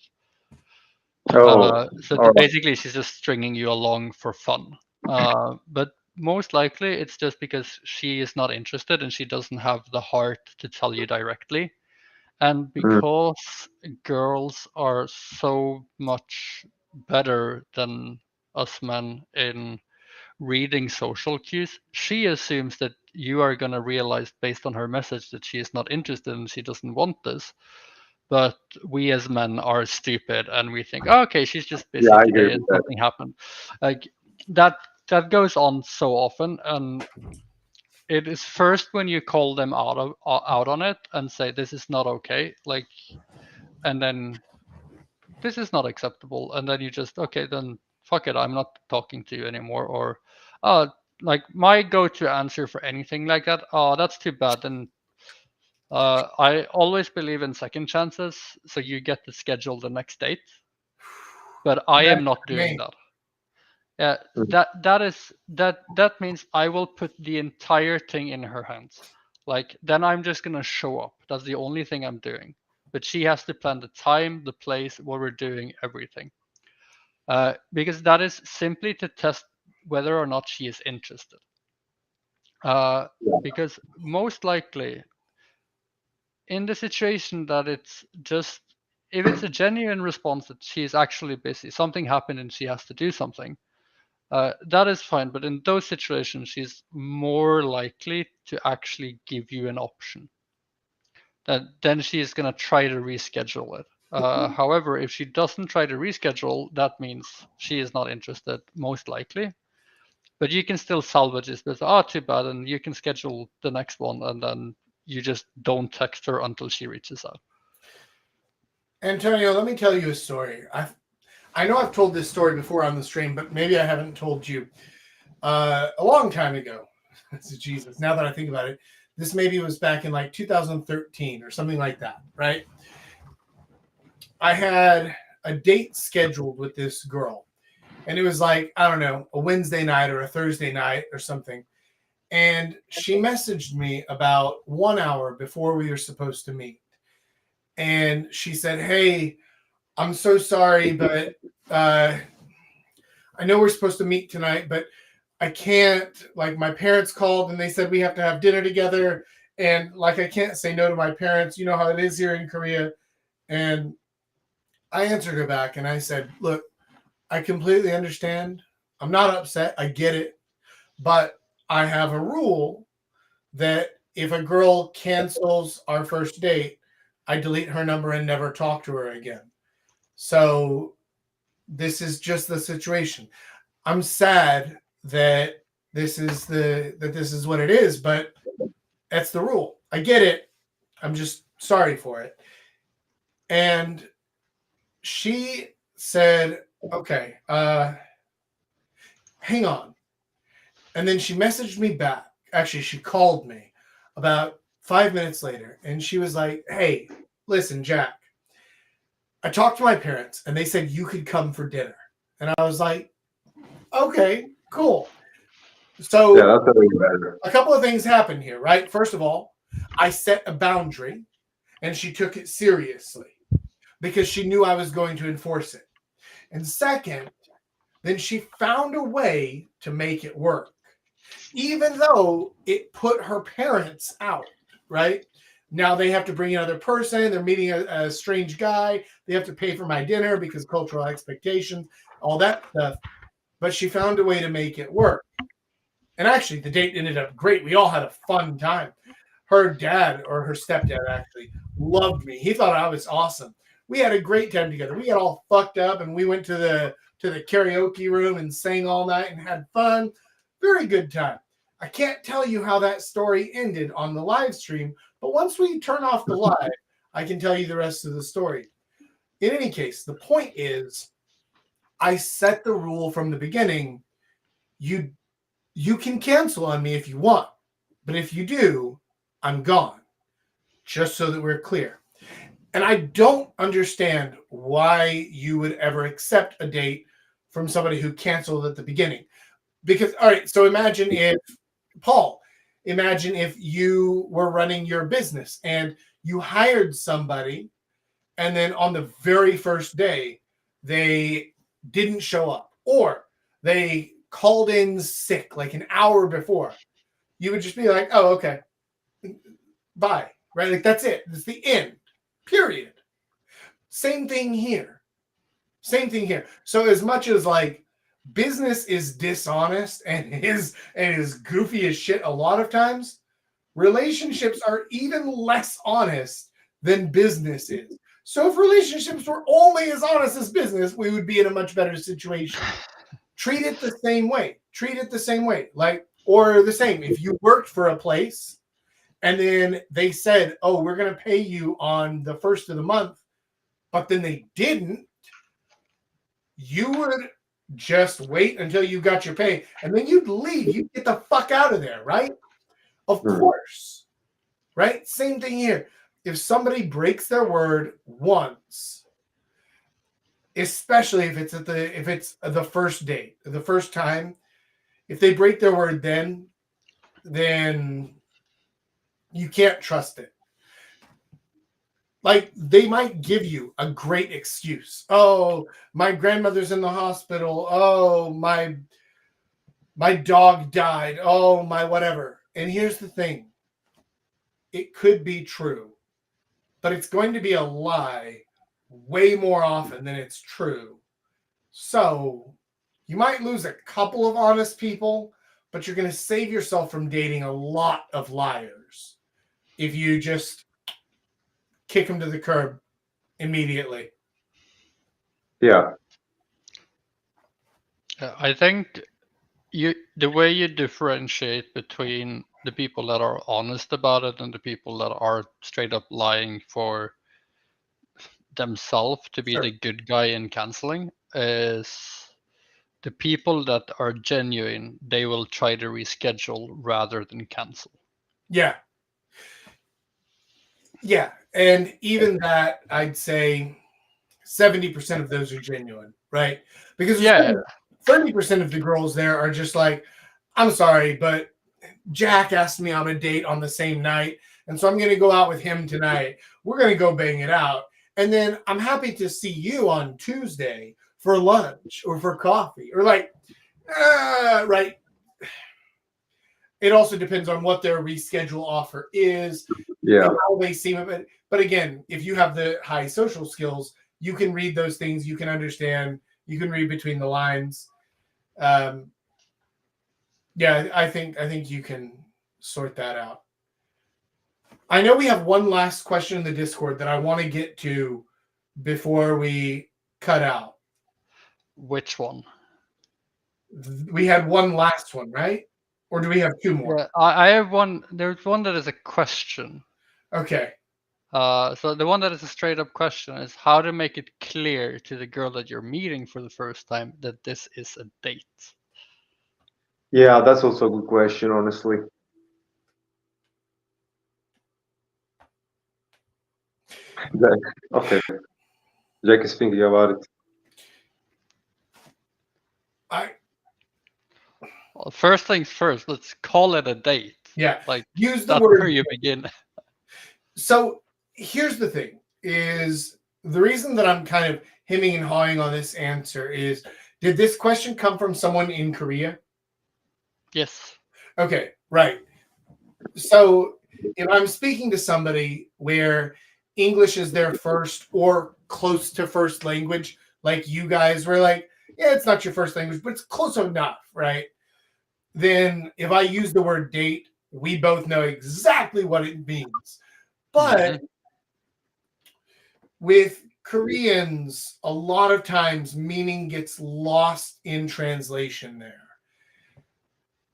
Oh, all right. Basically, she's just stringing you along for fun. But most likely, it's just because she is not interested and she doesn't have the heart to tell you directly. And Mm. because girls are so much better than us men in reading social cues, she assumes that you are going to realize based on her message that she is not interested and she doesn't want this. But we as men are stupid and we think, oh, okay, she's just Yeah, busy I agree today and with that. something happened. Like that that goes on so often, and it is first when you call them out on it and say this is not okay, like, and then this is not acceptable, and then you just, okay, then fuck it, I'm not talking to you anymore. Or like my go-to answer for anything like that, oh, that's too bad, then I always believe in second chances, so you get to schedule the next date, but I That's am not doing me. that. Yeah, that means I will put the entire thing in her hands. Like then I'm just gonna show up. That's the only thing I'm doing. But she has to plan the time, the place, what we're doing, everything. Because that is simply to test whether or not she is interested. Uh, because most likely, in the situation that it's just, if it's a genuine response that she's actually busy, something happened and she has to do something, that is fine, but in those situations, she's more likely to actually give you an option. Then she's going to try to reschedule it. However, if she doesn't try to reschedule, that means she is not interested, most likely. But you can still salvage this, but too bad, and you can schedule the next one, and then you just don't text her until she reaches out. Antonio, let me tell you a story. I know I've told this story before on the stream, but maybe I haven't told you. A long time ago, Jesus, now that I think about it, this maybe was back in like 2013 or something like that, right? I had a date scheduled with this girl, and it was like, I don't know, a Wednesday night or a Thursday night or something. And she messaged me about 1 hour before we were supposed to meet. And she said, hey, I'm so sorry, but I know we're supposed to meet tonight, but I can't. Like, my parents called and they said we have to have dinner together. And like, I can't say no to my parents. You know how it is here in Korea. And I answered her back and I said, look, I completely understand. I'm not upset. I get it. But I have a rule that if a girl cancels our first date, I delete her number and never talk to her again. So this is just the situation. I'm sad that this is what it is, but that's the rule. I get it. I'm just sorry for it. And she said, okay, hang on. And then she messaged me back. Actually, she called me about 5 minutes later, and she was like, hey, listen, Jack, I talked to my parents and they said you could come for dinner. And I was like, okay, cool. So Yeah, that's a way better. a couple of things happened here, right? First of all, I set a boundary and she took it seriously because she knew I was going to enforce it. And second, then she found a way to make it work, even though it put her parents out, right? Now they have to bring another person. They're meeting a strange guy. They have to pay for my dinner because cultural expectations, all that stuff. But she found a way to make it work. And actually, the date ended up great. We all had a fun time. Her dad, or her stepdad actually, loved me. He thought I was awesome. We had a great time together. We got all fucked up and we went to the karaoke room and sang all night and had fun. Very good time. I can't tell you how that story ended on the live stream, but once we turn off the live, I can tell you the rest of the story. In any case, the point is, I set the rule from the beginning. You can cancel on me if you want, but if you do, I'm gone. Just so that we're clear. And I don't understand why you would ever accept a date from somebody who canceled at the beginning. Because, all right, so imagine if you were running your business and you hired somebody and then on the very first day, they didn't show up or they called in sick like an hour before. You would just be like, oh, okay, bye, right? Like that's it. That's the end, period. Same thing here. So as much as like business is dishonest and is goofy as shit a lot of times, relationships are even less honest than business is. So if relationships were only as honest as business, we would be in a much better situation. Treat it the same way. Like, or the same. If you worked for a place and then they said, oh, we're going to pay you on the first of the month, but then they didn't, you would just wait until you got your pay and then you'd leave. You'd get the fuck out of there, right? Of course, right? Same thing here. If somebody breaks their word once, especially if it's the first date, the first time, if they break their word, then you can't trust it. Like they might give you a great excuse. Oh, my grandmother's in the hospital. Oh, my dog died. Oh, my whatever. And here's the thing. It could be true, but it's going to be a lie way more often than it's true. So you might lose a couple of honest people, but you're going to save yourself from dating a lot of liars if you just kick them to the curb immediately. Yeah. I think the way you differentiate between the people that are honest about it and the people that are straight up lying for themselves to be Sure. the good guy in canceling is the people that are genuine. They will try to reschedule rather than cancel. Yeah. And even that, I'd say 70% of those are genuine, right? Because 30% of the girls there are just like, I'm sorry, but Jack asked me on a date on the same night, and so I'm going to go out with him tonight. We're going to go bang it out. And then I'm happy to see you on Tuesday for lunch or for coffee or like, right. It also depends on what their reschedule offer is. Yeah. How they seem it. But again, if you have the high social skills, you can read those things. You can understand. You can read between the lines. I think you can sort that out. I know we have one last question in the Discord that I want to get to before we cut out. Which one? We had one last one, right? Or do we have two more? Yeah, I have one. There's one that is a question. Okay. So the one that is a straight up question is how to make it clear to the girl that you're meeting for the first time that this is a date. Yeah, that's also a good question, honestly. Okay. Jack is thinking about it. Well, first things first, let's call it a date. Yeah. Like Use the that's word where you begin. So here's the thing: is the reason that I'm kind of hemming and hawing on this answer is: did this question come from someone in Korea? Yes. Okay, right. So if I'm speaking to somebody where English is their first or close to first language, like you guys were like, yeah, it's not your first language, but it's close enough, right? Then if I use the word date, we both know exactly what it means. But with Koreans, a lot of times meaning gets lost in translation there.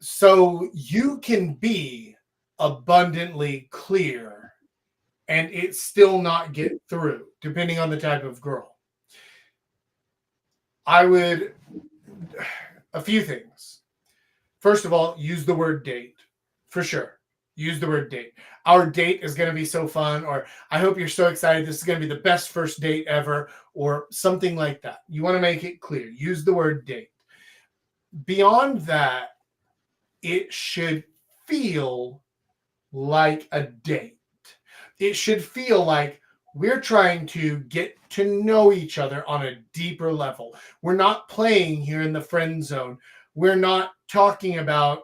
So you can be abundantly clear and it still not get through, depending on the type of girl. I would, a few things. First of all, use the word date for sure. Use the word date. Our date is going to be so fun, or I hope you're so excited. This is going to be the best first date ever, or something like that. You want to make it clear. Use the word date. Beyond that, it should feel like a date. It should feel like we're trying to get to know each other on a deeper level. We're not playing here in the friend zone. We're not talking about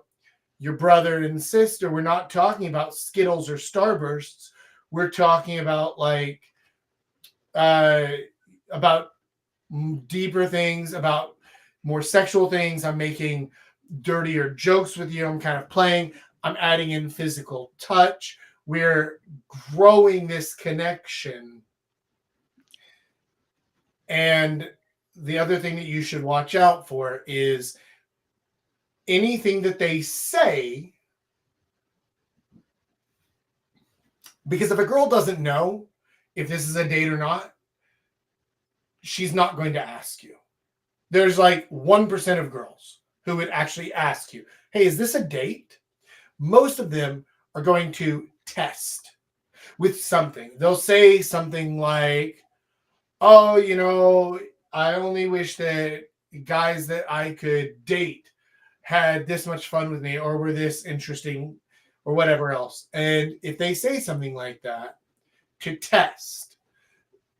your brother and sister. We're not talking about Skittles or Starbursts. We're talking about about deeper things, about more sexual things. I'm making dirtier jokes with you. I'm kind of playing. I'm adding in physical touch. We're growing this connection. And the other thing that you should watch out for is anything that they say. Because if a girl doesn't know if this is a date or not, she's not going to ask you. There's like 1% of girls who would actually ask you, hey, is this a date? Most of them are going to test with something. They'll say something like, oh, I only wish that guys that I could date had this much fun with me or were this interesting or whatever else. And if they say something like that to test,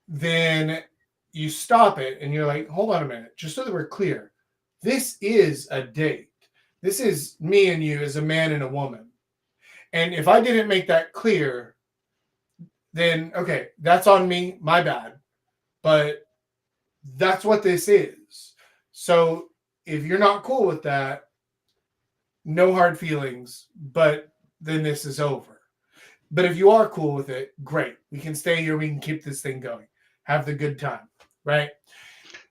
then you stop it and you're like, hold on a minute, just so that we're clear. This is a date. This is me and you as a man and a woman. And if I didn't make that clear, then okay, that's on me, my bad. But that's what this is. So if you're not cool with that, no hard feelings, but then this is over. But if you are cool with it, great. We can stay here. We can keep this thing going. Have the good time, right?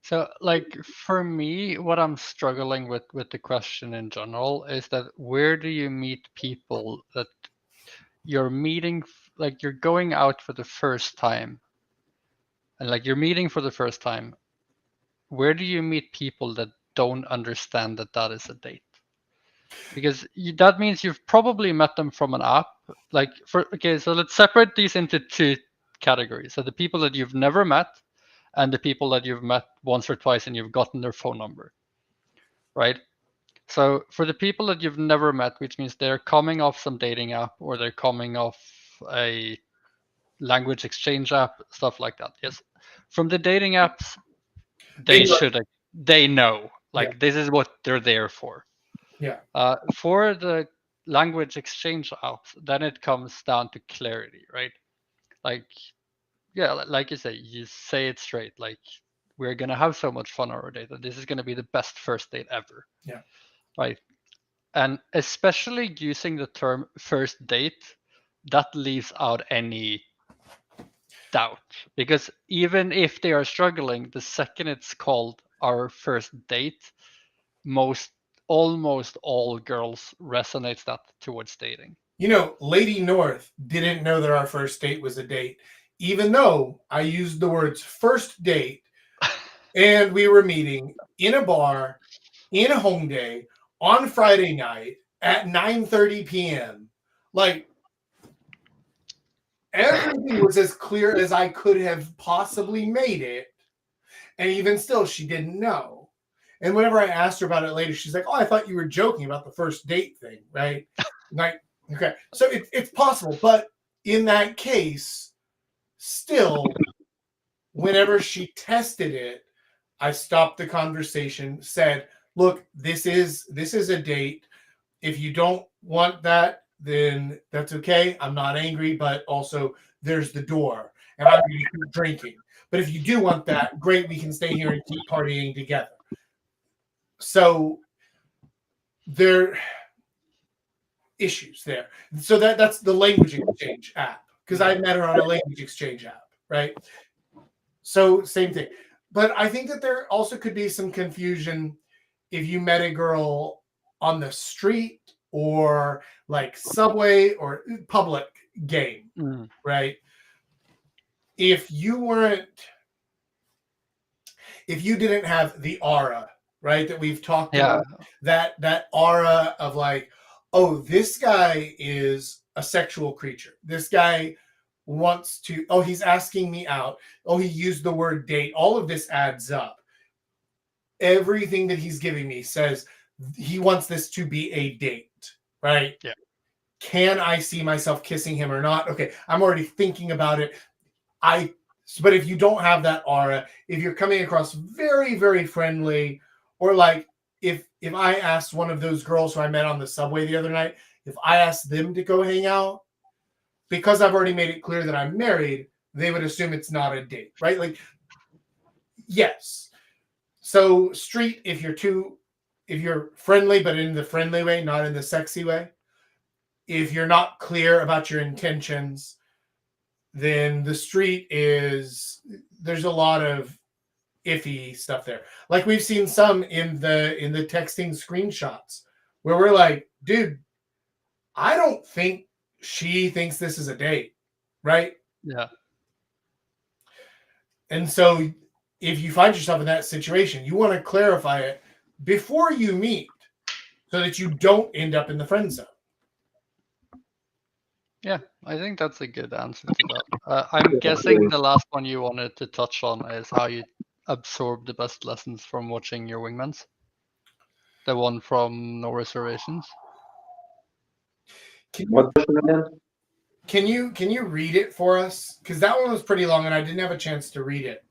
So, like for me, what I'm struggling with the question in general is that where do you meet people that you're meeting, like you're going out for the first time, and like you're meeting for the first time. Where do you meet people that don't understand that that is a date? Because that means you've probably met them from an app. So let's separate these into two categories. So the people that you've never met and the people that you've met once or twice and you've gotten their phone number, right? So for the people that you've never met, which means they're coming off some dating app or they're coming off a language exchange app, stuff like that. Yes. From the dating apps, they know, like, Yeah. this is what they're there for. Yeah. For the language exchange apps, then it comes down to clarity, right? Like, yeah, like you say it straight. Like, we're gonna have so much fun on our date, and this is gonna be the best first date ever. Yeah. Right. And especially using the term first date, that leaves out any doubt, because even if they are struggling, the second it's called our first date, almost all girls resonates that towards dating. Lady North didn't know that our first date was a date, even though I used the words first date and we were meeting in a bar in a Hongdae on Friday night at 9:30 p.m. Like, everything was as clear as I could have possibly made it. And even still, she didn't know. And whenever I asked her about it later, she's like, oh, I thought you were joking about the first date thing, right? Like, okay. So it's possible. But in that case, Still, whenever she tested it, I stopped the conversation, said, look, this is a date. If you don't want that, then that's okay. I'm not angry, but also there's the door, and I'm going to keep drinking. But if you do want that, great, we can stay here and keep partying together. So there issues there. So that's the language exchange app, because I met her on a language exchange app, right? So same thing. But I think that there also could be some confusion if you met a girl on the street or like Subway or public game, right? If you didn't have the aura, right, that we've talked about, that aura of like, oh, this guy is a sexual creature. This guy wants to, oh, he's asking me out. Oh, he used the word date. All of this adds up. Everything that he's giving me says he wants this to be a date, right? Yeah. Can I see myself kissing him or not? Okay, I'm already thinking about it. But if you don't have that aura, if you're coming across very, very friendly, or like if I asked one of those girls who I met on the subway the other night, if I asked them to go hang out, because I've already made it clear that I'm married, they would assume it's not a date, right? Like, yes. So street, if you're friendly, but in the friendly way, not in the sexy way. If you're not clear about your intentions, then the street there's a lot of iffy stuff there. Like we've seen some in the texting screenshots where we're like, dude, I don't think she thinks this is a date, right? Yeah. And so if you find yourself in that situation, you want to clarify it before you meet so that you don't end up in the friend zone. Yeah, I think that's a good answer to that. I'm guessing the last one you wanted to touch on is how you absorb the best lessons from watching your wingmans. The one from No Reservations. What question again? Can you read it for us? Because that one was pretty long and I didn't have a chance to read it.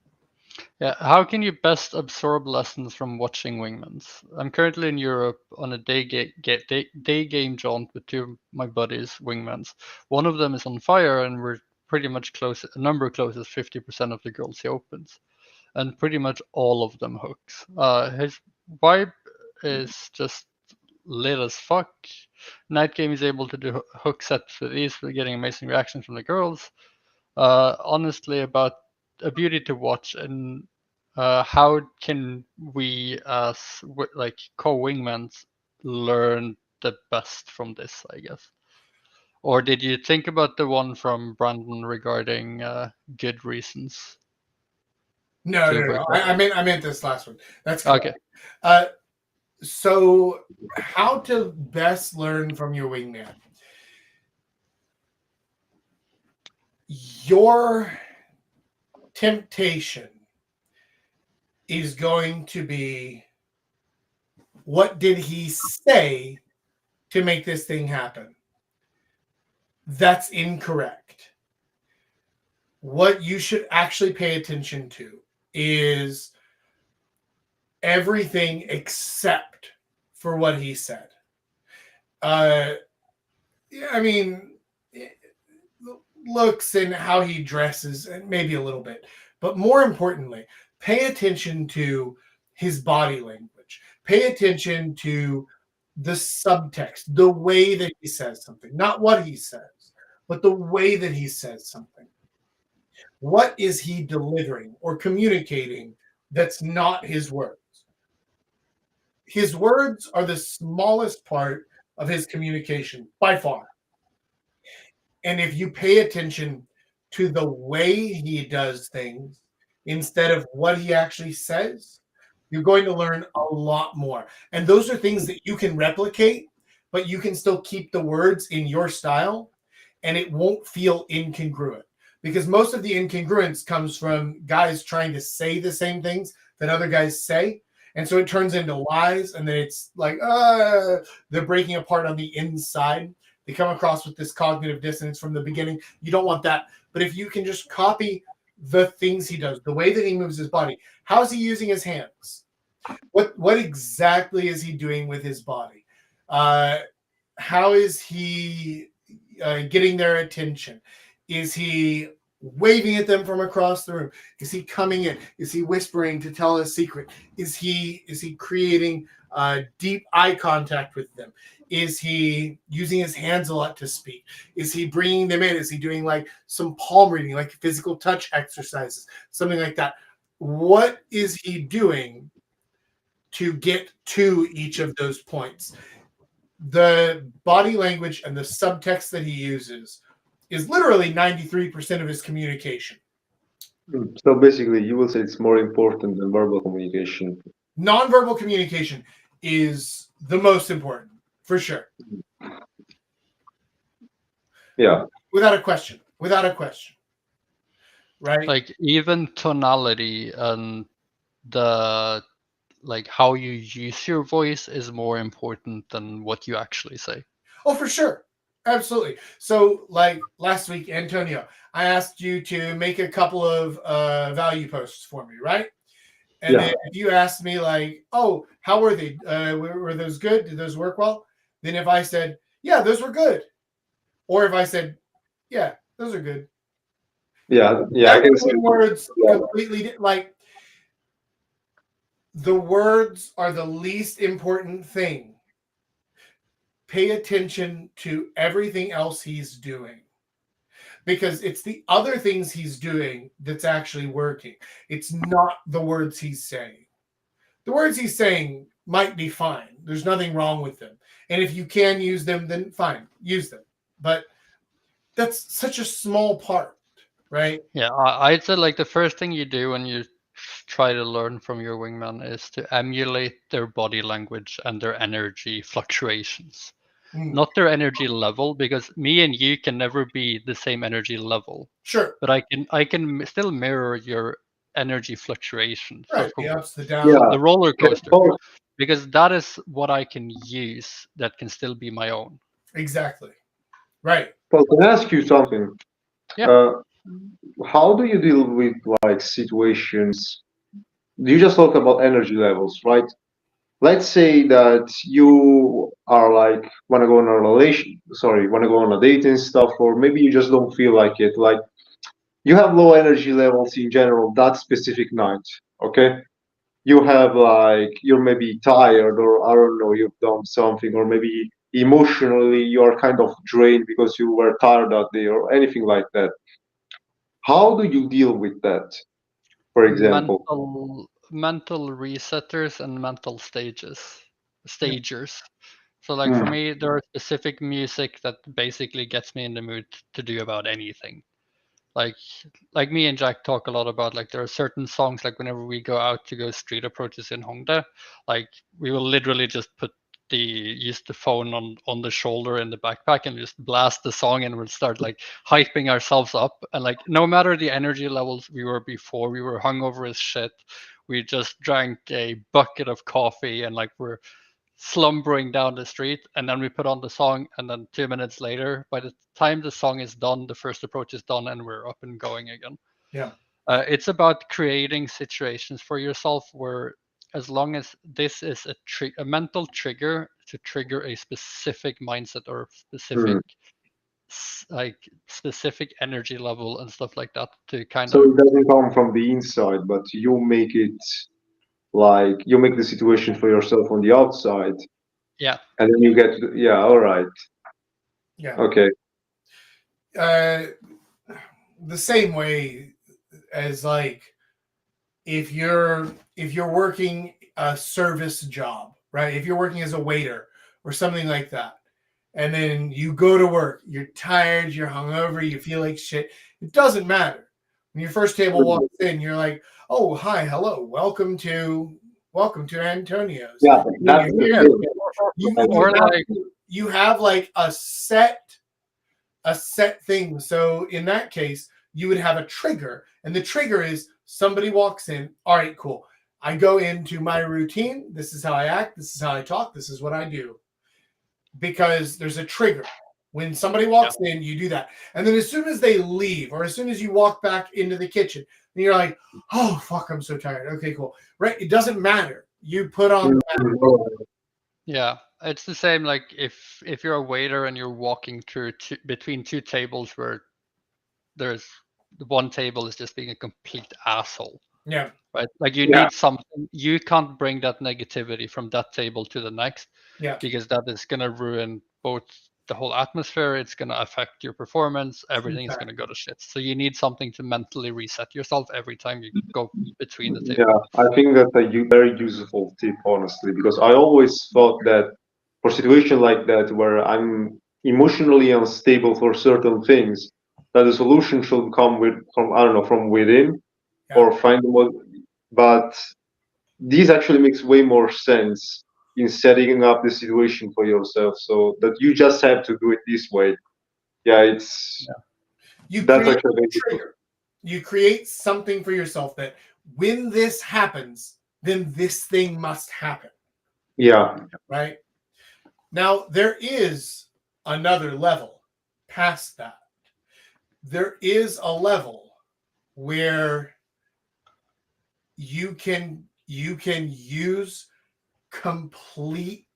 Yeah, how can you best absorb lessons from watching wingmans? I'm currently in Europe on a day game jaunt with two of my buddies, wingmans. One of them is on fire, and we're pretty much close. A number close as 50% of the girls he opens, and pretty much all of them hooks. His vibe is just lit as fuck. Night game is able to do hook sets with ease, for getting amazing reactions from the girls. Honestly, about a beauty to watch, and how can we as like co-wingmans learn the best from this, I guess? Or did you think about the one from Brandon regarding good reasons? No. I meant this last one. That's correct. Okay. So how to best learn from your wingman? Your temptation is going to be, what did he say to make this thing happen? That's incorrect. What you should actually pay attention to is everything except for what he said. I mean, looks and how he dresses, and maybe a little bit, but more importantly, pay attention to his body language. Pay attention to the subtext, the way that he says something, not what he says, but the way that he says something. What is he delivering or communicating that's not his words? His words are the smallest part of his communication by far. And if you pay attention to the way he does things instead of what he actually says, you're going to learn a lot more. And those are things that you can replicate, but you can still keep the words in your style and it won't feel incongruent. Because most of the incongruence comes from guys trying to say the same things that other guys say. And so it turns into lies, and then it's like, they're breaking apart on the inside. They come across with this cognitive dissonance from the beginning. You don't want that. But if you can just copy the things he does, the way that he moves his body, how is he using his hands? What exactly is he doing with his body? How is he getting their attention? Is he waving at them from across the room? Is he coming in? Is he whispering to tell a secret? Is he creating deep eye contact with them? Is he using his hands a lot to speak? Is he bringing them in? Is he doing like some palm reading, like physical touch exercises, something like that? What is he doing to get to each of those points? The body language and the subtext that he uses is literally 93% of his communication. So basically, you will say it's more important than verbal communication. Nonverbal communication is the most important, for sure. Yeah. Without a question. Without a question. Right? Like even tonality and the like how you use your voice is more important than what you actually say. Oh, for sure. Absolutely. So, like last week, Antonio, I asked you to make a couple of value posts for me, right? And Yeah. then if you asked me, like, oh, how were they? Were those good? Did those work well? Then if I said, yeah, those were good. Or if I said, yeah, those are good. Yeah. I can see. Words completely like the words are the least important thing. Pay attention to everything else he's doing, because it's the other things he's doing that's actually working. It's not the words he's saying. The words he's saying might be fine. There's nothing wrong with them. And if you can use them, then fine, use them. But that's such a small part, right? Yeah, I'd say like the first thing you do when you try to learn from your wingman is to emulate their body language and their energy fluctuations. Not their energy level, because me and you can never be the same energy level. Sure. But I can still mirror your energy fluctuations. Right. So The ups, the downs. Yeah. the roller coaster. Oh, Because that is what I can use that can still be my own. Exactly. Right. Well, can I ask you something? Yeah. How do you deal with like situations? You just talk about energy levels, right? Let's say that you are like want to go on a want to go on a date and stuff, or maybe you just don't feel like it. Like you have low energy levels in general that specific night, okay? You have like you're maybe tired, or I don't know, you've done something, or maybe emotionally you're kind of drained because you were tired that day, or anything like that. How do you deal with that, for example? Mental resetters and mental stagers. So like for Hmm. me, there are specific music that basically gets me in the mood to do about anything. Like like me and Jack talk a lot about, like, there are certain songs, like whenever we go out to go street approaches in Hongdae, like we will literally just use the phone on the shoulder in the backpack and just blast the song, and we'll start like hyping ourselves up. And like no matter the energy levels we were before, we were hungover as shit. We just drank a bucket of coffee and like we're slumbering down the street, and then we put on the song, and then 2 minutes later, by the time the song is done, the first approach is done and we're up and going again. Yeah. It's about creating situations for yourself where, as long as this is a mental trigger to trigger a specific mindset or specific like specific energy level and stuff like that, to kind So of it doesn't come from the inside, but you make it like you make the situation for yourself on the outside, yeah. and then you get yeah, all right, Yeah. okay. The same way as like if you're working a service job, right? If you're working as a waiter or something like that, and then you go to work, you're tired, you're hungover, you feel like shit. It doesn't matter. When your first table walks in, you're like, "Oh, hi, hello, welcome to Antonio's." Yeah, Then that's you're the here. thing. Or like You have like a set thing. So in that case, you would have a trigger, and the trigger is somebody walks in. All right, cool. I go into my routine. This is how I act. This is how I talk. This is what I do. Because there's a trigger. When somebody walks in, you do that. And then as soon as they leave, or as soon as you walk back into the kitchen, and you're like, oh, fuck, I'm so tired. Okay, cool. Right? It doesn't matter. You put on the mask. Yeah, it's the same. Like if you're a waiter and you're walking through between two tables where there's the one table is just being a complete asshole, Yeah. right? Like you Yeah. need something. You can't bring that negativity from that table to the next Yeah. because that is gonna ruin both the whole atmosphere. It's gonna affect your performance. Everything is gonna go to shit. So you need something to mentally reset yourself every time you go between the tables. Yeah, I think that's a very useful tip, honestly, because I always thought that for situation like that where I'm emotionally unstable for certain things, that the solution should come from I don't know from within Yeah. or find what. But this actually makes way more sense in setting up the situation for yourself, so that you just have to do it this way. Yeah, it's You that's create actually a trigger. You create something for yourself that when this happens, then this thing must happen. yeah. Right? Now, there is another level past that. There is a level where you can use complete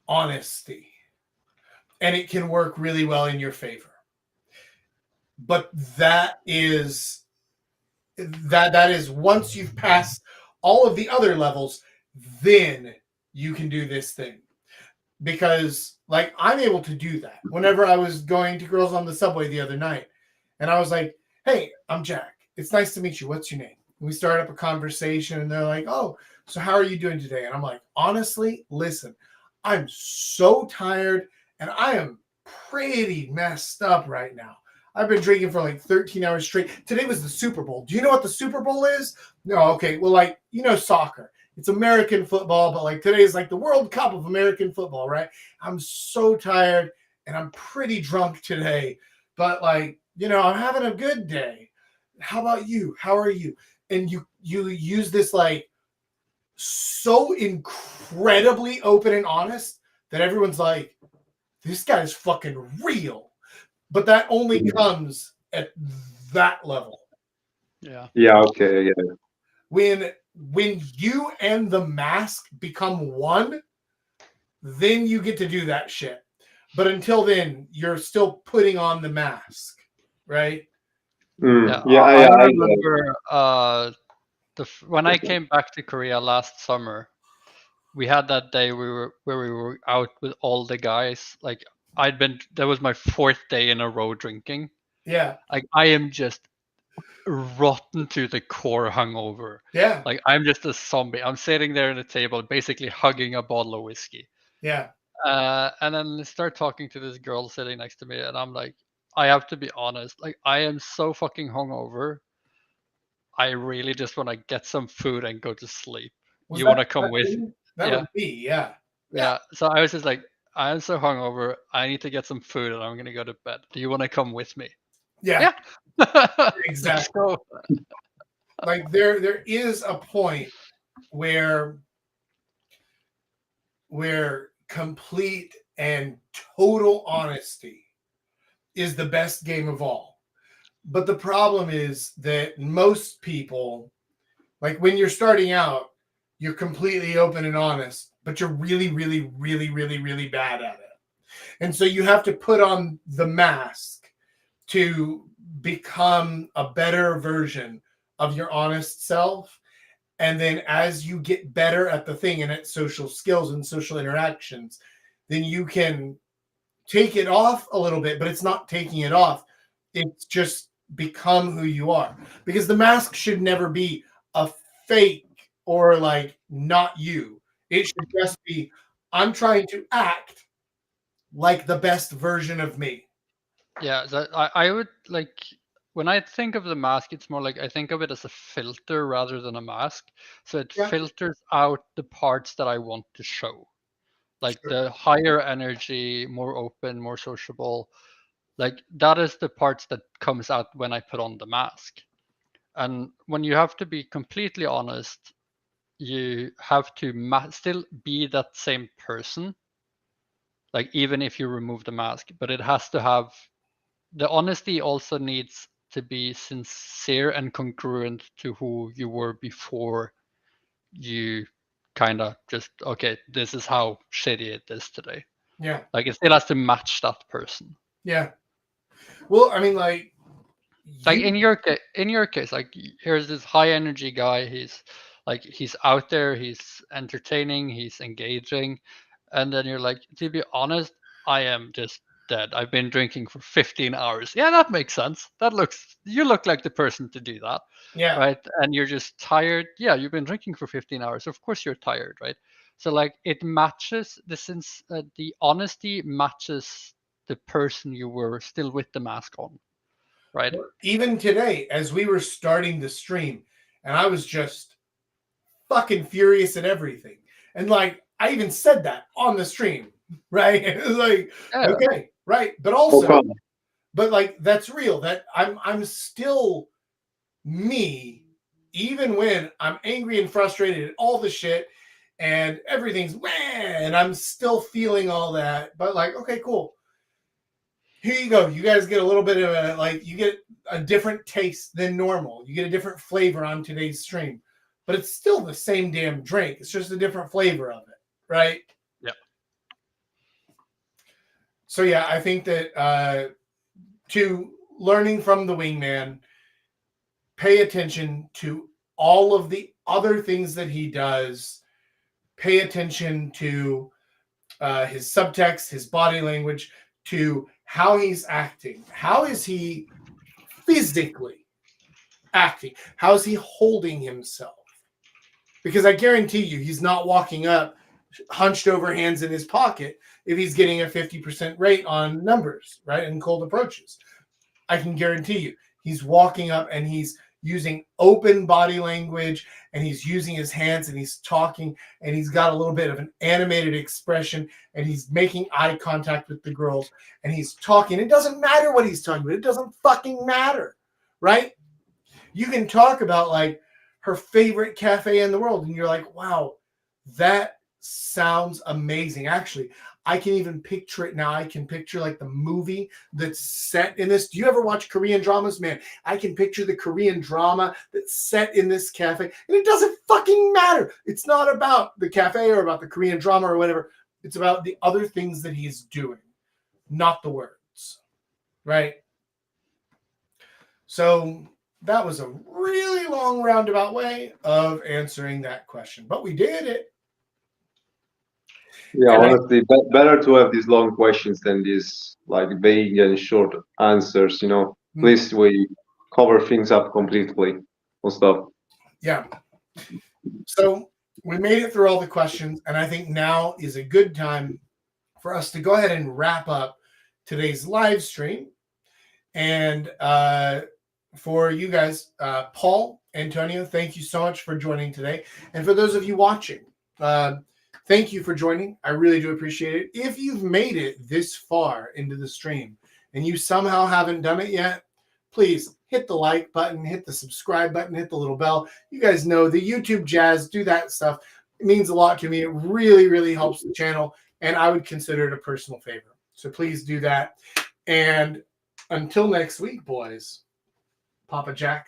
honesty and it can work really well in your favor. But that is once you've passed all of the other levels, then you can do this thing. Because like I'm able to do that whenever I was going to girls on the subway the other night, and I was like, hey, I'm Jack, it's nice to meet you, what's your name? And we started up a conversation and they're like, oh, so how are you doing today? And I'm like, honestly, listen, I'm so tired and I am pretty messed up right now. I've been drinking for like 13 hours straight. Today was the Super Bowl. Do you know what the Super Bowl is? No. Okay, well, like, you know, soccer, it's American football, but like today is like the World Cup of American football, right? I'm so tired and I'm pretty drunk today, but like, you know, I'm having a good day. How about you? How are you? And you use this like so incredibly open and honest that everyone's like, this guy's fucking real. But that only comes at that level. Yeah. Yeah, okay, yeah. When you and the mask become one, then you get to do that shit. But until then, you're still putting on the mask, right? Yeah, Yeah, I I remember when I came back to Korea last summer, we had that day where we were out with all the guys. Like that was my fourth day in a row drinking. Yeah. Like I am just rotten to the core hungover. Yeah. Like I'm just a zombie. I'm sitting there at the table, basically hugging a bottle of whiskey. Yeah. And then I start talking to this girl sitting next to me, and I'm like, I have to be honest. Like I am so fucking hungover. I really just want to get some food and go to sleep. Was You want to that come with? you? That Yeah, was me. Yeah. yeah. So I was just like, I'm so hungover. I need to get some food, and I'm gonna go to bed. Do you want to come with me? Yeah. Yeah. Let's Exactly. go. Like there is a point where complete and total honesty is the best game of all. But the problem is that most people, like when you're starting out, you're completely open and honest, but you're really, really, really, really, really bad at it. And so you have to put on the mask to become a better version of your honest self. And then as you get better at the thing and at social skills and social interactions, then you can take it off a little bit, but it's not taking it off. It's just become who you are. Because the mask should never be a fake or like not you. It should just be, I'm trying to act like the best version of me. Yeah, I would like when I think of the mask, it's more like I think of it as a filter rather than a mask. So it Yeah, filters out the parts that I want to show, like sure. the higher energy, more open, more sociable. Like that is the parts that comes out when I put on the mask. And when you have to be completely honest, you have to still be that same person. like even if you remove the mask, but it has to have, the honesty also needs to be sincere and congruent to who you were before you kind of just, okay, this is how shitty it is today. Yeah. Like it still has to match that person. Yeah. Well, I mean, like in your case, like here's this high energy guy. He's out there, he's entertaining, he's engaging, and then you're like, to be honest, I am just dead. I've been drinking for 15 hours. Yeah, that makes sense. You look like the person to do that. yeah. Right? And you're just tired. Yeah, you've been drinking for 15 hours. Of course you're tired, right? So like it matches the honesty matches the person you were still with the mask on. Right? Even today, as we were starting the stream, and I was just fucking furious at everything. And like I even said that on the stream, right? It was like, Yeah. okay, right. But also, but like that's real. That I'm still me, even when I'm angry and frustrated at all the shit and everything's and I'm still feeling all that. But like, okay, cool. Here you go. You guys get a little bit of a, like, you get a different taste than normal. You get a different flavor on today's stream, but it's still the same damn drink. It's just a different flavor of it, right? Yeah. So yeah, I think that to learning from the wingman, pay attention to all of the other things that he does. Pay attention to his subtext, his body language, to how he's acting. How is he physically acting? How is he holding himself? Because I guarantee you, he's not walking up hunched over, hands in his pocket, if he's getting a 50% rate on numbers, right? And cold approaches. I can guarantee you, he's walking up and he's using open body language, and he's using his hands, and he's talking, and he's got a little bit of an animated expression, and he's making eye contact with the girls, and he's talking. It doesn't matter what he's talking about. It doesn't fucking matter, right? You can talk about like her favorite cafe in the world, and you're like, wow, that sounds amazing. Actually, I can even picture it now. I can picture like the movie that's set in this. Do you ever watch Korean dramas? Man, I can picture the Korean drama that's set in this cafe. And it doesn't fucking matter. It's not about the cafe or about the Korean drama or whatever. It's about the other things that he's doing, not the words. Right? So that was a really long roundabout way of answering that question. But we did it. Yeah, honestly, better to have these long questions than these like vague and short answers. You know, at least we cover things up completely on stuff. Yeah. So we made it through all the questions, and I think now is a good time for us to go ahead and wrap up today's live stream. And for you guys, Paul, Antonio, thank you so much for joining today. And for those of you watching, thank you for joining. I really do appreciate it. If you've made it this far into the stream and you somehow haven't done it yet, please hit the like button, hit the subscribe button, hit the little bell. You guys know the YouTube jazz, do that stuff. It means a lot to me. It really, really helps the channel, and I would consider it a personal favor. So please do that. And until next week, boys, Papa Jack